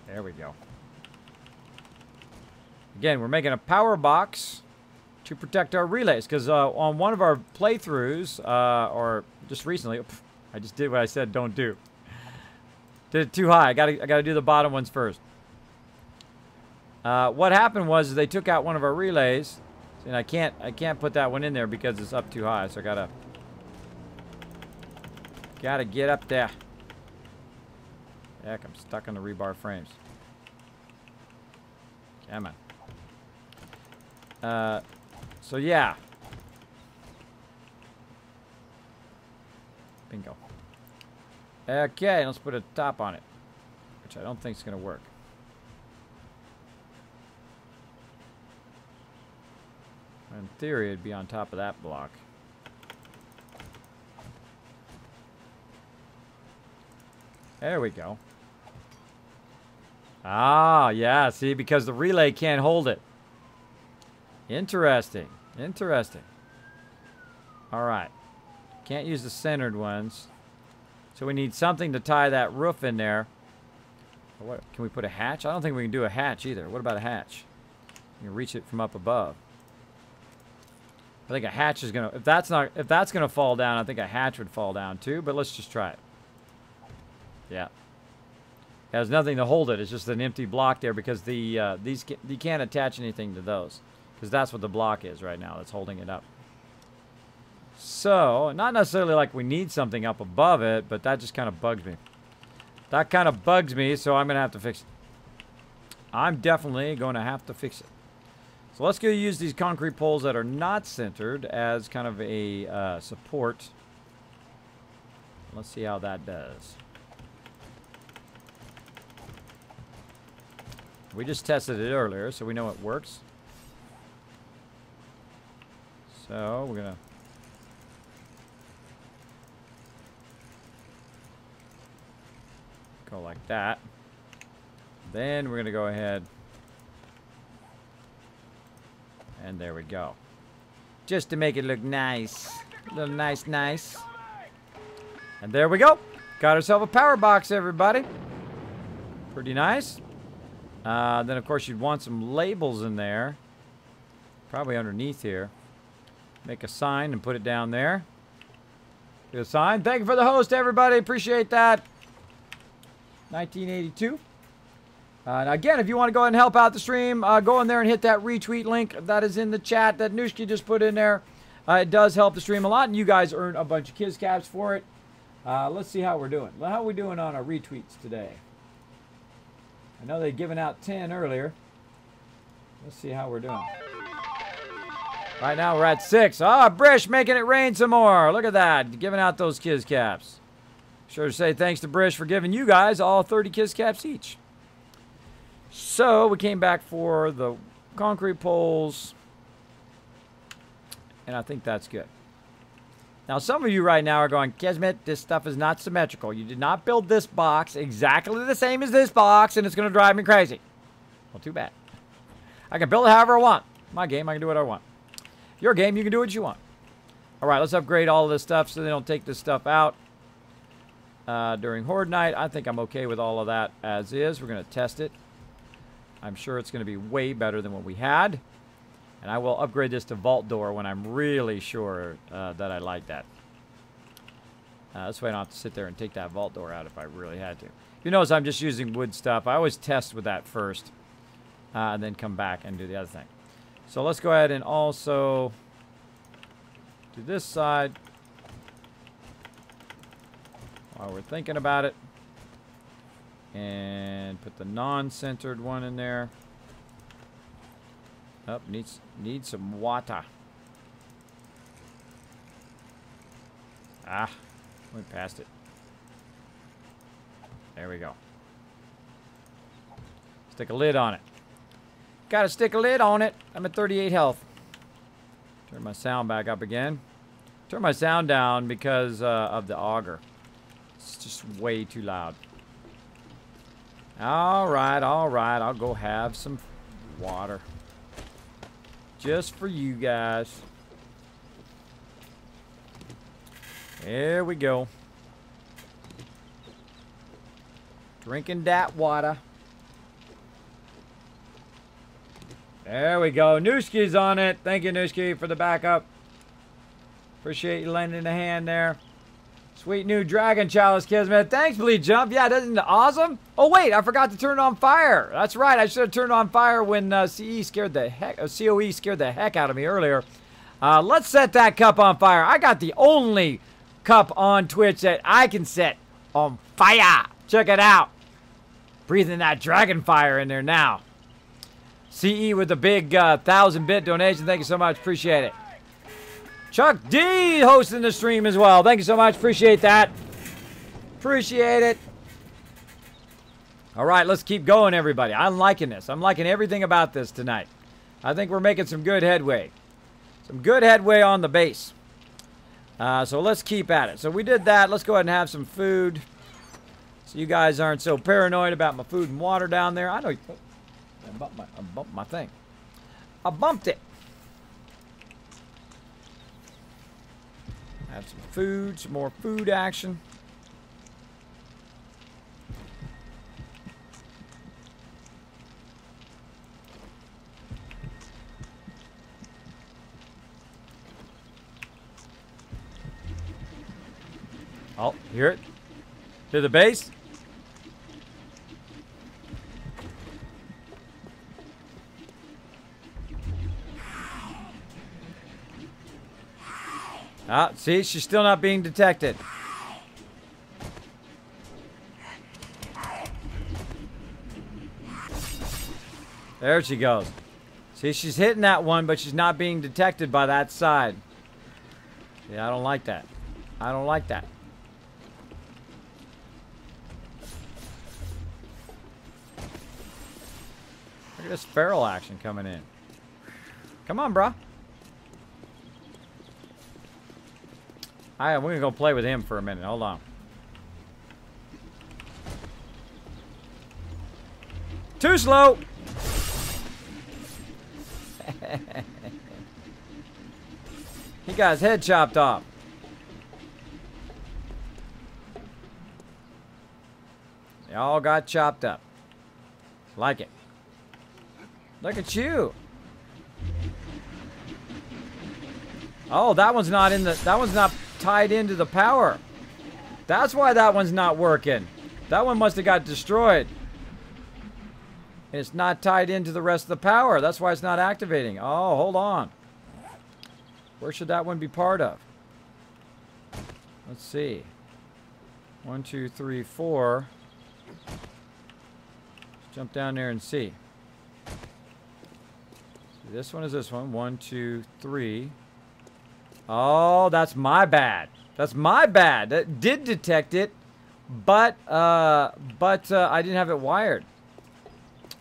There we go. Again, we're making a power box to protect our relays. Because on one of our playthroughs, or just recently, I just did what I said don't do. Did it too high. I gotta do the bottom ones first. What happened was they took out one of our relays, and I can't put that one in there because it's up too high. So I gotta get up there. Heck, I'm stuck on the rebar frames. Come on. So yeah. Bingo. Okay, let's put a top on it, which I don't think is gonna work. In theory, it'd be on top of that block. There we go. Ah, yeah, see, because the relay can't hold it. Interesting. Interesting. All right. Can't use the centered ones. So we need something to tie that roof in there. What, can we put a hatch? I don't think we can do a hatch either. What about a hatch? You can reach it from up above. I think a hatch is gonna, if that's gonna fall down, I think a hatch would fall down too, but let's just try it. Yeah. It has nothing to hold it. It's just an empty block there because you can't attach anything to those. Because that's what the block is right now that's holding it up. So, not necessarily like we need something up above it, but that just kind of bugs me. That kind of bugs me, so I'm going to have to fix it. I'm definitely going to have to fix it. So let's go use these concrete poles that are not centered as kind of a support. Let's see how that does. We just tested it earlier, so we know it works. So we're going to go like that. Then we're going to go ahead. And there we go. Just to make it look nice. A little nice. And there we go. Got ourselves a power box, everybody. Pretty nice. Then, of course, you'd want some labels in there. Probably underneath here. Make a sign and put it down there. Do a sign. Thank you for the host, everybody. Appreciate that. 1982. Now again, if you want to go ahead and help out the stream, go in there and hit that retweet link that is in the chat that Nooshki just put in there. It does help the stream a lot, and you guys earn a bunch of Kiz Caps for it. Let's see how we're doing. How are we doing on our retweets today? I know they'd given out 10 earlier. Let's see how we're doing. Right now we're at 6. Ah, Brish making it rain some more. Look at that, giving out those Kiz Caps. Sure to say thanks to Brish for giving you guys all 30 Kiz Caps each. So we came back for the concrete poles, and I think that's good. Now some of you right now are going, Kismet, this stuff is not symmetrical. You did not build this box exactly the same as this box, and it's going to drive me crazy. Well, too bad. I can build it however I want. My game, I can do what I want. Your game, you can do what you want. All right, let's upgrade all of this stuff so they don't take this stuff out during Horde Night. I think I'm okay with all of that as is. We're going to test it. I'm sure it's going to be way better than what we had. And I will upgrade this to Vault Door when I'm really sure that I like that. This way I don't have to sit there and take that Vault Door out if I really had to. You notice I'm just using wood stuff. I always test with that first. And then come back and do the other thing. So let's go ahead and also do this side while we're thinking about it. And put the non-centered one in there. Oh, needs some water. Ah, went past it. There we go. Stick a lid on it. Gotta stick a lid on it. I'm at 38 health. Turn my sound back up again. Turn my sound down because of the auger. It's just way too loud. All right, I'll go have some water. Just for you guys. There we go. Drinking that water. There we go. Nooshki's on it. Thank you, Nooshki, for the backup. Appreciate you lending a hand there. Sweet new Dragon Chalice, Kismet. Thanks, Bleed Jump. Yeah, isn't it awesome? Oh, wait, I forgot to turn it on fire. That's right. I should have turned it on fire when COE scared the heck out of me earlier. Let's set that cup on fire. I got the only cup on Twitch that I can set on fire. Check it out. Breathing that dragon fire in there now. CE with the big 1,000-bit donation. Thank you so much. Appreciate it. Chuck D hosting the stream as well. Thank you so much. Appreciate that. Appreciate it. All right, let's keep going, everybody. I'm liking this. I'm liking everything about this tonight. I think we're making some good headway. Some good headway on the base. So let's keep at it. So we did that. Let's go ahead and have some food. So you guys aren't so paranoid about my food and water down there. I know you... I bumped my thing. I bumped it. Have some food, some more food action. Oh, hear it? To the base? Ah, see, she's still not being detected. There she goes. See, she's hitting that one, but she's not being detected by that side. Yeah, I don't like that. I don't like that. Look at this feral action coming in. Come on, brah. We're going to go play with him for a minute. Hold on. Too slow. He got his head chopped off. They all got chopped up. Like it. Look at you. Oh, that one's not tied into the power. That's why that one's not working. That one must have got destroyed. And it's not tied into the rest of the power. That's why it's not activating. Oh, hold on. Where should that one be part of? Let's see. 1, 2, 3, 4. Let's jump down there and see. This one is this one. 1, 2, 3. Oh, that's my bad. That's my bad. That did detect it, but I didn't have it wired.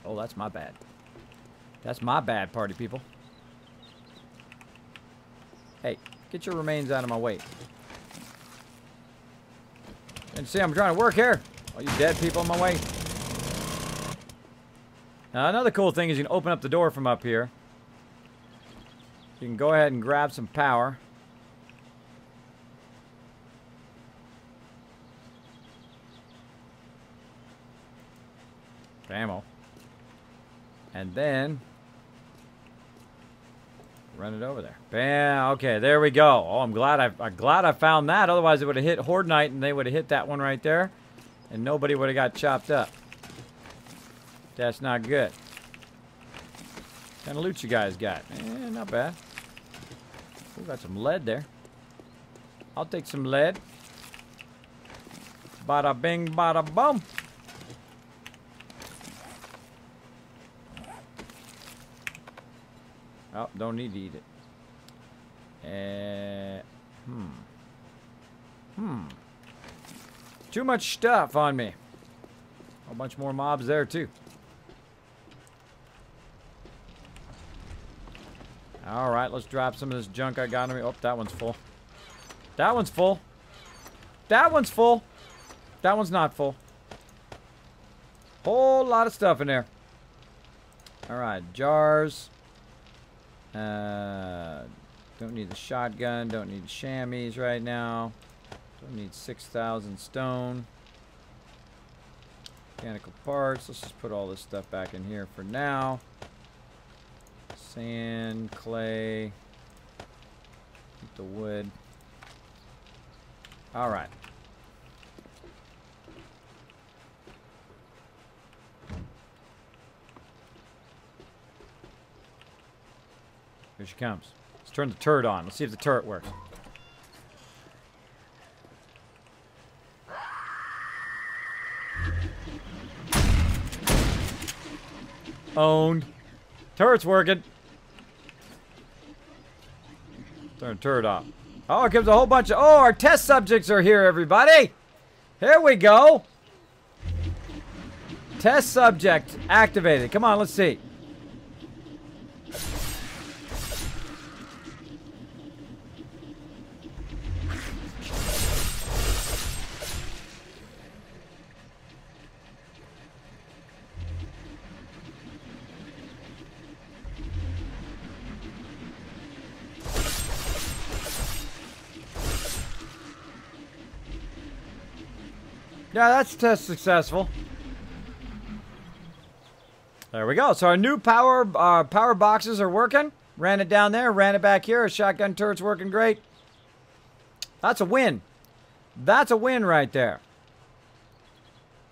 Oh, that's my bad. That's my bad, party people. Hey, get your remains out of my way. And see, I'm trying to work here. All you dead people in my way. Now, another cool thing is you can open up the door from up here. You can go ahead and grab some power. Ammo. And then run it over there. Bam. Okay, there we go. Oh, I'm glad I found that. Otherwise, it would have hit Horde Night, and they would have hit that one right there, and nobody would have got chopped up. That's not good. What kind of loot you guys got? Not bad. We got some lead there. I'll take some lead. Bada bing, bada bum. Oh, don't need to eat it. Too much stuff on me. A whole bunch more mobs there, too. Alright, let's drop some of this junk I got on me. Oh, that one's full. That one's full. That one's full. That one's not full. Whole lot of stuff in there. Alright, jars. Don't need the shotgun. Don't need the chamois right now. Don't need 6,000 stone. Mechanical parts. Let's just put all this stuff back in here for now. Sand, clay. Keep the wood. Alright. Here she comes. Let's turn the turret on. Let's see if the turret works. Owned. Turret's working. Turn the turret off. Oh, it gives a whole bunch of... Oh, our test subjects are here, everybody. Here we go. Test subject activated. Come on, let's see. Yeah, that's test successful. There we go. So our new power boxes are working. Ran it down there, ran it back here. Our shotgun turret's working great. That's a win. That's a win right there.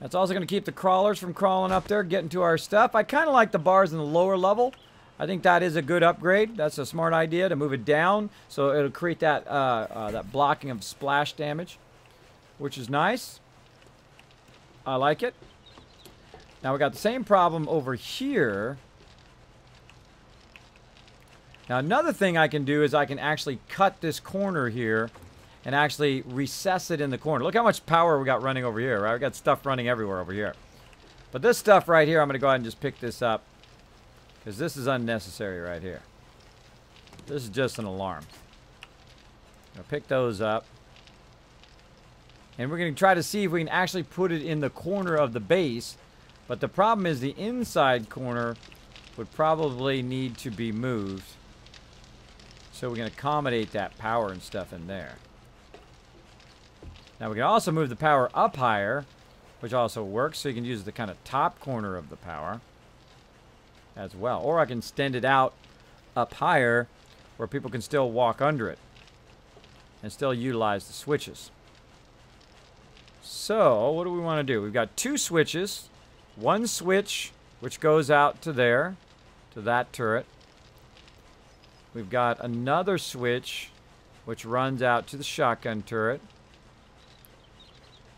That's also going to keep the crawlers from crawling up there, getting to our stuff. I kind of like the bars in the lower level. I think that is a good upgrade. That's a smart idea to move it down, so it'll create that that blocking of splash damage, which is nice. I like it. Now we got the same problem over here. Now another thing I can do is I can actually cut this corner here and actually recess it in the corner. Look how much power we got running over here, right? We got stuff running everywhere over here. But this stuff right here, I'm going to go ahead and just pick this up because this is unnecessary right here. This is just an alarm. I'm going to pick those up. And we're going to try to see if we can actually put it in the corner of the base. But the problem is the inside corner would probably need to be moved. So we can accommodate that power and stuff in there. Now we can also move the power up higher, which also works. So you can use the kind of top corner of the power as well. Or I can extend it out up higher where people can still walk under it and still utilize the switches. So, what do we want to do? We've got 2 switches. 1 switch, which goes out to there, to that turret. We've got another switch, which runs out to the shotgun turret.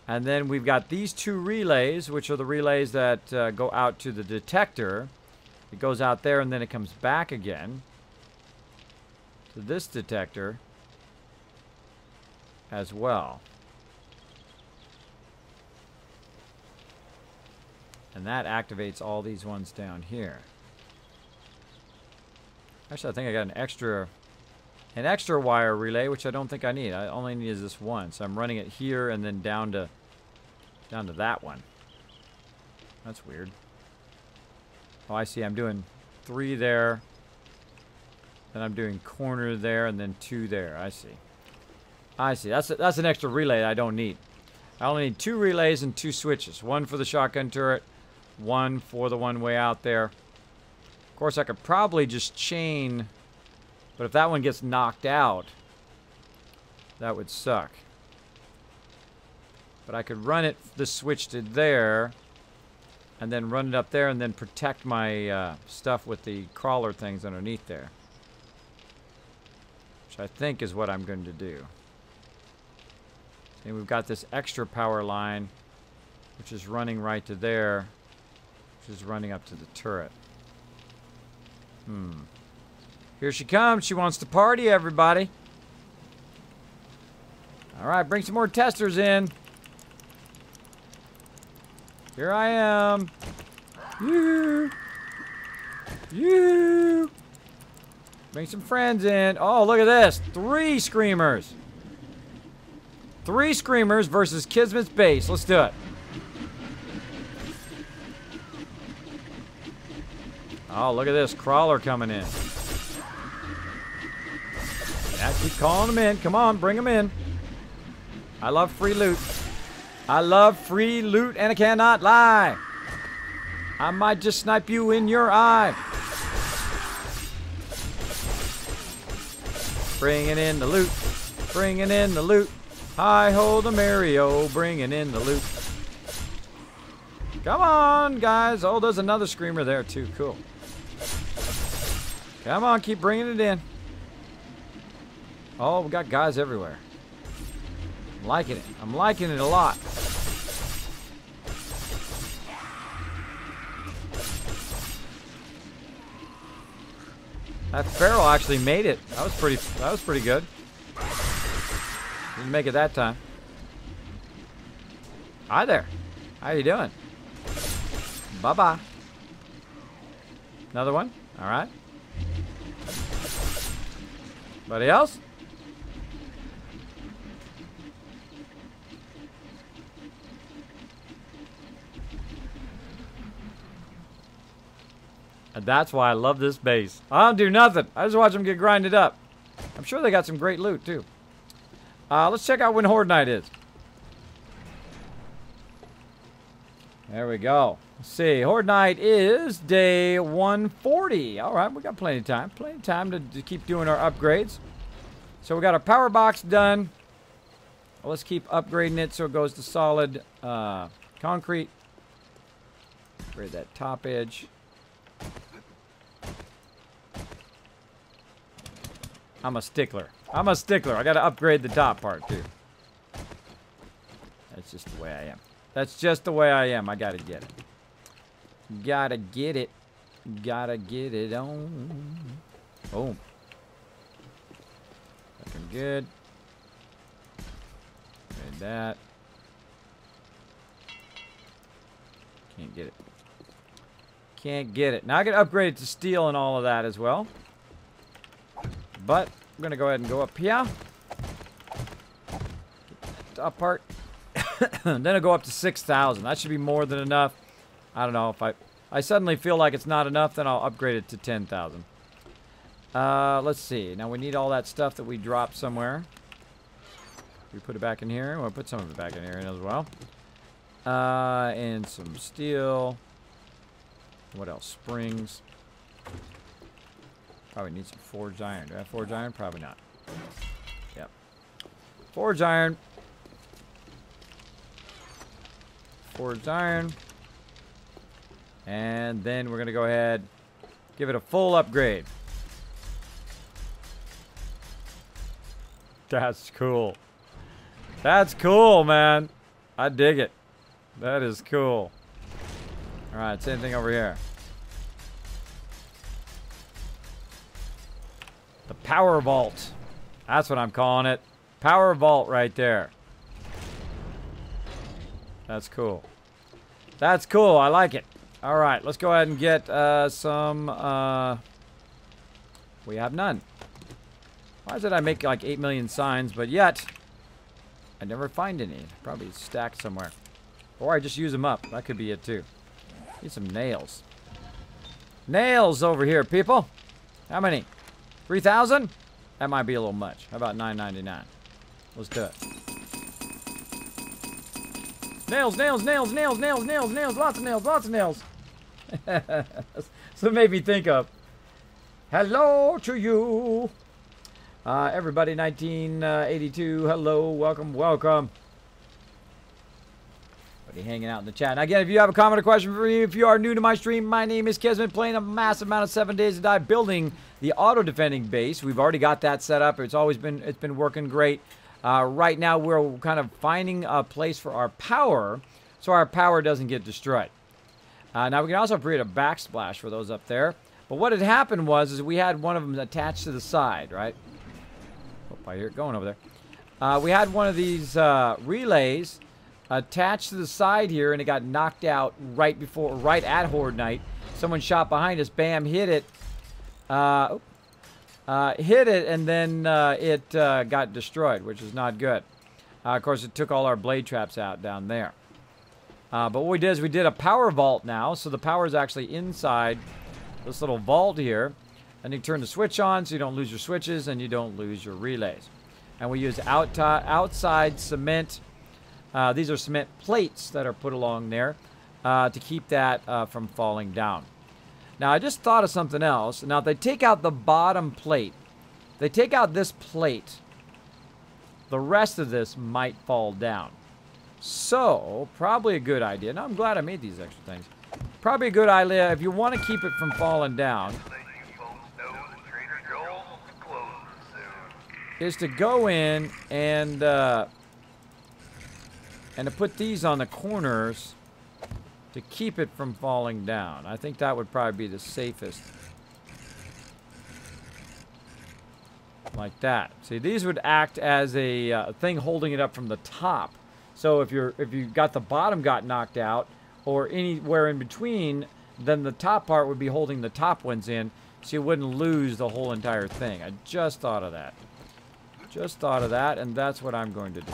And then we've got these 2 relays, which are the relays that go out to the detector. It goes out there, and then it comes back again to this detector as well. And that activates all these ones down here. Actually, I think I got an extra wire relay, which I don't think I need. I only need this one. So I'm running it here and then down to that one. That's weird. Oh, I see. I'm doing 3 there. Then I'm doing corner there and then 2 there. I see. I see. That's an extra relay I don't need. I only need 2 relays and 2 switches. 1 for the shotgun turret, 1 for the one way out there. Of course, I could probably just chain, but if that one gets knocked out, that would suck. But I could run it, the switch to there, and then run it up there and then protect my stuff with the crawler things underneath there. Which I think is what I'm going to do. And we've got this extra power line, which is running right to there, which is running up to the turret. Here she comes. She wants to party, everybody. All right, bring some more testers in. Here I am. You. Bring some friends in. Oh, look at this. 3 screamers. 3 screamers versus Kismet's base. Let's do it. Oh, look at this. Crawler coming in. Yeah, keep calling them in. Come on, bring them in. I love free loot. I love free loot, and I cannot lie. I might just snipe you in your eye. Bringing in the loot. Bringing in the loot. Hi-ho the Mario, bringing in the loot. Come on, guys. Oh, there's another screamer there, too. Cool. Come on, keep bringing it in. Oh, we got guys everywhere. I'm liking it. I'm liking it a lot. That Pharaoh actually made it. That was pretty good. Didn't make it that time. Hi there. How you doing? Bye-bye. Another one? All right. Anybody else? And that's why I love this base. I don't do nothing. I just watch them get grinded up. I'm sure they got some great loot, too. Let's check out when Horde Night is. There we go. Let's see. Horde Night is day 140. All right, we got plenty of time. Plenty of time to keep doing our upgrades. So we got our power box done. Well, let's keep upgrading it so it goes to solid concrete. Upgrade that top edge. I'm a stickler. I'm a stickler. I got to upgrade the top part, too. That's just the way I am. That's just the way I am. I got to get it. Gotta get it. Gotta get it on. Boom. Looking good. Made that. Can't get it. Can't get it. Now I can upgrade it to steel and all of that as well. But I'm going to go ahead and go up here. Top part. Then I'll go up to 6,000. That should be more than enough. I don't know if I suddenly feel like it's not enough, then I'll upgrade it to 10,000. Let's see. Now we need all that stuff that we dropped somewhere. We put it back in here. We'll put some of it back in here as well. And some steel. What else? Springs. Probably need some forged iron. Do I have forged iron? Probably not. Yep. Forged iron. forged iron. And then we're going to go ahead, give it a full upgrade. That's cool. That's cool, man. I dig it. That is cool. All right, same thing over here. The Power Vault. That's what I'm calling it. Power Vault right there. That's cool. That's cool. I like it. All right, let's go ahead and get some... we have none. Why is it I make like 8 million signs, but yet I never find any. Probably stacked somewhere. Or I just use them up. That could be it too. Need some nails. Nails over here, people. How many? 3,000? That might be a little much. How about $9.99? Let's do it. Nails, nails, nails, nails, nails, nails, nails. Lots of nails, lots of nails. So it made me think of. Hello to you. Everybody, 1982. Hello, welcome, welcome. Hanging out in the chat. Now, again, if you have a comment or question for me, if you are new to my stream, my name is Kismet, playing a massive amount of 7 Days to Die, building the auto-defending base. We've already got that set up. It's been working great. Right now, we're kind of finding a place for our power, so our power doesn't get destroyed. Now, we can also create a backsplash for those up there. But what had happened was we had one of them attached to the side, right? Oh, I hear it going over there. We had one of these relays attached to the side here, and it got knocked out right at Horde Night. Someone shot behind us, bam, hit it, and then it got destroyed, which is not good. Of course, it took all our blade traps out down there. But what we did is we did a power vault now, so the power is actually inside this little vault here, and you turn the switch on so you don't lose your switches and you don't lose your relays. And we use outside cement. These are cement plates that are put along there to keep that from falling down. Now, I just thought of something else. Now, if they take out the bottom plate, they take out this plate, the rest of this might fall down. So, probably a good idea. Now, I'm glad I made these extra things. Probably a good idea if you want to keep it from falling down, is to go in and to put these on the corners to keep it from falling down. I think that would probably be the safest. Like that. See, these would act as a thing holding it up from the top. So if you got the bottom got knocked out, or anywhere in between, then the top part would be holding the top ones in, so you wouldn't lose the whole entire thing. I just thought of that. Just thought of that, and that's what I'm going to do.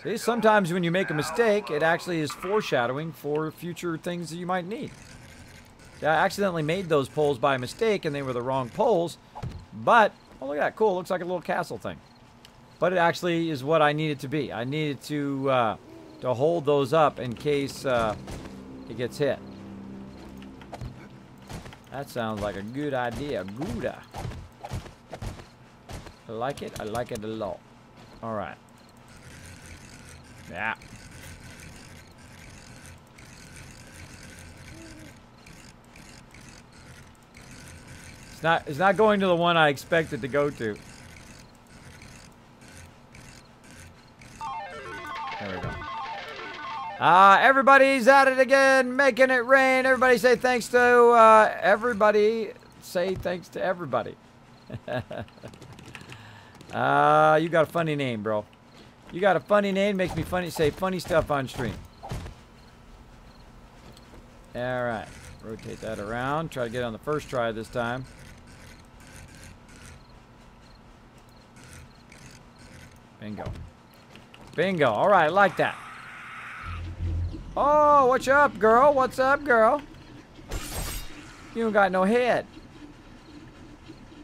See, sometimes when you make a mistake, it actually is foreshadowing for future things that you might need. I accidentally made those poles by mistake, and they were the wrong poles, but, oh, look at that, cool, looks like a little castle thing. But it actually is what I need it to be. I needed to hold those up in case it gets hit. That sounds like a good idea. Gouda. I like it. I like it a lot. All right. Yeah. It's not going to the one I expected to go to. There we go. Everybody's at it again, making it rain. Everybody say thanks to everybody. Say thanks to everybody. You got a funny name, bro. You got a funny name, makes me funny. Say funny stuff on stream. All right, rotate that around. Try to get it on the first try this time. Bingo. Bingo. All right, like that. Oh, what's up, girl? What's up, girl? You don't got no head.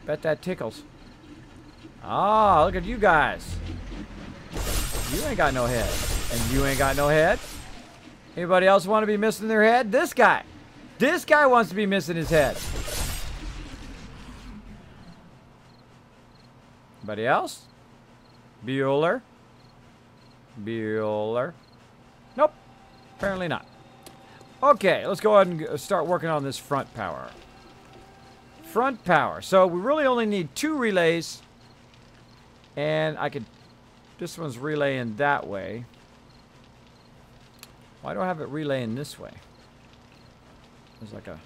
Bet that tickles. Ah, look at you guys. You ain't got no head. And you ain't got no head. Anybody else want to be missing their head? This guy. This guy wants to be missing his head. Anybody else? Bueller? Bueller. Nope. Apparently not. Okay, let's go ahead and start working on this front power. Front power. So we really only need 2 relays. And I could... This one's relaying that way. Why do I have it relaying this way? There's like a...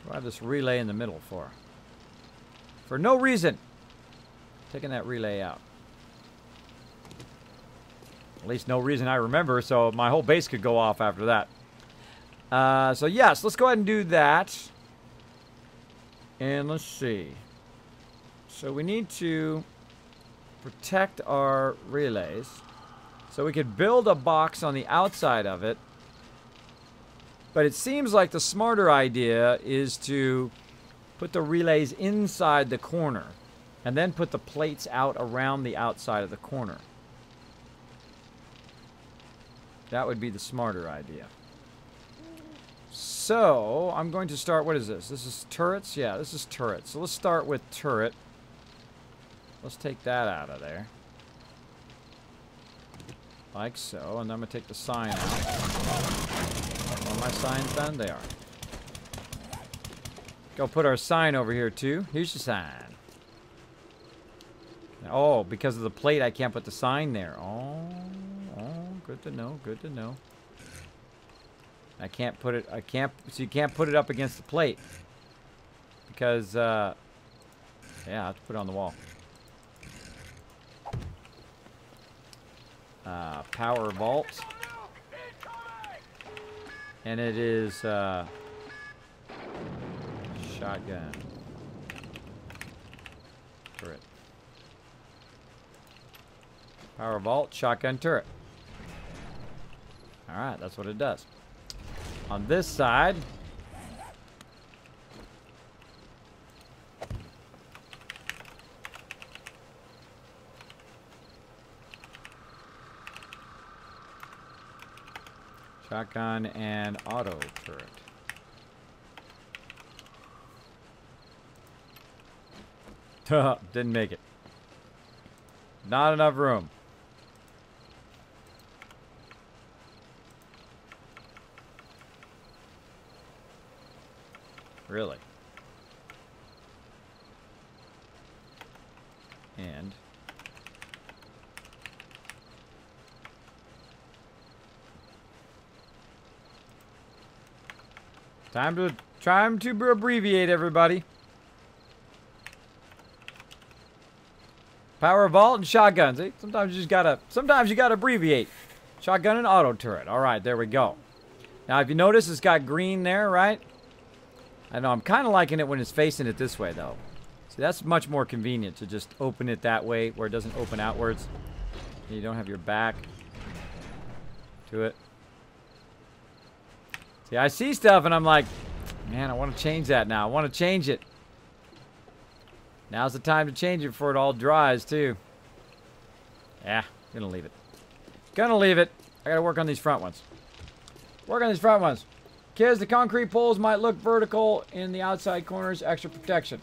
What do I have this relay in the middle for? For no reason. Taking that relay out. At least no reason I remember, so my whole base could go off after that. So yes, let's go ahead and do that. And let's see. So we need to protect our relays. So we could build a box on the outside of it. But it seems like the smarter idea is to put the relays inside the corner. And then put the plates out around the outside of the corner. That would be the smarter idea. So, I'm going to start, what is this? This is turrets? Yeah, this is turrets. So let's start with turret. Let's take that out of there. Like so, and then I'm going to take the sign out. Are my signs done? They are. Go put our sign over here too. Here's your sign. Oh, because of the plate I can't put the sign there. Oh, good to know, good to know. I can't put it, so you can't put it up against the plate. Because, yeah, I have to put it on the wall. Power vault. And it is, shotgun. Turret. Power vault, shotgun turret. Alright, that's what it does. On this side, shotgun and auto turret. Didn't make it. Not enough room. Really? And time to abbreviate, everybody. Power vault and shotgun. See, sometimes you gotta abbreviate. Shotgun and auto turret. All right, there we go. Now, if you notice, it's got green there, right? I know, I'm kind of liking it when it's facing it this way, though. See, that's much more convenient to just open it that way, where it doesn't open outwards. You don't have your back to it. See, I see stuff, and I'm like, man, I want to change that now. I want to change it. Now's the time to change it before it all dries, too. Yeah, gonna leave it. Gonna leave it. I gotta work on these front ones. Work on these front ones. Kids, the concrete poles might look vertical in the outside corners. Extra protection.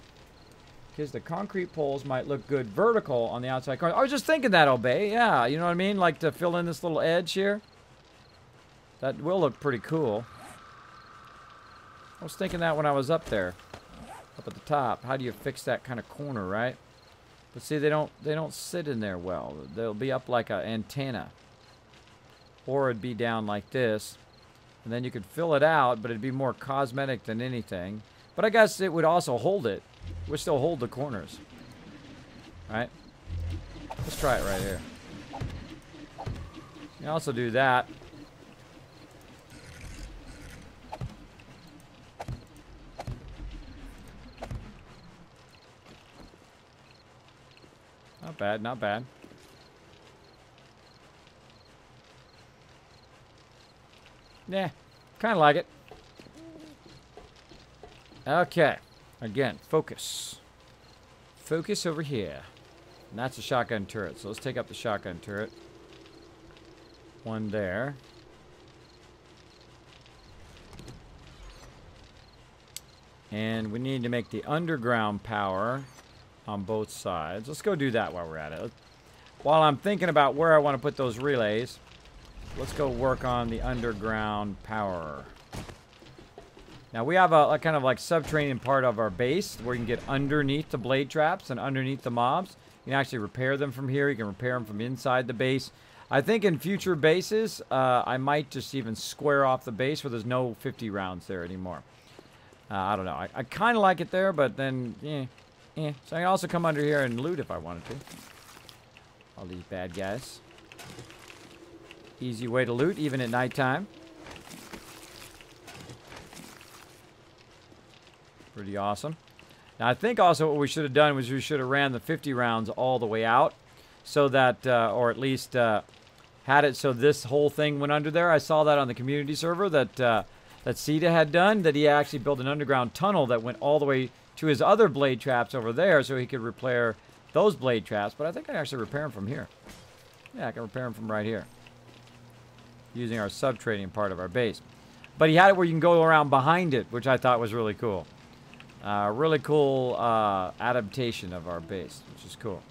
Kids, the concrete poles might look good vertical on the outside corners. I was just thinking that, Obey. Yeah, you know what I mean? Like to fill in this little edge here. That will look pretty cool. I was thinking that when I was up there. Up at the top. How do you fix that kind of corner, right? But see, they don't sit in there well. They'll be up like an antenna. Or it'd be down like this. And then you could fill it out, but it'd be more cosmetic than anything. But I guess it would also hold it. It would still hold the corners. Right? Let's try it right here. You can also do that. Not bad, not bad. Yeah, kind of like it. Okay. Again, focus. Focus over here. And that's a shotgun turret. So let's take up the shotgun turret. One there. And we need to make the underground power on both sides. Let's go do that while we're at it. while I'm thinking about where I want to put those relays, let's go work on the underground power. Now we have a kind of like subterranean part of our base where you can get underneath the blade traps and underneath the mobs. You can actually repair them from here. You can repair them from inside the base. I think in future bases, I might just even square off the base where there's no 50 rounds there anymore. I don't know. I kind of like it there, but then, So I can also come under here and loot if I wanted to. All these bad guys. Easy way to loot, even at nighttime. Pretty awesome. Now, I think also what we should have done was we should have ran the 50 rounds all the way out so that, or at least had it so this whole thing went under there. I saw that on the community server that that Sita had done, that he actually built an underground tunnel that went all the way to his other blade traps over there so he could repair those blade traps. But I think I actually repair them from here. Yeah, I can repair them from right here using our subterranean part of our base. But he had it where you can go around behind it, which I thought was really cool. Really cool adaptation of our base, which is cool.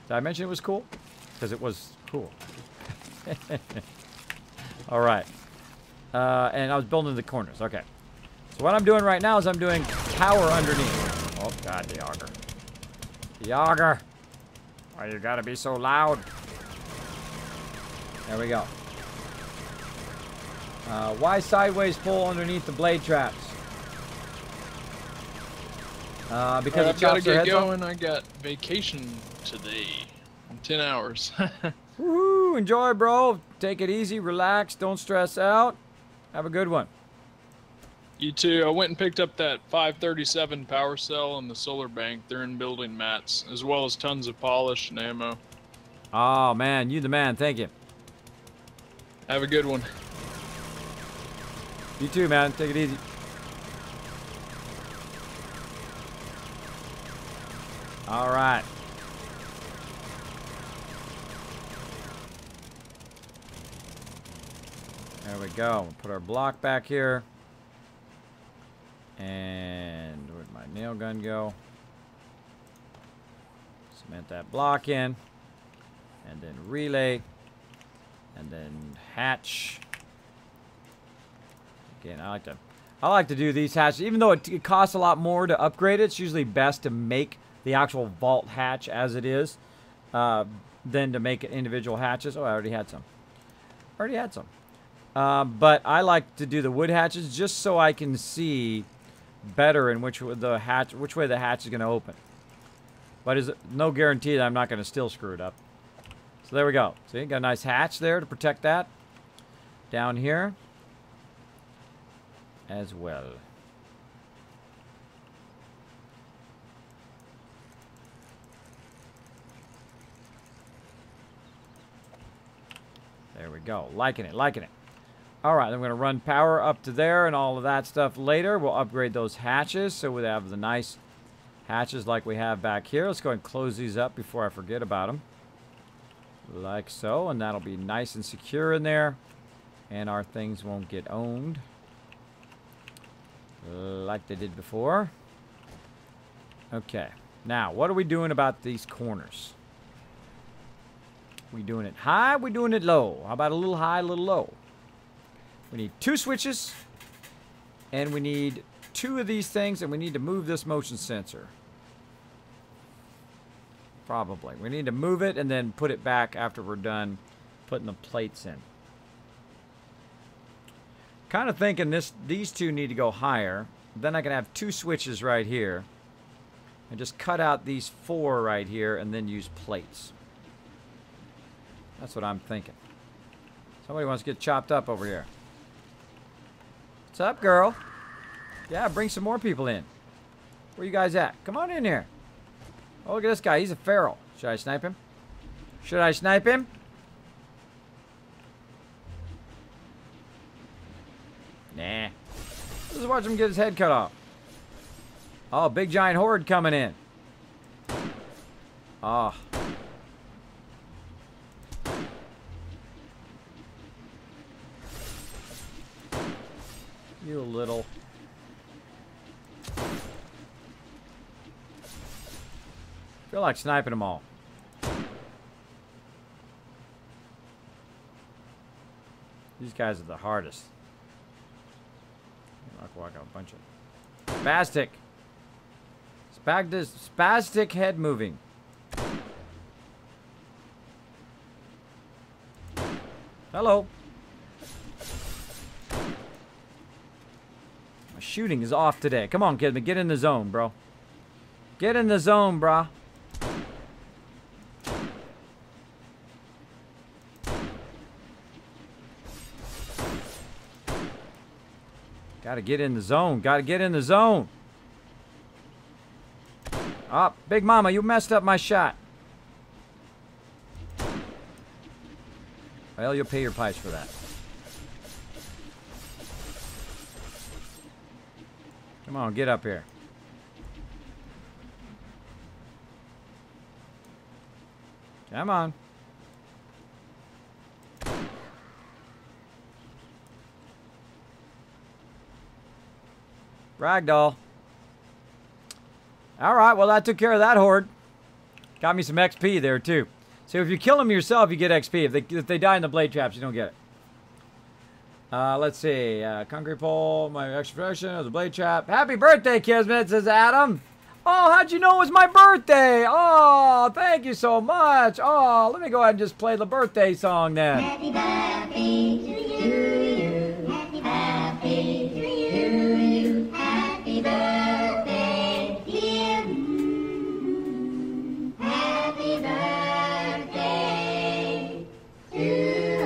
Did I mention it was cool? Because it was cool. All right. And I was building the corners. Okay. So what I'm doing right now is I'm doing power underneath. Oh, God, the auger. The auger. Why you gotta be so loud? There we go. Why sideways pull underneath the blade traps? Because I've got to get going. I got vacation today. 10 hours. Woohoo! Enjoy, bro. Take it easy. Relax. Don't stress out. Have a good one. You too. I went and picked up that 537 power cell and the solar bank. They're in building mats, as well as tons of polish and ammo. Oh, man. You the man. Thank you. Have a good one. You too, man. Take it easy. All right. There we go. We'll put our block back here. And where'd my nail gun go? Cement that block in. And then relay. And then hatch. Again, I like to do these hatches. Even though it costs a lot more to upgrade it, it's usually best to make the actual vault hatch as it is, than to make it individual hatches. Oh, I already had some. But I like to do the wood hatches just so I can see better in which way the hatch is going to open. But is no guarantee that I'm not going to still screw it up. So there we go. See, got a nice hatch there to protect that. Down here as well. There we go. Liking it. All right, I'm going to run power up to there and all of that stuff later. We'll upgrade those hatches so we have the nice hatches like we have back here. Let's go ahead and close these up before I forget about them. Like so, and that'll be nice and secure in there. And our things won't get owned like they did before. Okay, now what are we doing about these corners? We doing it high? We doing it low? How about a little high, a little low? We need 2 switches, and we need 2 of these things, and we need to move this motion sensor. Probably. We need to move it and then put it back after we're done putting the plates in. Kind of thinking these 2 need to go higher. Then I can have 2 switches right here, and just cut out these 4 right here, and then use plates. That's what I'm thinking. Somebody wants to get chopped up over here. What's up, girl? Yeah, bring some more people in. Where you guys at? Come on in here. Oh, look at this guy. He's a feral. Should I snipe him? Should I snipe him? Nah. Let's watch him get his head cut off. Oh, big giant horde coming in. Oh. You little. Feel like sniping them all. These guys are the hardest. Walk out a bunch of spastic. Spastic head moving. Hello. My shooting is off today. Come on, Kismet. Get in the zone, bro. Get in the zone, brah. Gotta get in the zone. Gotta get in the zone. Oh, Big Mama, you messed up my shot. Well, you'll pay your price for that. Come on, get up here. Come on. Ragdoll. Alright, well that took care of that horde. Got me some XP there too. So if you kill them yourself, you get XP. If they die in the blade traps, you don't get it. Let's see. Concrete pole, my extra protection of the blade trap. Happy birthday, Kismet, says Adam. Oh, how'd you know it was my birthday? Oh, thank you so much. Oh, let me go ahead and just play the birthday song then. Happy birthday to you. Happy birthday to you. Happy birthday, dear. Happy birthday to you.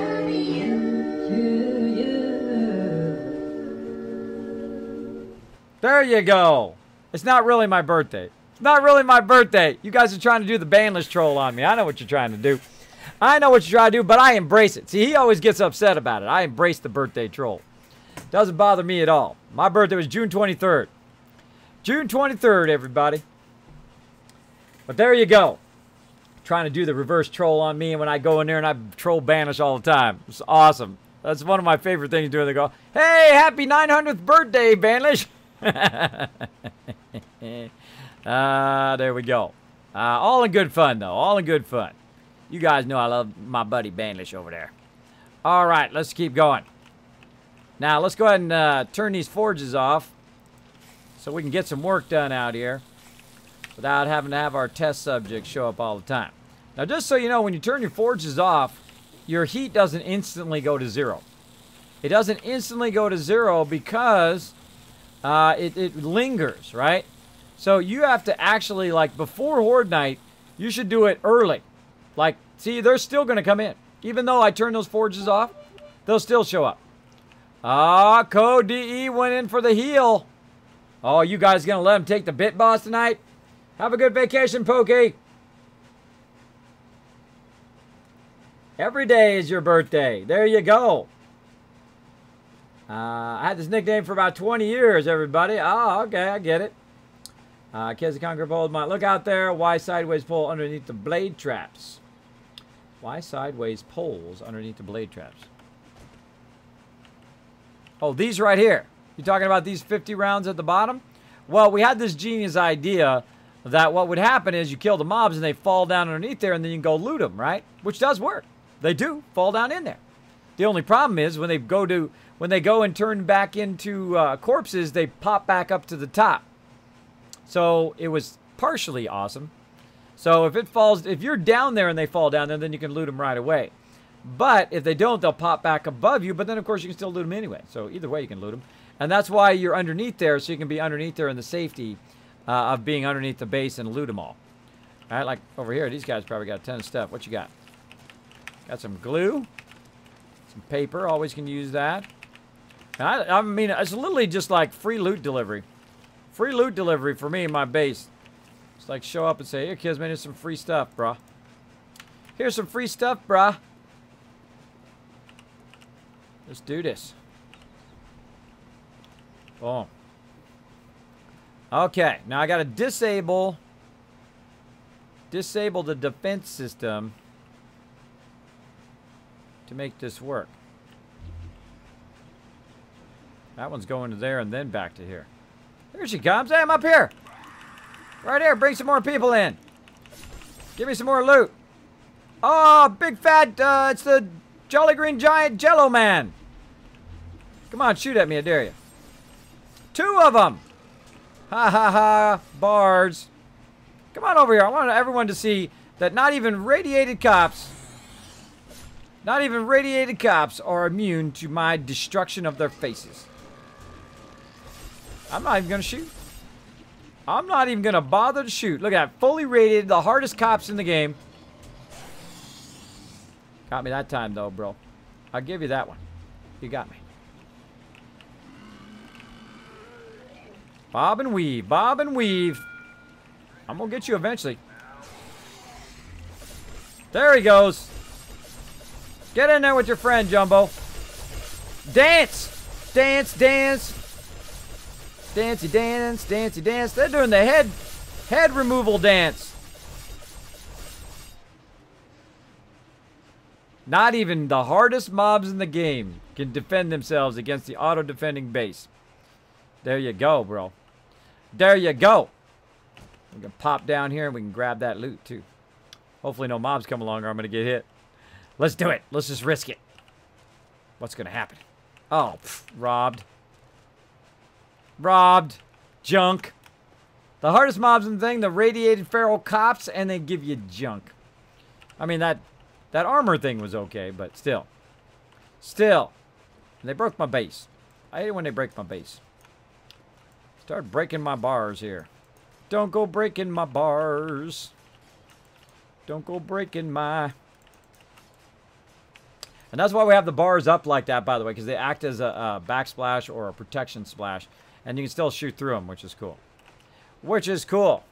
There you go. It's not really my birthday. It's not really my birthday. You guys are trying to do the banless troll on me. I know what you're trying to do. I know what you're trying to do, but I embrace it. See, he always gets upset about it. I embrace the birthday troll. Doesn't bother me at all. My birthday was June 23rd. June 23rd, everybody. But there you go. Trying to do the reverse troll on me, and when I go in there and I troll banish all the time. It's awesome. That's one of my favorite things to do. They go, hey, happy 900th birthday, Banish. There we go. All in good fun, though. All in good fun. You guys know I love my buddy Banlish over there. All right, let's keep going. Now, let's go ahead and turn these forges off so we can get some work done out here without having to have our test subjects show up all the time. Now, just so you know, when you turn your forges off, your heat doesn't instantly go to zero. It doesn't instantly go to zero because it lingers, right? So you have to actually, like, before Horde Night, you should do it early. Like, see, they're still going to come in. Even though I turn those forges off, they'll still show up. Ah, Code DE went in for the heal. Oh, you guys going to let him take the Bit Boss tonight? Have a good vacation, Pokey. Every day is your birthday. There you go. I had this nickname for about 20 years, everybody. Oh, okay, I get it. Kids of Conquer Bold Mine. Look out there. Why sideways pole underneath the blade traps? Why sideways poles underneath the blade traps? Oh, these right here. You talking about these 50 rounds at the bottom? Well, we had this genius idea that what would happen is you kill the mobs and they fall down underneath there and then you can go loot them, right? Which does work. They do fall down in there. The only problem is when they go and turn back into corpses, they pop back up to the top. So it was partially awesome. So if you're down there and they fall down there, then you can loot them right away. But if they don't, they'll pop back above you. But then, of course, you can still loot them anyway. So either way, you can loot them. And that's why you're underneath there, so you can be underneath there in the safety of being underneath the base and loot them all. All right, like over here, these guys probably got a ton of stuff. What you got? Got some glue. Some paper. Always can use that. I mean, it's literally just like free loot delivery. Free loot delivery for me in my base. It's like show up and say, here, Kismet, here's some free stuff, bruh. Here's some free stuff, bruh. Let's do this. Boom. Okay, now I got to disable the defense system to make this work. That one's going to there and then back to here. Here she comes. Hey, I'm up here. Right here. Bring some more people in. Give me some more loot. Oh, big fat, it's the Jolly Green Giant Jello Man. Come on, shoot at me, I dare you. 2 of them! Ha ha ha, bars. Come on over here. I want everyone to see that not even radiated cops are immune to my destruction of their faces. I'm not even going to shoot. I'm not even going to bother to shoot. Look at that. Fully radiated, the hardest cops in the game. Got me that time, though, bro. I'll give you that one. You got me. Bob and weave. Bob and weave. I'm going to get you eventually. There he goes. Get in there with your friend, Jumbo. Dance! Dance, dance. Dancey dance, dancey dance. They're doing the head removal dance. Not even the hardest mobs in the game can defend themselves against the auto-defending base. There you go, bro. There you go. We can pop down here and we can grab that loot, too. Hopefully no mobs come along or I'm going to get hit. Let's do it. Let's just risk it. What's going to happen? Oh, pff, robbed. Robbed. Junk. The hardest mobs in the thing, the radiated feral cops, and they give you junk. I mean, that armor thing was okay, but still. Still. And they broke my base. I hate it when they break my base. Start breaking my bars here. Don't go breaking my bars. Don't go breaking my... And that's why we have the bars up like that, by the way, because they act as a backsplash or a protection splash. And you can still shoot through them, which is cool. Which is cool.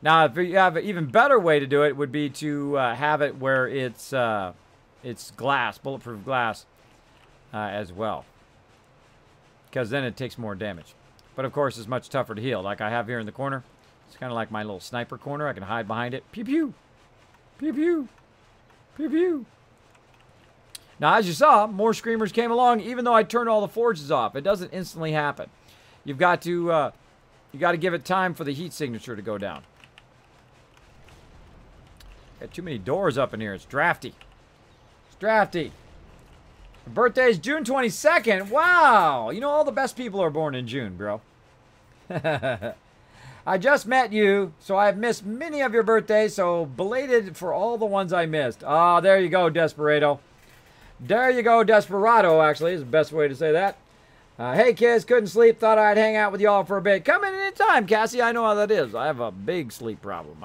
Now, if you have an even better way to do it, would be to have it where it's glass, bulletproof glass, as well. Because then it takes more damage. But, of course, it's much tougher to heal. Like I have here in the corner. It's kind of like my little sniper corner. I can hide behind it. Pew, pew. Pew, pew. Pew, pew. Now, as you saw, more screamers came along, even though I turned all the forges off. It doesn't instantly happen. You've got to give it time for the heat signature to go down. Got too many doors up in here. It's drafty. It's drafty. My birthday is June 22nd. Wow. You know, all the best people are born in June, bro. I just met you, so I've missed many of your birthdays, so belated for all the ones I missed. Ah, there you go, Desperado. There you go, Desperado, actually, is the best way to say that. Hey, kids, couldn't sleep. Thought I'd hang out with y'all for a bit. Come in anytime, Cassie. I know how that is. I have a big sleep problem.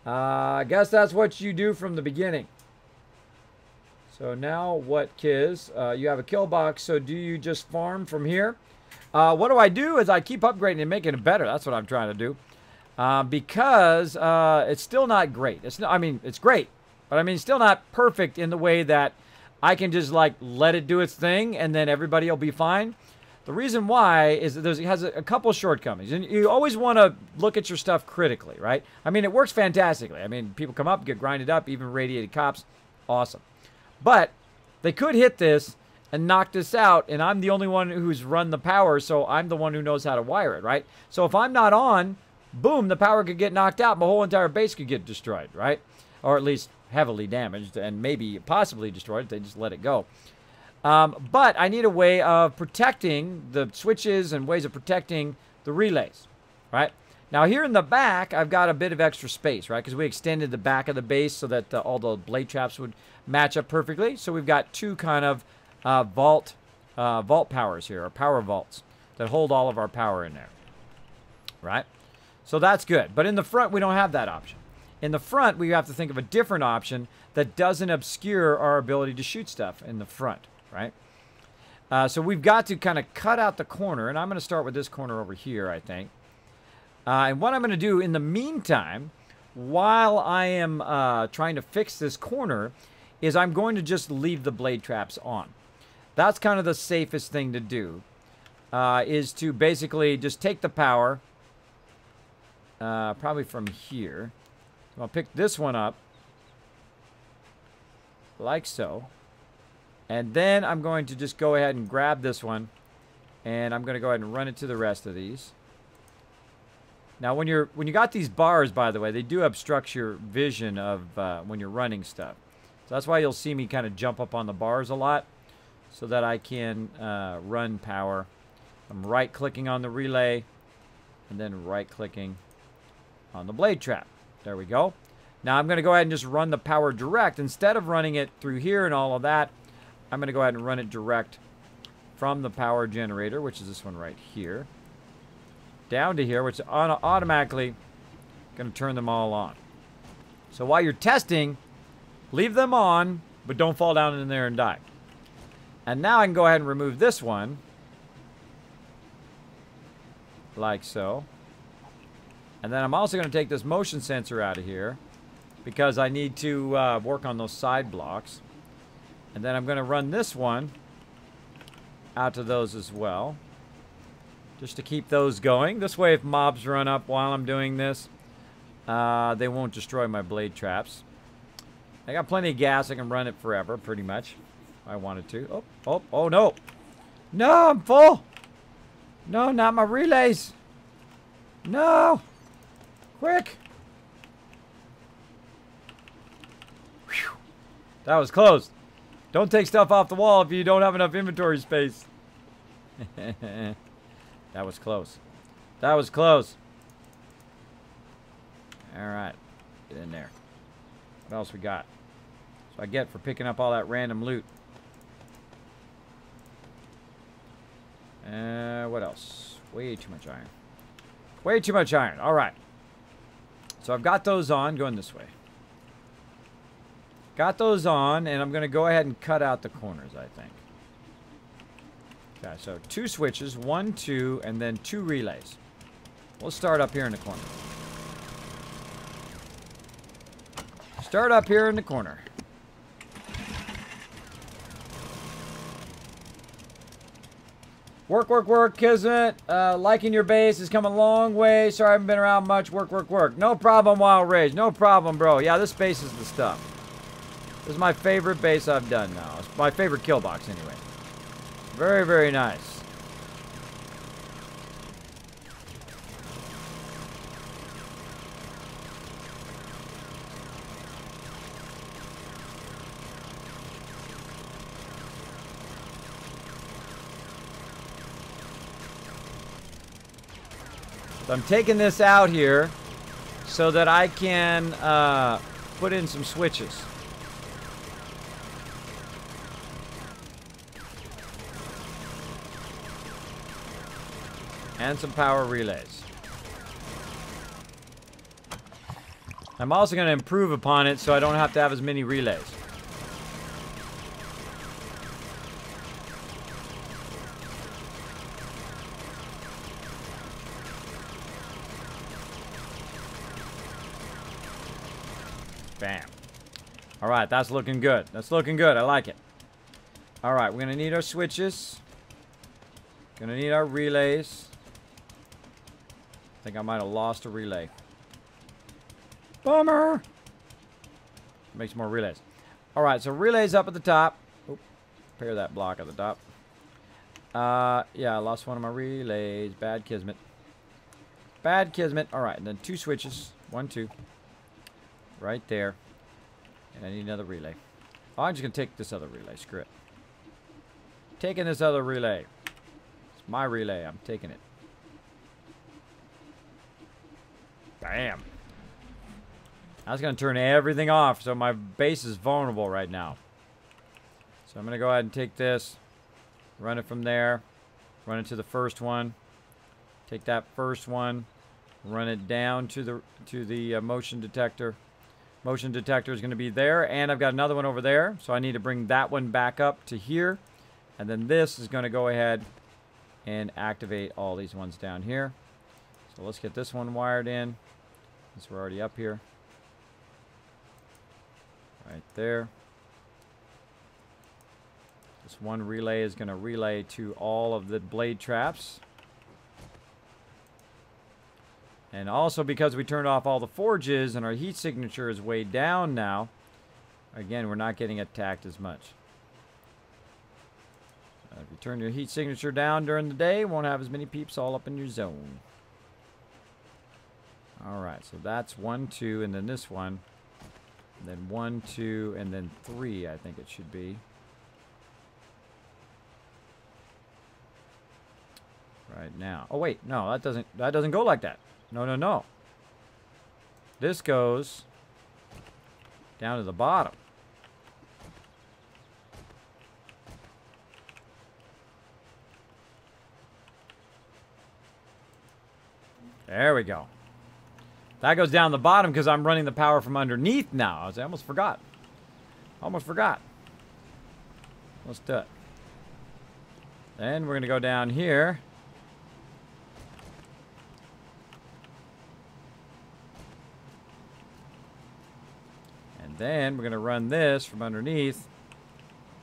I guess that's what you do from the beginning. So now what, Kiz? You have a kill box, so do you just farm from here? What I do is I keep upgrading and making it better. That's what I'm trying to do. Because it's still not great. I mean, it's great. But I mean, it's still not perfect in the way that I can just like let it do its thing and then everybody will be fine. The reason why is that it has a couple shortcomings. And you always want to look at your stuff critically, right? I mean, it works fantastically. I mean, people come up, get grinded up, even radiated cops. Awesome. But they could hit this and knock this out, and I'm the only one who's run the power, so I'm the one who knows how to wire it, right? So if I'm not on, boom, the power could get knocked out, my whole entire base could get destroyed, right? Or at least heavily damaged and maybe possibly destroyed if they just let it go. But I need a way of protecting the switches and ways of protecting the relays, right? Now here in the back, I've got a bit of extra space, right? Because we extended the back of the base so that all the blade traps would match up perfectly. So we've got two kind of vault powers here, or power vaults, that hold all of our power in there, right? So that's good. But in the front, we don't have that option. In the front, we have to think of a different option that doesn't obscure our ability to shoot stuff in the front, right? So we've got to kind of cut out the corner, and I'm going to start with this corner over here, I think. And what I'm going to do in the meantime, while I am trying to fix this corner, is I'm going to just leave the blade traps on. That's kind of the safest thing to do, is to basically just take the power, probably from here. So I'll pick this one up, like so. And then I'm going to just go ahead and grab this one, and I'm going to go ahead and run it to the rest of these. Now, when you got these bars, by the way, they do obstruct your vision of when you're running stuff. So that's why you'll see me kind of jump up on the bars a lot. so that I can run power. I'm right-clicking on the relay and then right-clicking on the blade trap. There we go. Now I'm going to go ahead and just run the power direct. Instead of running it through here and all of that, I'm going to go ahead and run it direct from the power generator, which is this one right here, down to here, which is automatically going to turn them all on. So while you're testing, leave them on, but don't fall down in there and die. And now I can go ahead and remove this one, like so. And then I'm also going to take this motion sensor out of here because I need to work on those side blocks. And then I'm going to run this one out to those as well, just to keep those going. This way, if mobs run up while I'm doing this, they won't destroy my blade traps. I got plenty of gas. I can run it forever, pretty much, if I wanted to. Oh, no. No, I'm full. No, not my relays. No. Quick. Whew. That was close. Don't take stuff off the wall if you don't have enough inventory space. That was close. That was close. Alright. Get in there. What else we got? So I get for picking up all that random loot. What else? Way too much iron. Way too much iron. Alright. So I've got those on. Going this way. Got those on, and I'm going to go ahead and cut out the corners, I think. Okay, so 2 switches, 1, 2, and then 2 relays. We'll start up here in the corner. Start up here in the corner. Work, work, work, Kismet. Liking your base has come a long way. Sorry I haven't been around much. Work, work, work. No problem, Wild Rage. No problem, bro. Yeah, this base is the stuff. This is my favorite base I've done now. It's my favorite kill box, anyway. Very, very nice. So I'm taking this out here so that I can put in some switches. And some power relays. I'm also going to improve upon it so I don't have to have as many relays. Bam. Alright, that's looking good. That's looking good. I like it. Alright, we're going to need our switches. Going to need our relays. I think I might have lost a relay. Bummer! Make some more relays. Alright, so relays up at the top. Oop, repair that block at the top. Yeah, I lost one of my relays. Bad Kismet. Bad Kismet. Alright, and then 2 switches. 1, 2. Right there. And I need another relay. Oh, I'm just going to take this other relay. Screw it. Taking this other relay. It's my relay. I'm taking it. Bam. That's going to turn everything off, so my base is vulnerable right now. So I'm going to go ahead and take this, run it from there, run it to the first one, take that first one, run it down to the motion detector. Motion detector is going to be there, and I've got another one over there, so I need to bring that one back up to here, and then this is going to go ahead and activate all these ones down here. So let's get this one wired in, since we're already up here. Right there. This one relay is going to relay to all of the blade traps. And also because we turned off all the forges and our heat signature is way down now, again, we're not getting attacked as much. If you turn your heat signature down during the day, won't have as many peeps all up in your zone. Alright, so that's 1, 2, and then this one. And then 1, 2, and then 3, I think it should be. right now. Oh wait, no, that doesn't go like that. No, no, no. This goes down to the bottom. There we go. That goes down the bottom because I'm running the power from underneath now. I almost forgot. Almost forgot. Let's do it. Then we're going to go down here. And then we're going to run this from underneath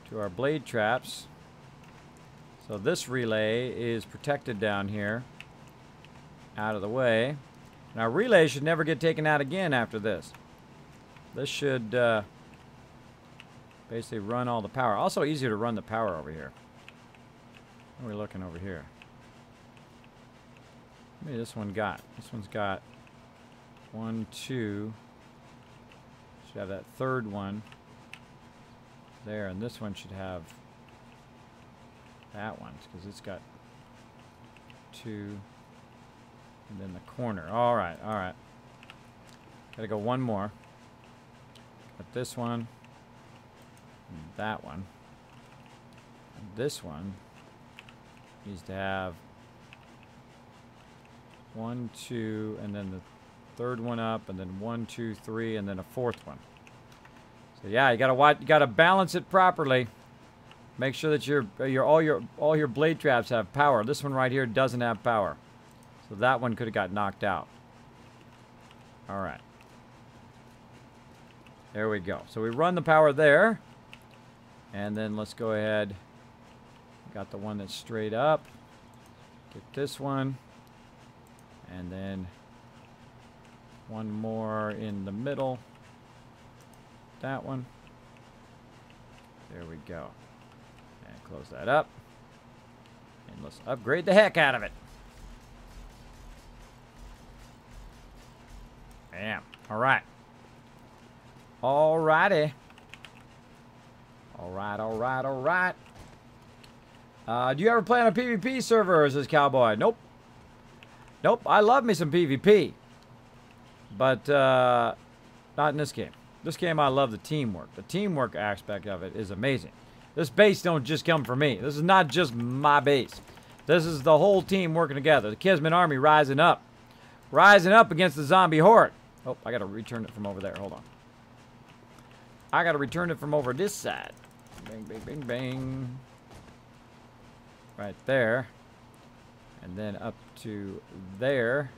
to our blade traps. So this relay is protected down here. Out of the way. Now relay should never get taken out again after this. This should basically run all the power. Also easier to run the power over here. What are we looking over here? What many this one got? This one's got 1, 2. Should have that third one there, and this one should have that one because it's got 2. And then the corner. All right, all right. Gotta go one more. Got this one. And that one. And this one needs to have 1, 2, and then the third one up, and then 1, 2, 3, and then a fourth one. So yeah, you gotta balance it properly. Make sure that all your blade traps have power. This one right here doesn't have power. So that one could have got knocked out. All right. There we go. So we run the power there. And then let's go ahead. Got the one that's straight up. Get this one. And then one more in the middle. That one. There we go. And close that up. And let's upgrade the heck out of it. Bam. All right. All righty. All right, all right, all right. Do you ever play on a PvP server, says Cowboy? Nope. Nope, I love me some PvP. But, not in this game. This game, I love the teamwork. The teamwork aspect of it is amazing. This base don't just come for me. This is not just my base. This is the whole team working together. The Kismet army rising up. Rising up against the zombie horde. Oh, I gotta return it from over there. Hold on. I gotta return it from over this side. Bang, bang, bang, bang. Right there. And then up to there.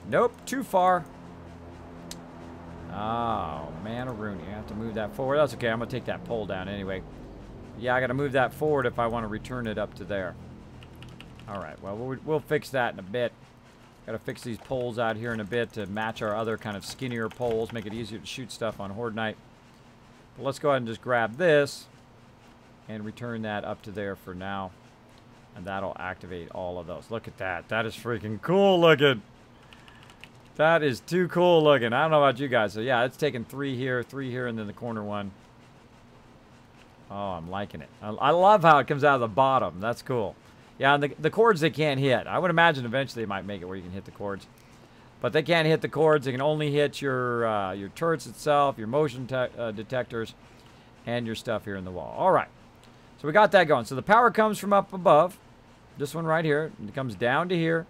Nope, too far. Oh, man, a Rooney. I have to move that forward. That's okay. I'm gonna take that pole down anyway. Yeah, I gotta move that forward if I want to return it up to there. All right, well, we'll fix that in a bit. Gotta fix these poles out here in a bit to match our other kind of skinnier poles, make it easier to shoot stuff on Horde Night. But let's go ahead and just grab this and return that up to there for now. And that'll activate all of those. Look at that. That is freaking cool looking. That is too cool looking. I don't know about you guys. So yeah, it's taking 3 here, and then the corner one. Oh, I'm liking it. I love how it comes out of the bottom. That's cool. Yeah, and the cords they can't hit. I would imagine eventually they might make it where you can hit the cords. But they can't hit the cords. They can only hit your turrets itself, your motion detectors, and your stuff here in the wall. All right. So we got that going. So the power comes from up above. This one right here. It comes down to here.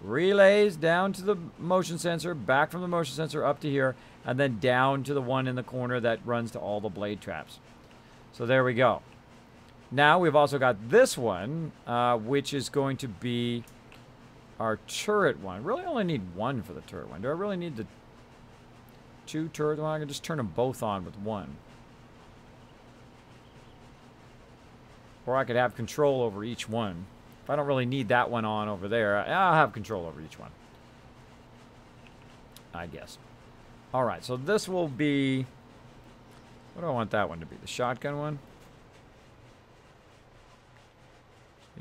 Relays down to the motion sensor. Back from the motion sensor up to here. And then down to the one in the corner that runs to all the blade traps. So there we go. Now we've also got this one, which is going to be our turret one. Really only need one for the turret one. Do I really need the 2 turret one? I can just turn them both on with one. Or I could have control over each one. If I don't really need that one on over there, I'll have control over each one. I guess. Alright, so this will be... What do I want that one to be? The shotgun one?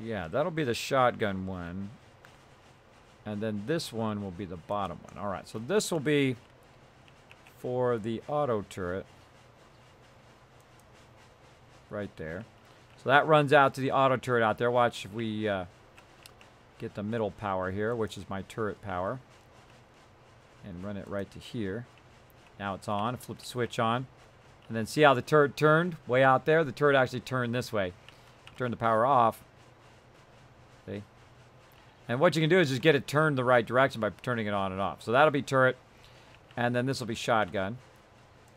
Yeah, that'll be the shotgun one. And then this one will be the bottom one. Alright, so this will be for the auto turret. Right there. So that runs out to the auto turret out there. Watch if we get the middle power here, which is my turret power, and run it right to here. Now it's on. Flip the switch on. And then see how the turret turned way out there? The turret actually turned this way. Turn the power off. See? And what you can do is just get it turned the right direction by turning it on and off. So that'll be turret. And then this will be shotgun.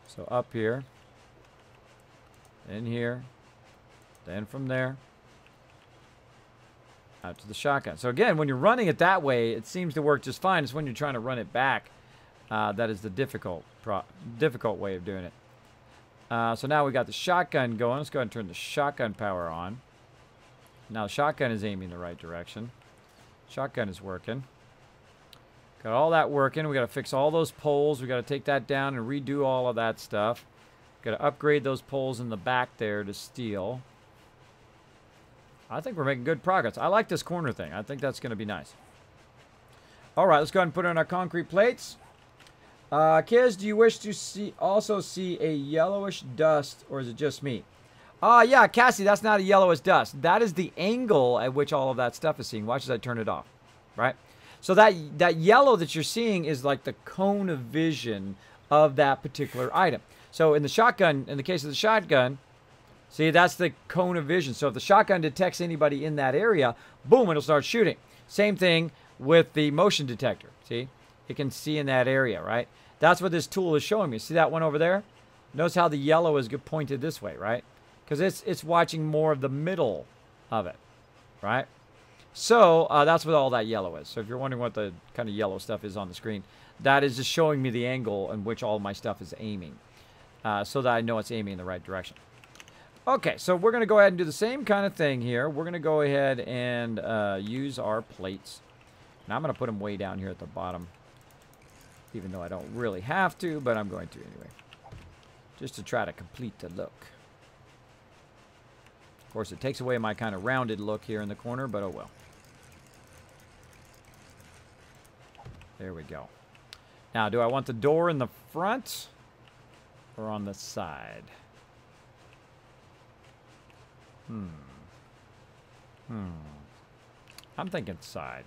So up here. In here. Then from there. Out to the shotgun. So again, when you're running it that way, it seems to work just fine. It's when you're trying to run it back. That is the difficult way of doing it. So now we got the shotgun going. Let's go ahead and turn the shotgun power on. Now the shotgun is aiming the right direction. Shotgun is working. Got all that working. We got to fix all those poles. We got to take that down and redo all of that stuff. Got to upgrade those poles in the back there to steel. I think we're making good progress. I like this corner thing. I think that's going to be nice. All right, let's go ahead and put in our concrete plates. Kids, do you wish to also see a yellowish dust, or is it just me? Yeah, Cassie, that's not a yellowish dust. That is the angle at which all of that stuff is seeing. Watch as I turn it off, right? So that yellow that you're seeing is like the cone of vision of that particular item. So in the shotgun, in the case of the shotgun, see, that's the cone of vision. So if the shotgun detects anybody in that area, boom, it'll start shooting. Same thing with the motion detector. See, it can see in that area, right? That's what this tool is showing me. See that one over there? Notice how the yellow is pointed this way, right? Because it's watching more of the middle of it, right? So that's what all that yellow is. So if you're wondering what the kind of yellow stuff is on the screen, that is just showing me the angle in which all of my stuff is aiming, so that I know it's aiming in the right direction. Okay, so we're going to go ahead and do the same kind of thing here. We're going to go ahead and use our plates. Now I'm going to put them way down here at the bottom, even though I don't really have to, but I'm going to anyway, just to try to complete the look. Of course, it takes away my kind of rounded look here in the corner, but oh well. There we go. Now, do I want the door in the front or on the side? I'm thinking side.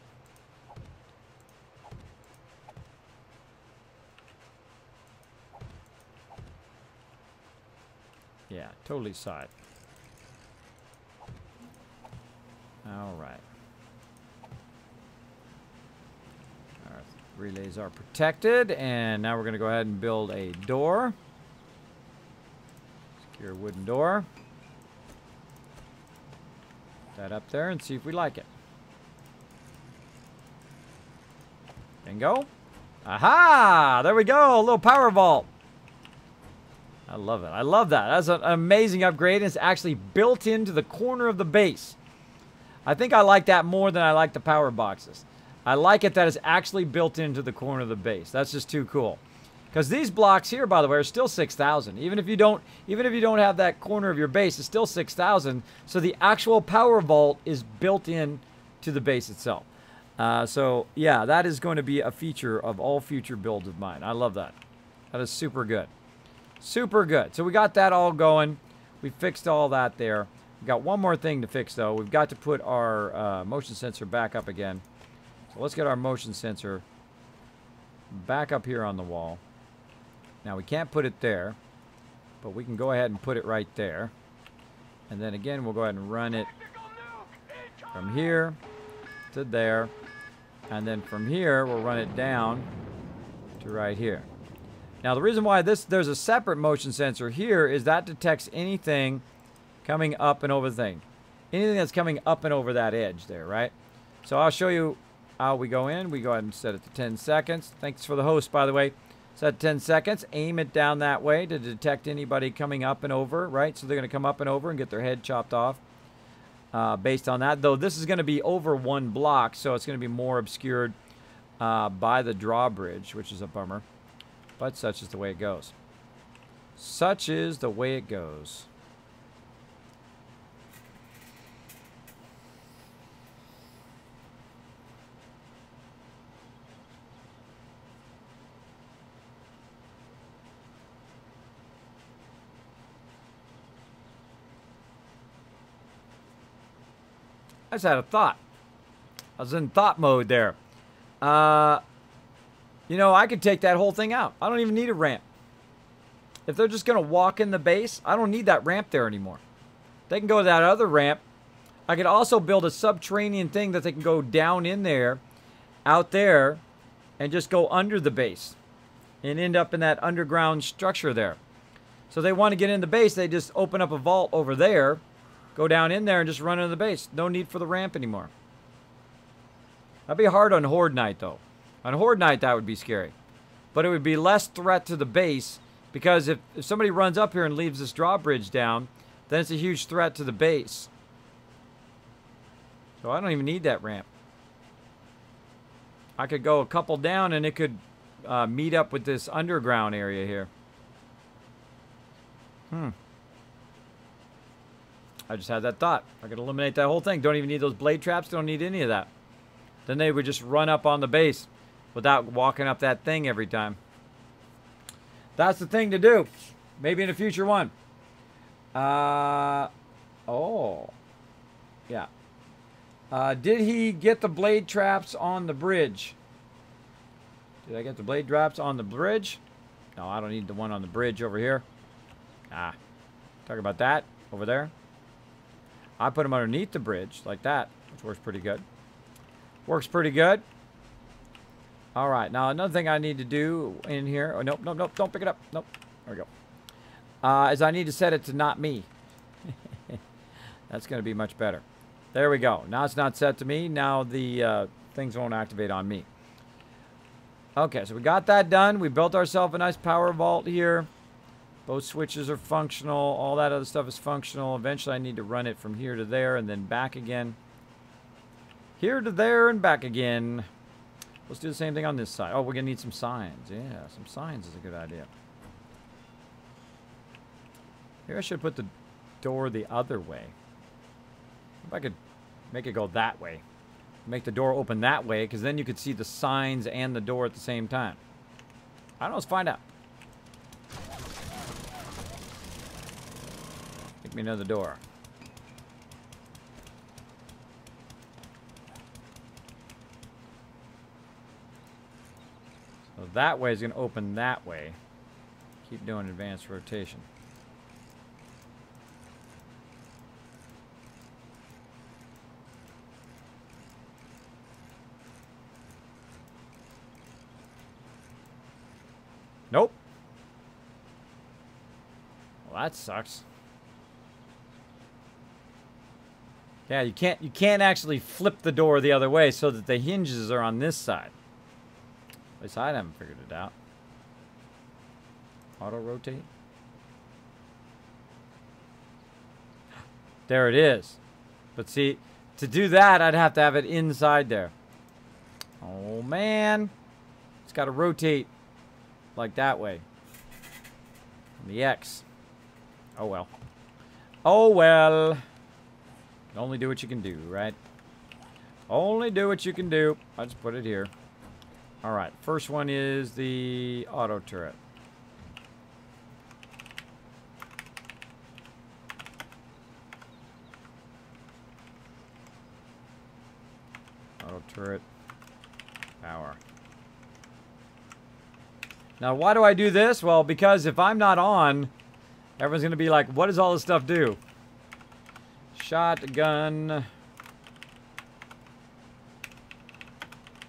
Yeah, totally side. All right. Our relays are protected, and now we're going to go ahead and build a door. Secure wooden door. Put that up there and see if we like it. Bingo. Aha! There we go. A little power vault. I love it. I love that. That's an amazing upgrade. It's actually built into the corner of the base. I think I like that more than I like the power boxes. I like it that it's actually built into the corner of the base. That's just too cool. Because these blocks here, by the way, are still 6,000. Even if you don't have that corner of your base, it's still 6,000. So the actual power vault is built in to the base itself. So yeah, that is going to be a feature of all future builds of mine. I love that. That is super good. Super good. So we got that all going. We fixed all that there. We've got one more thing to fix, though. We've got to put our motion sensor back up again. So let's get our motion sensor back up here on the wall. Now, we can't put it there, but we can go ahead and put it right there. And then again, we'll go ahead and run it from here to there. And then from here, we'll run it down to right here. Now, the reason why there's a separate motion sensor here is that detects anything coming up and over the thing. Anything that's coming up and over that edge there, right? So I'll show you how we go in. We go ahead and set it to 10 seconds. Thanks for the host, by the way. Set 10 seconds. Aim it down that way to detect anybody coming up and over, right? So they're going to come up and over and get their head chopped off based on that. Though this is going to be over one block, so it's going to be more obscured by the drawbridge, which is a bummer. But such is the way it goes. Such is the way it goes. I just had a thought. I was in thought mode there. You know, I could take that whole thing out. I don't even need a ramp. If they're just going to walk in the base, I don't need that ramp there anymore. They can go to that other ramp. I could also build a subterranean thing that they can go down in there, out there, and just go under the base and end up in that underground structure there. So they want to get in the base, they just open up a vault over there, go down in there and just run into the base. No need for the ramp anymore. That'd be hard on Horde Night, though. On Horde Night, that would be scary. But it would be less threat to the base, because if somebody runs up here and leaves this drawbridge down, then it's a huge threat to the base. So I don't even need that ramp. I could go a couple down and it could meet up with this underground area here. I just had that thought. I could eliminate that whole thing. Don't even need those blade traps. Don't need any of that. Then they would just run up on the base without walking up that thing every time. That's the thing to do. Maybe in a future one. Oh. Yeah. Did he get the blade traps on the bridge? Did I get the blade traps on the bridge? No, I don't need the one on the bridge over here. Talk about that over there. I put them underneath the bridge like that, which works pretty good. Works pretty good. All right, now another thing I need to do in here. Oh, nope, nope, nope, don't pick it up. Nope, there we go. Is I need to set it to not me. That's going to be much better. There we go. Now it's not set to me. Now the things won't activate on me. Okay, so we got that done. We built ourselves a nice power vault here. Both switches are functional. All that other stuff is functional. Eventually I need to run it from here to there and then back again. Here to there and back again. Let's do the same thing on this side. Oh, we're going to need some signs. Yeah, some signs is a good idea. Here I should put the door the other way. If I could make it go that way. Make the door open that way, because then you could see the signs and the door at the same time. I don't know, let's find out. Make me another door. So that way is going to open that way. Keep doing advanced rotation. Nope. Well, that sucks. Yeah, you can't actually flip the door the other way so that the hinges are on this side. At least I haven't figured it out. Auto rotate. There it is. But see, to do that, I'd have to have it inside there. Oh man. It's got to rotate like that way. The X. Oh well. Oh well. Only do what you can do, right? Only do what you can do. I'll just put it here. Alright, first one is the auto turret. Auto turret. Power. Now, why do I do this? Well, because if I'm not on, everyone's going to be like, what does all this stuff do? Shotgun.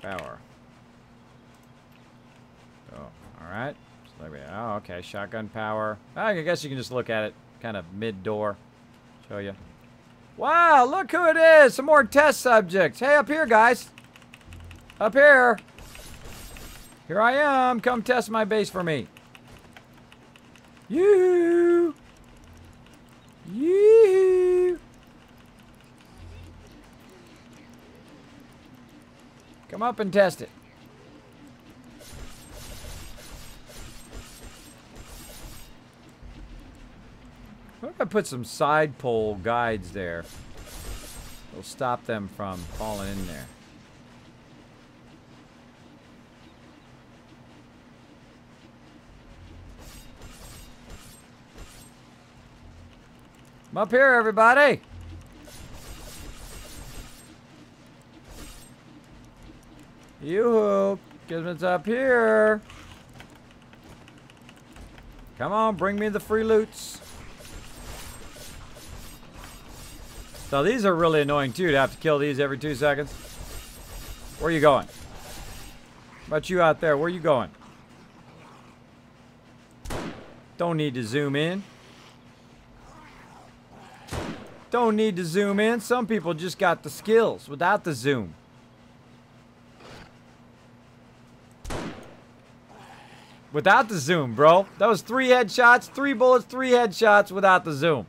Power. Oh, alright. So there we go. Oh, okay. Shotgun power. I guess you can just look at it kind of mid-door. Show you. Wow, look who it is. Some more test subjects. Hey, up here, guys. Up here. Here I am. Come test my base for me. Yoo-hoo. Yoo-hoo. Come up and test it. What if I put some side pole guides there? It'll stop them from falling in there. Come up here, everybody. Yoo-hoo. Kismet's up here. Come on, bring me the free loots. So these are really annoying too, to have to kill these every 2 seconds. Where are you going? How about you out there? Where are you going? Don't need to zoom in. Don't need to zoom in. Some people just got the skills without the zoom. Without the zoom, bro. That was 3 headshots, 3 bullets, 3 headshots without the zoom.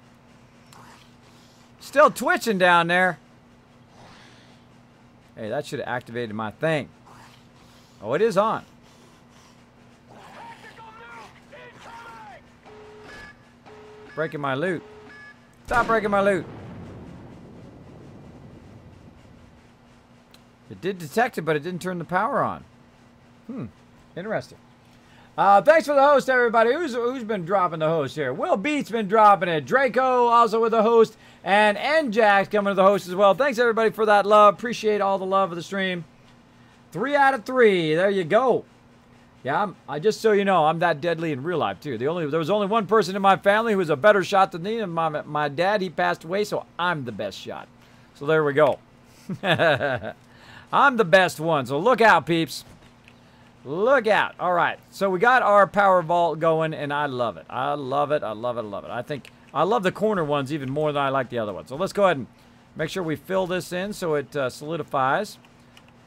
Still twitching down there. Hey, that should have activated my thing. Oh, it is on. Breaking my loot. Stop breaking my loot. It did detect it, but it didn't turn the power on. Interesting. Thanks for the host, everybody. Who's been dropping the host here? Will Beats been dropping it. Draco also with the host. And Njax coming to the host as well. Thanks, everybody, for that love. Appreciate all the love of the stream. 3 out of 3. There you go. Yeah, I just so you know, I'm that deadly in real life, too. There was only one person in my family who was a better shot than me, and my dad, he passed away, so I'm the best shot. So there we go. I'm the best one, so look out, peeps. Look out. All right, so we got our power vault going, and I love it. I love it. I love it. I love it. I think I love the corner ones even more than I like the other ones. So let's go ahead and make sure we fill this in so it solidifies.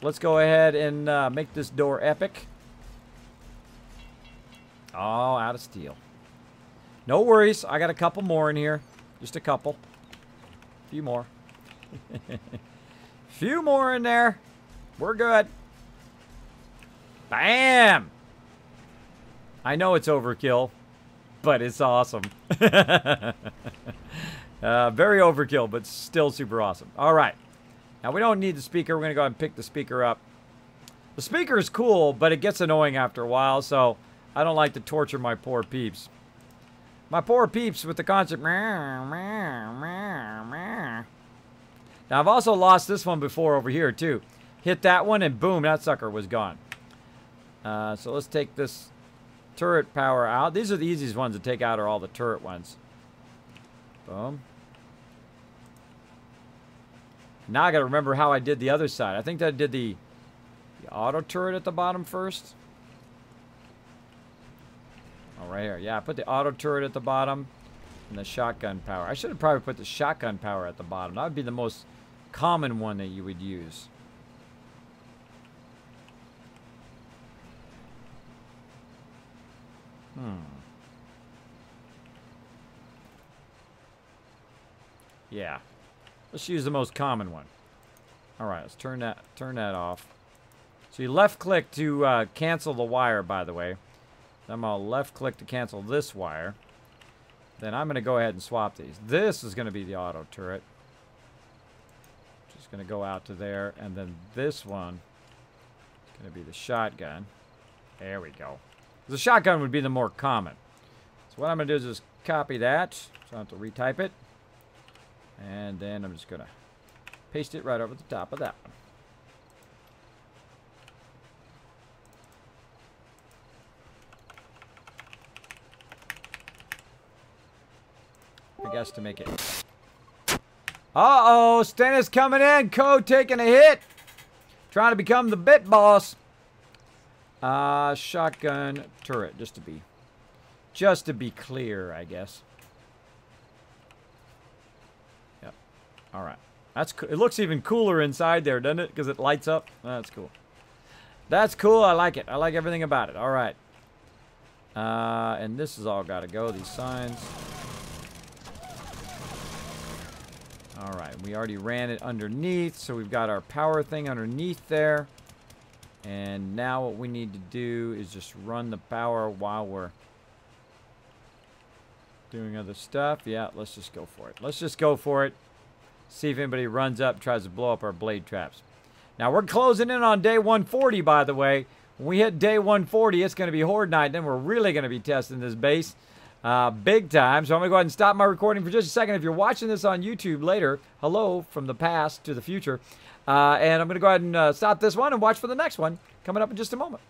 Let's go ahead and make this door epic. Oh, out of steel. No worries. I got a couple more in here. Just a couple. A few more. Few more in there. We're good. Bam! I know it's overkill, but it's awesome. Very overkill, but still super awesome. All right. Now, we don't need the speaker. We're going to go ahead and pick the speaker up. The speaker is cool, but it gets annoying after a while, so I don't like to torture my poor peeps. My poor peeps with the constant. Now, I've also lost this one before over here, too. Hit that one, and boom, that sucker was gone. So let's take this turret power out. These are the easiest ones to take out, are all the turret ones. Boom. Now I got to remember how I did the other side. I think that I did the auto turret at the bottom first. Oh, right here. Yeah, I put the auto turret at the bottom and the shotgun power. I should have probably put the shotgun power at the bottom. That would be the most common one that you would use. Yeah. Let's use the most common one. Alright, let's turn that off. So you left click to cancel the wire, by the way. I'm going to left click to cancel this wire. Then I'm going to go ahead and swap these. This is going to be the auto turret. Just going to go out to there. And then this one is going to be the shotgun. There we go. The shotgun would be the more common. So what I'm going to do is just copy that. So I don't have to retype it. And then I'm just going to paste it right over the top of that one. I guess to make it. Uh-oh, Stennis coming in. Code taking a hit. Trying to become the bit boss. Shotgun turret, just to be clear, I guess. Yep. All right. That's cool. It looks even cooler inside there, doesn't it? Because it lights up. That's cool. That's cool. I like it. I like everything about it. All right. And this has all got to go. These signs. All right. We already ran it underneath, so we've got our power thing underneath there. And now what we need to do is just run the power while we're doing other stuff. Yeah, let's just go for it. Let's just go for it. See if anybody runs up and tries to blow up our blade traps. Now, we're closing in on day 140, by the way. When we hit day 140, it's going to be Horde Night. Then we're really going to be testing this base. big time. So I'm going to go ahead and stop my recording for just a second. If you're watching this on YouTube later, hello from the past to the future. And I'm going to go ahead and stop this one and watch for the next one coming up in just a moment.